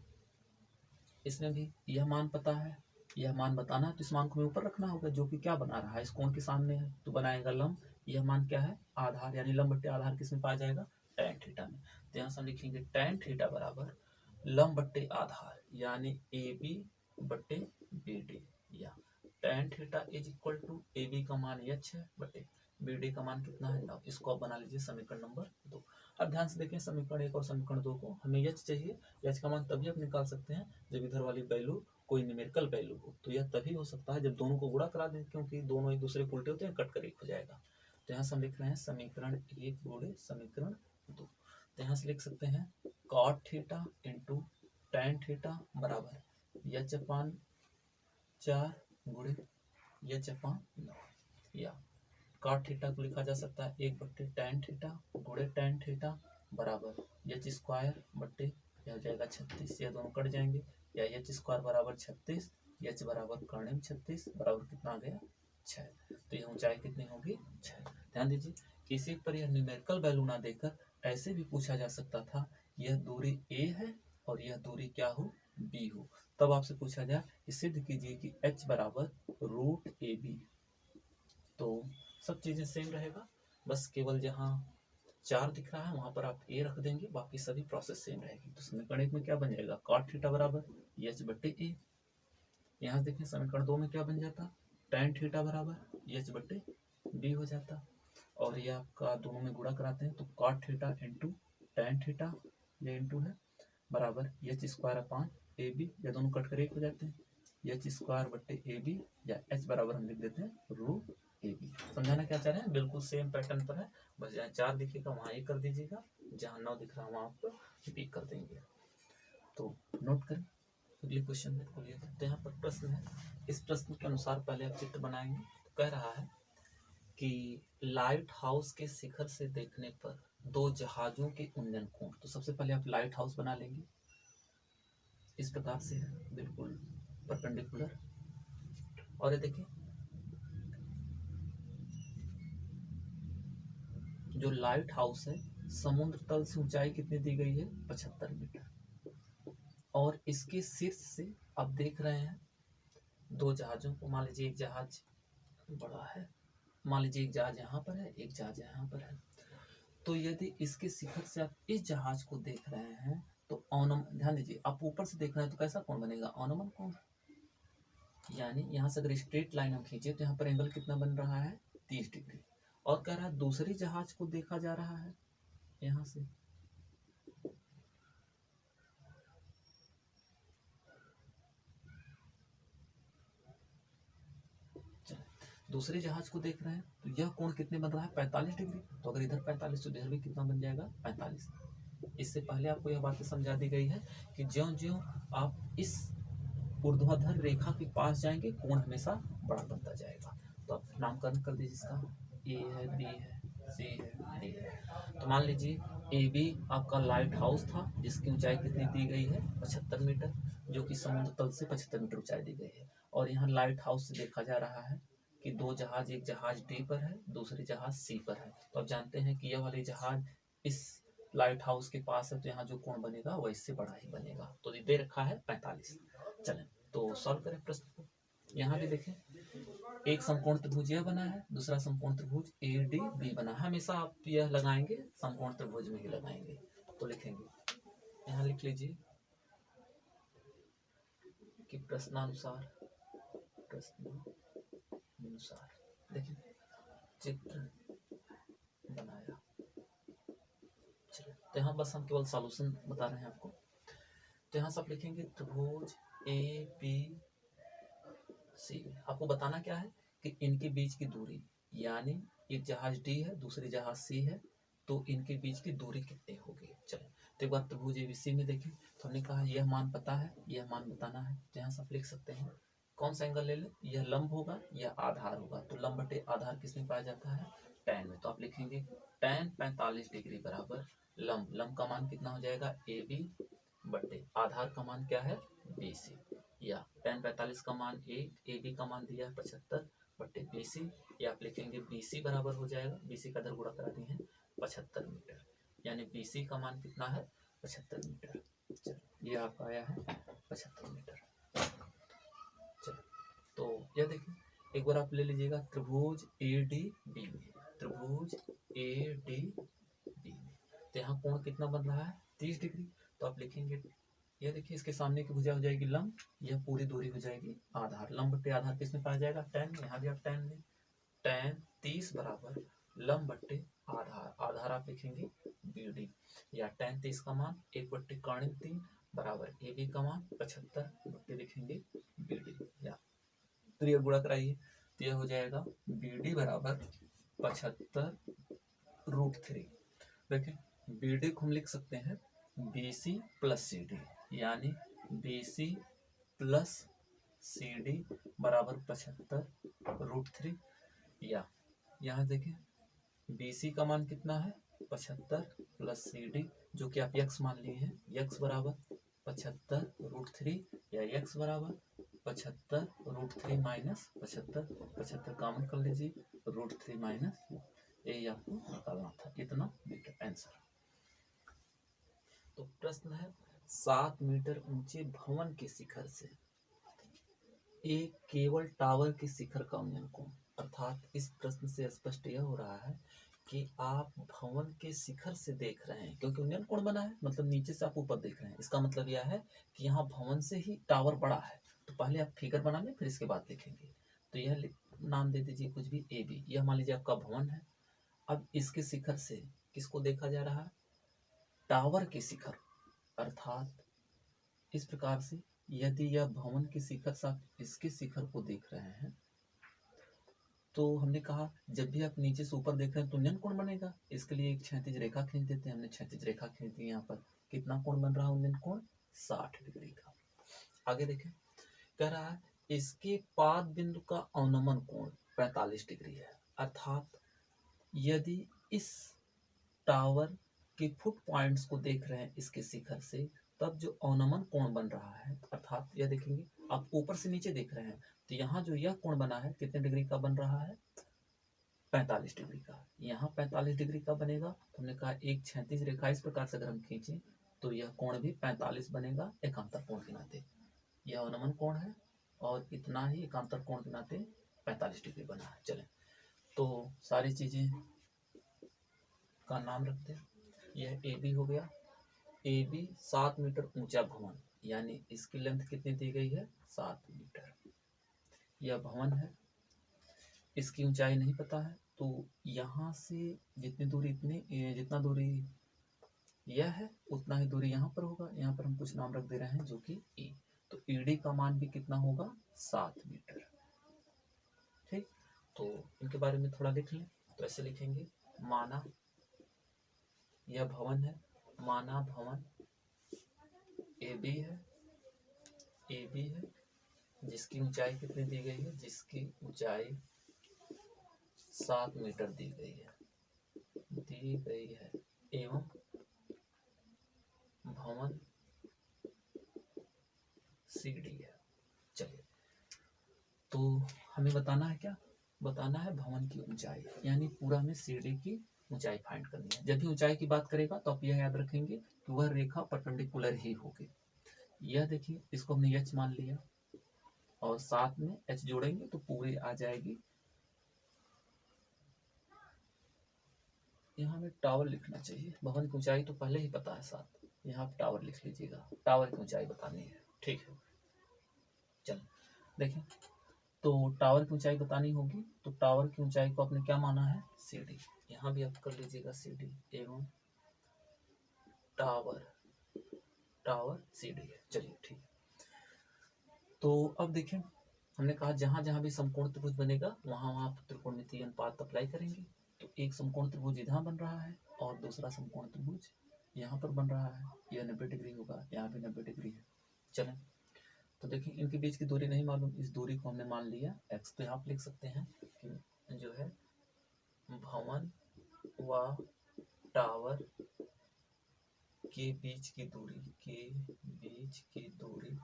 इसमें भी यह मान पता है, यह मान बताना है, तो इस मान को ऊपर रखना होगा, जो कि क्या बना रहा है इस कोण के सामने है, तो बनाएगा लंब, यह मान क्या है आधार, यानी लंब बट्टे आधार किसमें पाया जाएगा tan थीटा में, तो यहाँ से हम लिखेंगे tan थीटा बराबर लंब बट्टे आधार यानी AB बट्टे BD, या tan theta is equal to AB का मान h है बट्टे BD का मान कितना है 9, इसको आप बना लीजिए समीकरण नंबर 2। अब ध्यान से देखें समीकरण 1 और समीकरण 2 को, हमें h चाहिए, h का मान तभी आप निकाल सकते हैं जब इधर वाली वैल्यू कोई न्यूमेरिकल वैल्यू हो, तो यह तभी हो सकता है जब दोनों को गुणा करा दें, क्योंकि दोनों एक दूसरे को उल्टे होते हैं, कट कर एक हो जाएगा। तो यहाँ से हम लिख रहे हैं समीकरण 1 गुणे समीकरण 2, तो यहाँ से लिख सकते हैं cot theta into tan theta बराबर h अपान 4 गुणे h अपान 9, या cot थीटा को लिखा जा सकता है 1 बट्टे tan थीटा गुणे tan थीटा बराबर h स्क्वायर बट्टे यह हो जाएगा 36, यह दोनों कट जाएंगे, या h स्क्वायर बराबर 36, h बराबर कर्णिम 36 बराबर कितना आ गया 6, तो यह ऊंचाई कितनी होगी 6। ध्यान दीजिए किसी पर यह न्यूमेरिकल वैल्यू ना देकर ऐसे भी पूछा जा सकता था यह दूरी a है और यह दूरी क्या हो b हो, तब आपसे पूछा जाए कि सिद्ध कीजिए कि h बराबर रूट AB, तो सब चीजें सेम रहेगा, बस केवल जहाँ 4 दिख रहा है वहां पर आप a रख देंगे, बाकी सभी प्रोसेस सेम रहेगी। तो समीकरण 1 में क्या बन जाएगा cot थीटा बराबर h बट्टे a, यहाँ देखें समीकरण 2 में क्या बन जाता tan थीटा बराबर h बट्टे b हो जाता, और ये आपका दोनों में गुणा कराते हैं तो cot theta into tan theta, ये इंटू है बराबर h स्क्वायर अपान AB, ये दोनों कट कर एक हो जाते हैं h स्क्वायर बट्टे AB, या h बराबर हम लिख देते हैं रूट AB। समझाना क्या चाह रहे हैं, बिल्कुल सेम पैटर्न पर है, बस जहाँ 4 दिखेगा वहाँ A कर दीजिएगा, जहाँ 9 दिख रहा है वहाँ आप B कर देंगे। तो नोट करें अगले क्वेश्चन में खोलिए, तो यहाँ पर प्रश्न है, इस प्रश्न के अनुसार पहले आप चित्र बनाएंगे, तो कह रहा है कि लाइट हाउस के शिखर से देखने पर 2 जहाजों के उन्नयन कोण, तो सबसे पहले आप लाइट हाउस बना लेंगे, इस प्रकार से है बिल्कुल परपेंडिकुलर, और ये देखिए जो लाइट हाउस है समुद्र तल से ऊंचाई कितनी दी गई है 75 मीटर, और इसके शीर्ष से आप देख रहे हैं 2 जहाजों को, मान लीजिए एक जहाज बड़ा है, मान लीजिए एक जहाज यहाँ पर है एक जहाज यहाँ पर है, तो यदि इसके शिखर से आप इस जहाज को देख रहे हैं तो ऑनम, ध्यान दीजिए आप ऊपर से देख रहे हैं तो कैसा कोण बनेगा ऑनमन कोण, यानी यहाँ से अगर स्ट्रेट लाइन हम खींचे तो यहाँ पर एंगल कितना बन रहा है 30 डिग्री, और कह रहा है दूसरी जहाज को देखा जा रहा है यहाँ से, दूसरे जहाज को देख रहे हैं तो यह कोण कितने बन रहा है 45 डिग्री, तो अगर इधर 45 तो इधर भी कितना बन जाएगा 45। इससे पहले आपको यह बातें समझा दी गई है कि ज्यों-ज्यों आप इस ऊर्ध्वाधर रेखा के पास जाएंगे कोण हमेशा बड़ा बनता जाएगा। तो आप नामकरण कर दीजिए इसका, ए है बी है सी है डी है। तो मान लीजिए ए बी आपका लाइट हाउस था जिसकी ऊंचाई कितनी दी गई है 75 मीटर, जो कि समुद्र तल से 75 मीटर ऊंचाई दी गई है, और यहाँ लाइट हाउस से देखा जा रहा है कि 2 जहाज, एक जहाज डी पर है दूसरी जहाज सी पर है, तो आप जानते हैं कि यह वाली जहाज इस लाइट हाउस के पास है तो यहाँ जो कोण बनेगा वह इससे बड़ा ही बनेगा, तो दे रखा है 45। चलें तो सॉल्व करें प्रश्न को। यहाँ भी देखें एक समकोण त्रिभुज यह बना है, दूसरा समकोण त्रिभुज ए डी बी बना है, हमेशा आप यह लगाएंगे समकोण त्रिभुज में ही लगाएंगे, तो लिखेंगे यहाँ लिख लीजिए कि प्रश्नानुसार देखिए चित्र बनाया, तो यहाँ बस हम केवल सॉल्यूशन बता रहे हैं आपको। तो यहाँ से आप लिखेंगे त्रिभुज ए बी सी, आपको बताना क्या है कि इनके बीच की दूरी, यानी एक जहाज डी है दूसरी जहाज सी है, तो इनके बीच की दूरी कितनी होगी। चलो तो एक बार त्रिभुज एबीसी में देखें तो हमने कहा यह मान पता है, यह मान बताना है, तो यहाँ से आप लिख सकते हैं कौन सा एंगल ले लें, यह लंब होगा या आधार होगा, तो लंब बटे आधार किस में पाया जाता है, tan में। तो आप लिखेंगे tan 45 डिग्री बराबर लंब, लंब का मान कितना हो जाएगा ए बी बटे आधार का मान क्या है बी सी, या tan 45 का मान ए बी का मान दिया 75 बटे बी सी, या आप लिखेंगे बी सी बराबर हो जाएगा, बी सी का दर गुणा करा दिए हैं 75 मीटर, यानी बी सी का मान कितना है 75 मीटर। चलो ये आपका आया है 75 मीटर। चलो तो यह देखिए एक बार आप ले लीजिएगा त्रिभुज ए डी बी में, त्रिभुज ए डी बी में, तो यहाँ कोण कितना बन रहा है 30 डिग्री, तो आप लिखेंगे यह देखिए इसके सामने की भुजा हो जाएगी लंब, यह पूरी दूरी हो जाएगी आधार, लंब बटे आधार किस में पाया जाएगा tan, यहाँ भी आप tan लें, tan 30 बराबर लंब बटे आधार, आधार आप लिखेंगे बी डी, या tan 30 का मान 1/3 बराबर ए बी का मान 75 बटे लिखेंगे बी डी, या तो यह गुणा कराइए तो यह हो जाएगा बी डी बराबर 75√3। देखिए बी डी को हम लिख सकते हैं B C plus C D, यानी B C plus C D बराबर 75√3, या यहाँ देखिए बी सी का मान कितना है 75 प्लस सी डी, जो कि आप यक्स मान लिए हैं, यक्स बराबर 75√3, या यक्स बराबर 75√3 माइनस 75, 75 कॉमन कर लीजिए, √3 माइनस ये आपको निकालना था, इतना मीटर आंसर। तो प्रश्न है 7 मीटर ऊंचे भवन के शिखर से एक केबल टावर के शिखर का उन्नयन कोण, अर्थात इस प्रश्न से स्पष्ट यह हो रहा है कि आप भवन के शिखर से देख रहे हैं, क्योंकि उन्नयन कोण बना है मतलब नीचे से आप ऊपर देख रहे हैं, इसका मतलब यह है कि यहाँ भवन से ही टावर बड़ा है, तो पहले आप फिगर बना लें फिर इसके बाद लिखेंगे। तो यह नाम दे दीजिए कुछ भी ए बी, यह मान लीजिए आपका भवन है, अब इसके शिखर से किसको देखा जा रहा है टावर के शिखर, अर्थात इस प्रकार से यदि यह भवन के शिखर से आप इसके शिखर को देख रहे हैं, तो हमने कहा जब भी आप नीचे से ऊपर देख रहे हैं तो उन्नयन कोण बनेगा, इसके लिए एक क्षैतिज रेखा खींच देते हैं, हमने क्षैतिज रेखा खींच दी, यहाँ पर कितना कोण बन रहा है उन्नयन कोण 60 डिग्री का। आगे देखें कह रहा है इसके पाद बिंदु का अवनमन कोण 45 डिग्री है, अर्थात यदि इस टावर के फुट पॉइंट्स को देख रहे हैं इसके शिखर से, तब जो अवनमन कोण बन रहा है, अर्थात यह देखेंगे आप ऊपर से नीचे देख रहे हैं तो यहाँ जो यह कोण बना है कितने डिग्री का बन रहा है 45 डिग्री का, यहाँ 45 डिग्री का बनेगा। तो हमने कहा एक क्षैतिज रेखा इस प्रकार से अगर हम खींचे तो यह कोण भी 45 बनेगा एकांतर कोण के नाते, यह अवनमन कोण है और इतना ही एकांतर कोण के नाते 45 डिग्री बना है। चले तो सारी चीजें का नाम रखते हैं, यह ए बी हो गया, ए बी 7 मीटर ऊंचा भवन, यानी इसकी लेंथ कितनी दी गई है 7 मीटर, यह भवन है, इसकी ऊंचाई नहीं पता है, तो यहाँ से जितनी दूरी जितना दूरी यह है उतना ही दूरी यहाँ पर होगा, यहाँ पर हम कुछ नाम रख दे रहे हैं जो कि ई, तो ईडी का मान भी कितना होगा 7 मीटर। ठीक, तो इनके बारे में थोड़ा लिख लें, तो ऐसे लिखेंगे माना यह भवन है, माना भवन ए बी है, ए बी है जिसकी ऊंचाई कितनी दी गई है, जिसकी ऊंचाई 7 मीटर दी गई है, एवं भवन सी डी है। चलिए तो हमें बताना है क्या, बताना है भवन की ऊंचाई, यानी पूरा हमें सी डी की ऊंचाई फाइंड करनी है। जब भी ऊंचाई की बात करेगा तो आप यह याद रखेंगे कि वह रेखा परपेंडिकुलर ही होगी। यह देखिए इसको हमने एच मान लिया और साथ में एच जोड़ेंगे तो पूरी आ जाएगी, यहाँ हमें टावर लिखना चाहिए, भवन की ऊंचाई तो पहले ही पता है साथ, यहाँ आप टावर लिख लीजिएगा, टावर की ऊंचाई बतानी है। ठीक है, चल देखें तो टावर की ऊंचाई बतानी होगी, तो टावर की ऊंचाई को आपने क्या माना है सी डी, यहाँ भी आप कर लीजिएगा सी डी एवं टावर सी डी है। चलिए ठीक, तो अब देखें हमने कहा जहां जहां भी समकोण त्रिभुज बनेगा वहां वहां त्रिकोणमितीय अनुपात अप्लाई करेंगे, तो एक समकोण त्रिभुज इधर बन रहा है और दूसरा समकोण त्रिभुज यहाँ पर बन रहा है, यह 90 डिग्री होगा, यहाँ भी 90 डिग्री है। चलें, तो देखिए इनके बीच की दूरी नहीं मालूम, इस दूरी को हमने मान लिया x। तो यहाँ आप लिख सकते हैं कि जो है भवन व टावर के बीच की दूरी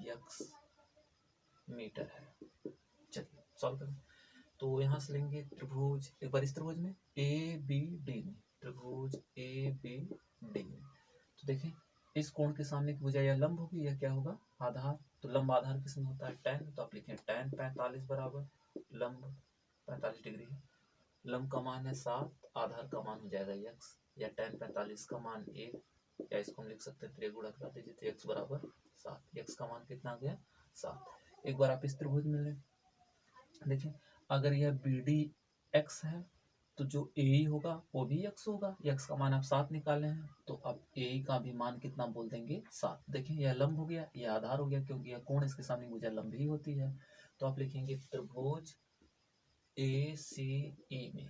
x मीटर है। चलिए सॉल्व करें। तो यहाँ से लेंगे त्रिभुज, एक बार इस त्रिभुज में ABD में, त्रिभुज ABD में, तो देखें इस कोण के सामने की भुजा यह लंब होगी, यह क्या होगा, आधार। तो लंब आधार किसमें होता है, tan। तो आप लिखें tan 45 बराबर लंब 45 डिग्री है। लंब का मान है 7, आधार का मान हो जाएगा x, या tan 45 का मान 1, या इसको हम लिख सकते हैं 3 गुणा करा दीजिए तो x बराबर 7। x का मान कितना आ गया, 7। एक बार आप इस त्रिभुज में लें, देखिए अगर यह BD x है तो जो AE होगा वो भी x होगा। x का मान आप 7 निकाले हैं, तो अब AE का भी मान कितना बोल देंगे, 7। देखिए यह लंब हो गया, यह आधार हो गया, क्योंकि यह कोण इसके सामने भुजा लंब ही होती है। तो आप लिखेंगे त्रिभुज ACE में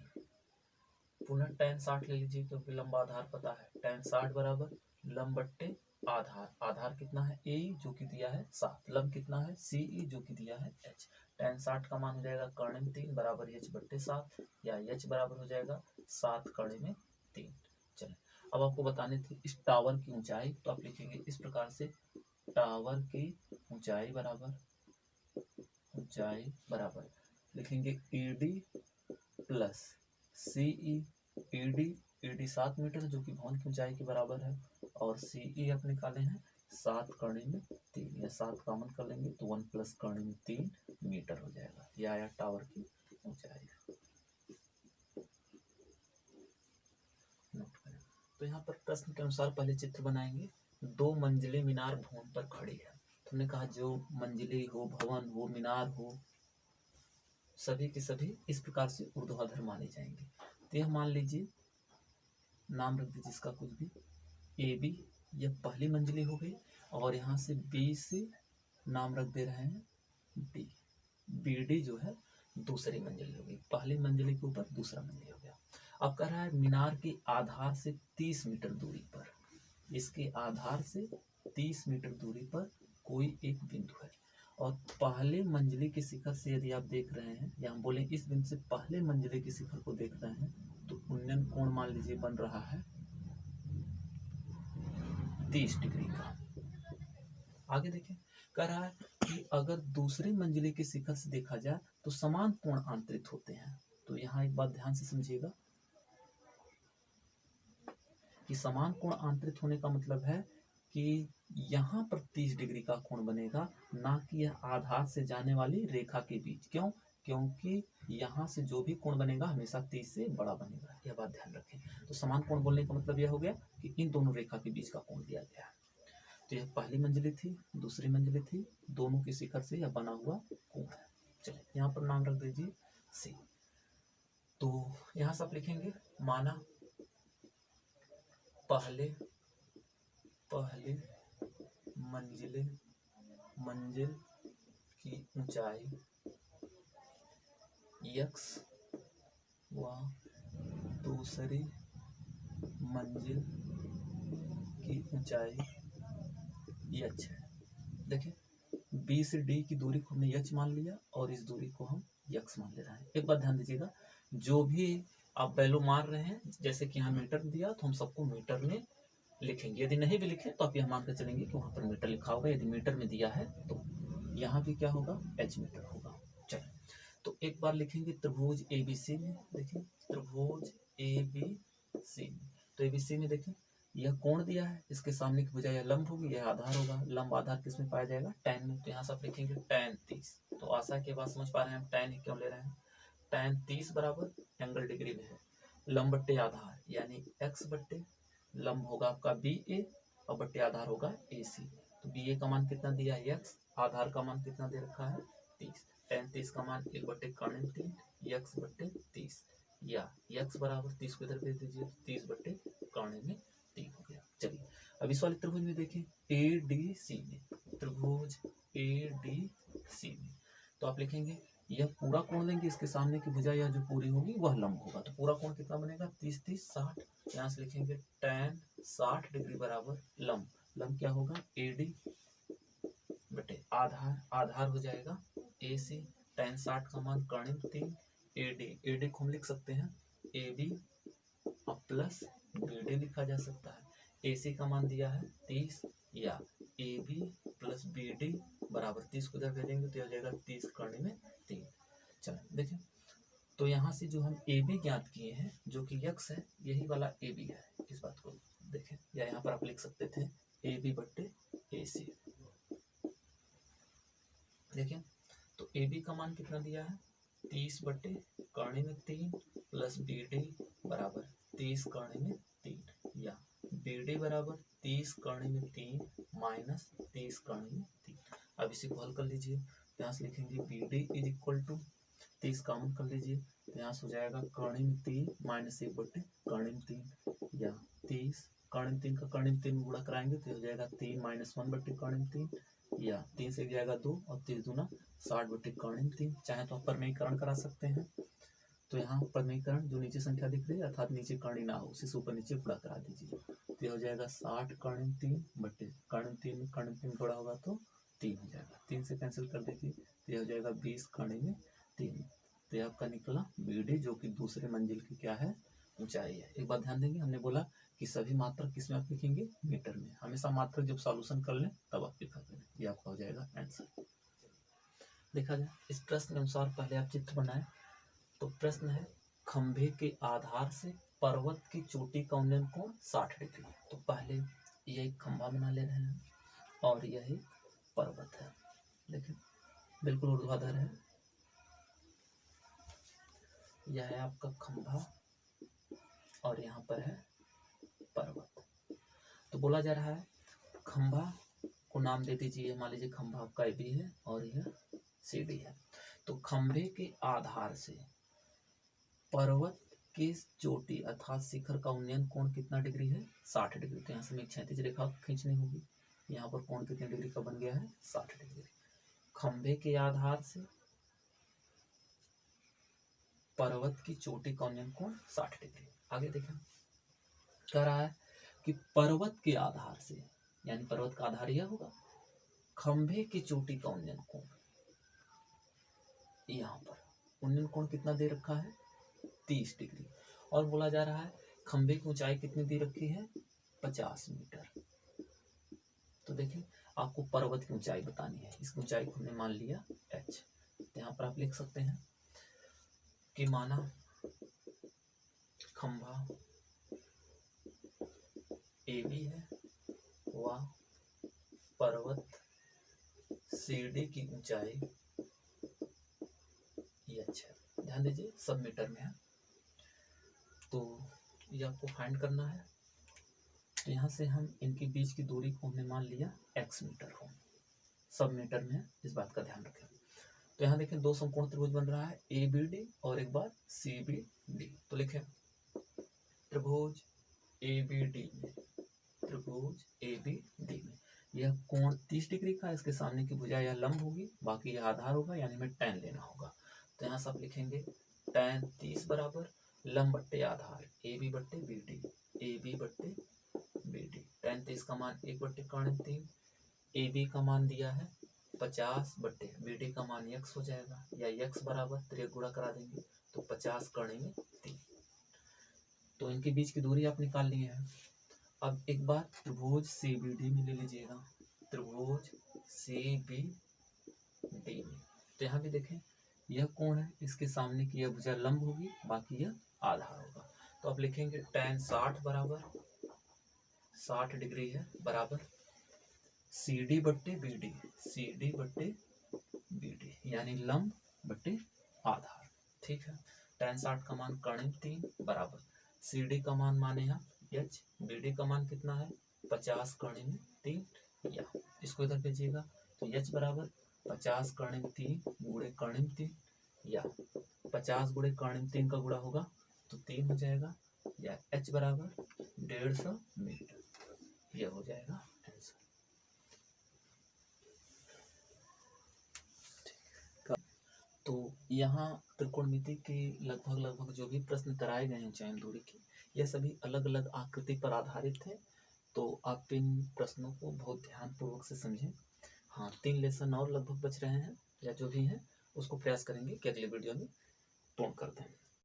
पुनः tan 60 ले लीजिए, क्योंकि लंब आधार पता है। tan 60 बराबर लंब बट्टे आधार, आधार कितना है AE जो कि दिया है 7, लंब कितना है CE जो कि दिया है h। tan 60 का मान हो जाएगा कर्ण में 3 बराबर h बट्टे 7, या h बराबर हो जाएगा 7 कर्ण में 3। चलिए अब आपको बताने थी इस टावर की ऊंचाई, तो आप लिखेंगे इस प्रकार से, टावर की ऊंचाई बराबर लिखेंगे ED plus CE। ED 7 metre जो कि भवन की ऊंचाई के बराबर है, और CE आप निकाले हैं 7 कर्ण में 3, या 7 कॉमन कर लेंगे तो 1 प्लस कर्ण में 3 मीटर हो जाएगा। यह आया टावर की ऊंचाई। नोट करें। तो यहाँ पर प्रश्न के अनुसार पहले चित्र बनाएंगे। 2 मंजिले मीनार भवन पर खड़ी है। हमने कहा जो मंजिले हो, भवन हो, मीनार हो, सभी के सभी इस प्रकार से ऊर्ध्वाधर माने जाएंगे। तो यह मान लीजिए, नाम रख दीजिए इसका कुछ भी, AB यह पहली मंजिली हो गई, और यहाँ से B से नाम रख दे रहे हैं D। BD जो है दूसरी मंजिली हो गई, पहली मंजिली के ऊपर दूसरा मंजिल हो गया। अब कह रहा है मीनार के आधार से 30 मीटर दूरी पर, इसके आधार से 30 मीटर दूरी पर कोई एक बिंदु है, और पहले मंजिले के शिखर से यदि आप देख रहे हैं, या हम बोले इस बिंदु से पहले मंजिले के शिखर को देख रहे हैं, तो उन्नयन कोण मान लीजिए बन रहा है 30 डिग्री का। आगे देखें, कह रहा है कि अगर दूसरी मंजिले के शिखर से देखा जाए तो समान कोण आंतरित होते हैं। तो यहाँ एक बात ध्यान से समझिएगा कि समान कोण आंतरित होने का मतलब है कि यहाँ पर 30 डिग्री का कोण बनेगा, ना कि यह आधार से जाने वाली रेखा के बीच। क्यों? क्योंकि यहाँ से जो भी कोण बनेगा हमेशा 30 से बड़ा बनेगा, यह बात ध्यान रखें। तो समान कोण बोलने का मतलब यह हो गया कि इन दोनों रेखा के बीच का कोण दिया गया है। तो यह पहली मंजिली थी, दूसरी मंजिली थी, दोनों के शिखर से यह बना हुआ कोण है। चलिए यहाँ पर नाम रख दीजिए C। तो यहाँ से आप लिखेंगे, माना पहले मंजिल की ऊंचाई x व दूसरी मंजिल की ऊंचाई h है। देखिए B से D की दूरी को हमने h मान लिया, और इस दूरी को हम x मान ले रहे हैं। एक बात ध्यान दीजिएगा, जो भी आप वैल्यू मार रहे हैं, जैसे कि यहाँ मीटर दिया तो हम सबको मीटर में लिखेंगे, यदि नहीं भी लिखे तो आप यह मानकर चलेंगे कि वहां पर मीटर लिखा होगा। यदि मीटर में दिया है तो यहाँ भी क्या होगा, h मीटर होगा। चलिए तो एक बार लिखेंगे त्रिभुज ABC में। देखिए त्रिभुज ABC में, तो ABC में देखिए यह कोण दिया है, इसके सामने की भुजा यह लंब होगी, यह आधार होगा। लंब आधार किस में पाया जाएगा, tan में। तो यहाँ से आप लिखेंगे tan 30। तो आशा के बाद समझ पा रहे हैं हम tan ही क्यों ले रहे हैं। tan 30 बराबर एंगल डिग्री में है, लंब बट्टे आधार, यानी x बट्टे लंब होगा आपका BA, और बट्टे आधार होगा AC। तो BA का मान कितना दिया है x, आधार का मान कितना दे रखा है 30। tan 30 का मान 1 बट्टे कर्ण 3, x बट्टे 30, या x बराबर 30 को इधर भेज दीजिए, 30 बट्टे कर्ण में 3 हो गया। चलिए अब इस वाले त्रिभुज में देखें ADC में, त्रिभुज ADC में, तो आप लिखेंगे यह पूरा कोण लेंगे, इसके सामने की भुजा यह जो पूरी होगी वह लंब होगा। तो पूरा कोण कितना बनेगा, 30 30 60। यहाँ से लिखेंगे tan 60 डिग्री बराबर लंब, लंब क्या होगा AD बटे आधार, आधार हो जाएगा AC, tan 60 का मान कर्ण 3 AD को हम लिख सकते हैं AB प्लस BD लिखा जा सकता है। AC का मान दिया है 30 या AB प्लस BD बराबर 30 को इधर भेजेंगे तो हो जाएगा 30 कर्ण में 3। चलो देखें, तो यहाँ से जो हम AB ज्ञात किए हैं जो कि x है, यही वाला AB है, इस बात को देखें, या यहाँ पर आप लिख सकते थे AB बट्टे AC। देखिए तो AB का मान कितना दिया है 30 बट्टे कर्ण में 3 प्लस BD बराबर 30 कर्ण में 3 या BD बराबर 30 कर्ण में 3 माइनस 30 कर्ण में 3। अब इसी को हल कर लीजिए, यहाँ से लिखेंगे BD is equal to 30 common कर लीजिए तो यहाँ से हो जाएगा कर्ण में 3 माइनस 1 बट्टे कर्ण में 3 या 30 कर्ण में 3 का कर्ण में 3 गुणा कराएंगे तो हो जाएगा 3 माइनस 1 बट्टे कर्ण में 3 या 3 से जाएगा 2 और 3 दूना 60 बट्टे कर्ण में 3। चाहे तो आप परमेयीकरण करा सकते हैं, तो यहाँ परमेयीकरण जो नीचे संख्या दिख रही है अर्थात नीचे कर्ण ना हो उसी से ऊपर नीचे गुणा करा दीजिए तो हो जाएगा 60 कर्ण में 3 बट्टे कर्ण में 3 गुणा होगा तो 3 हो जाएगा, 3 से कैंसिल कर दीजिए तो हो जाएगा 20 कर्ण में 3। तो ये आपका निकला BD जो कि दूसरे मंजिल की क्या है ऊंचाई है। एक बात ध्यान देंगे, हमने बोला कि सभी मात्रक किसमें आप लिखेंगे मीटर में, हमेशा मात्रक जब सॉल्यूशन कर लें तब आप लिखा करें, ये आपका हो जाएगा आंसर। देखा जाए इस प्रश्न के अनुसार पहले आप चित्र बनाएं, तो प्रश्न है खंभे के आधार से पर्वत की चोटी का उन्नयन कोण 60 डिग्री। तो पहले यह एक खंभा बना ले रहे हैं और यह पर्वत है, देखिए बिल्कुल ऊर्ध्वाधर है, यह है आपका खंभा और यहाँ पर है पर्वत। तो बोला जा रहा है खंभा को नाम दे दीजिए, मान लीजिए खंभा आपका AB है और यह CD है। तो खंभे के आधार से पर्वत की चोटी अर्थात शिखर का उन्नयन कोण कितना डिग्री है 60 डिग्री। तो यहाँ से हमें क्षैतिज रेखा खींचनी होगी, यहाँ पर कोण कितने डिग्री का बन गया है 60 डिग्री। खंभे के आधार से पर्वत की चोटी का उन्नयन कोण 60 डिग्री। आगे देखें कह रहा है कि पर्वत के आधार से, यानी पर्वत का आधार यह होगा, खंभे की चोटी का उन्नयन कोण, यहाँ पर उन्नयन कोण कितना दे रखा है 30 डिग्री और बोला जा रहा है खंभे की ऊंचाई कितनी दे रखी है 50 मीटर। तो देखिए आपको पर्वत की ऊंचाई बतानी है, इस ऊंचाई को हमने मान लिया h। तो यहाँ पर आप लिख सकते हैं कि माना खंभा AB है व पर्वत CD की ऊंचाई h है। ध्यान दीजिए सब मीटर में है, तो ये आपको फाइंड करना है। तो यहाँ से हम इनके बीच की दूरी को हमने मान लिया x मीटर हो, सब मीटर में है, इस बात का ध्यान रखें। तो यहाँ देखें दो समकोण त्रिभुज बन रहा है ABD और एक बार CBD। तो लिखें त्रिभुज ABD में, त्रिभुज ABD में यह कोण 30 डिग्री का, इसके सामने की भुजा यह लंब होगी, बाकी यह आधार होगा, यानी हमें tan लेना होगा। तो यहाँ से आप लिखेंगे tan 30 बराबर लंब बट्टे आधार AB बट्टे BD, AB बट्टे BD। tan 30 का मान 1 बट्टे कर्ण 3, AB का मान दिया है 50 बट्टे BD का मान x हो जाएगा, या x बराबर 3 गुणा करा देंगे तो 50 कर्ण में 3। तो इनके बीच की दूरी आप निकाल लिए हैं। अब एक बार त्रिभुज CBD में ले लीजिएगा, त्रिभुज CBD में। तो यहाँ भी देखें यह कोण है, इसके सामने की यह भुजा लंब होगी, बाकी यह आधार होगा। तो आप लिखेंगे tan 60 बराबर 60 डिग्री है बराबर CD बट्टे BD, CD बट्टे BD यानी लंब बट्टे आधार। ठीक है, tan 60 का मान कर्ण 3 बराबर CD का मान माने आप h, BD का मान कितना है 50 कर्ण में 3, या इसको इधर भेजिएगा तो h बराबर 50 कर्ण में 3 गुणे कर्ण में 3, या 50 गुणे कर्ण में 3 का गुणा होगा तो 3 हो जाएगा, या h बराबर 150 मीटर, यह हो जाएगा आंसर। तो यहाँ त्रिकोणमिति के लगभग जो भी प्रश्न कराए गए हैं चयन दूरी के, यह सभी अलग अलग आकृति पर आधारित है। तो आप इन प्रश्नों को बहुत ध्यानपूर्वक से समझें। हाँ, 3 लेसन और लगभग बच रहे हैं, या जो भी हैं उसको प्रयास करेंगे कि अगले वीडियो में पूर्ण कर दें।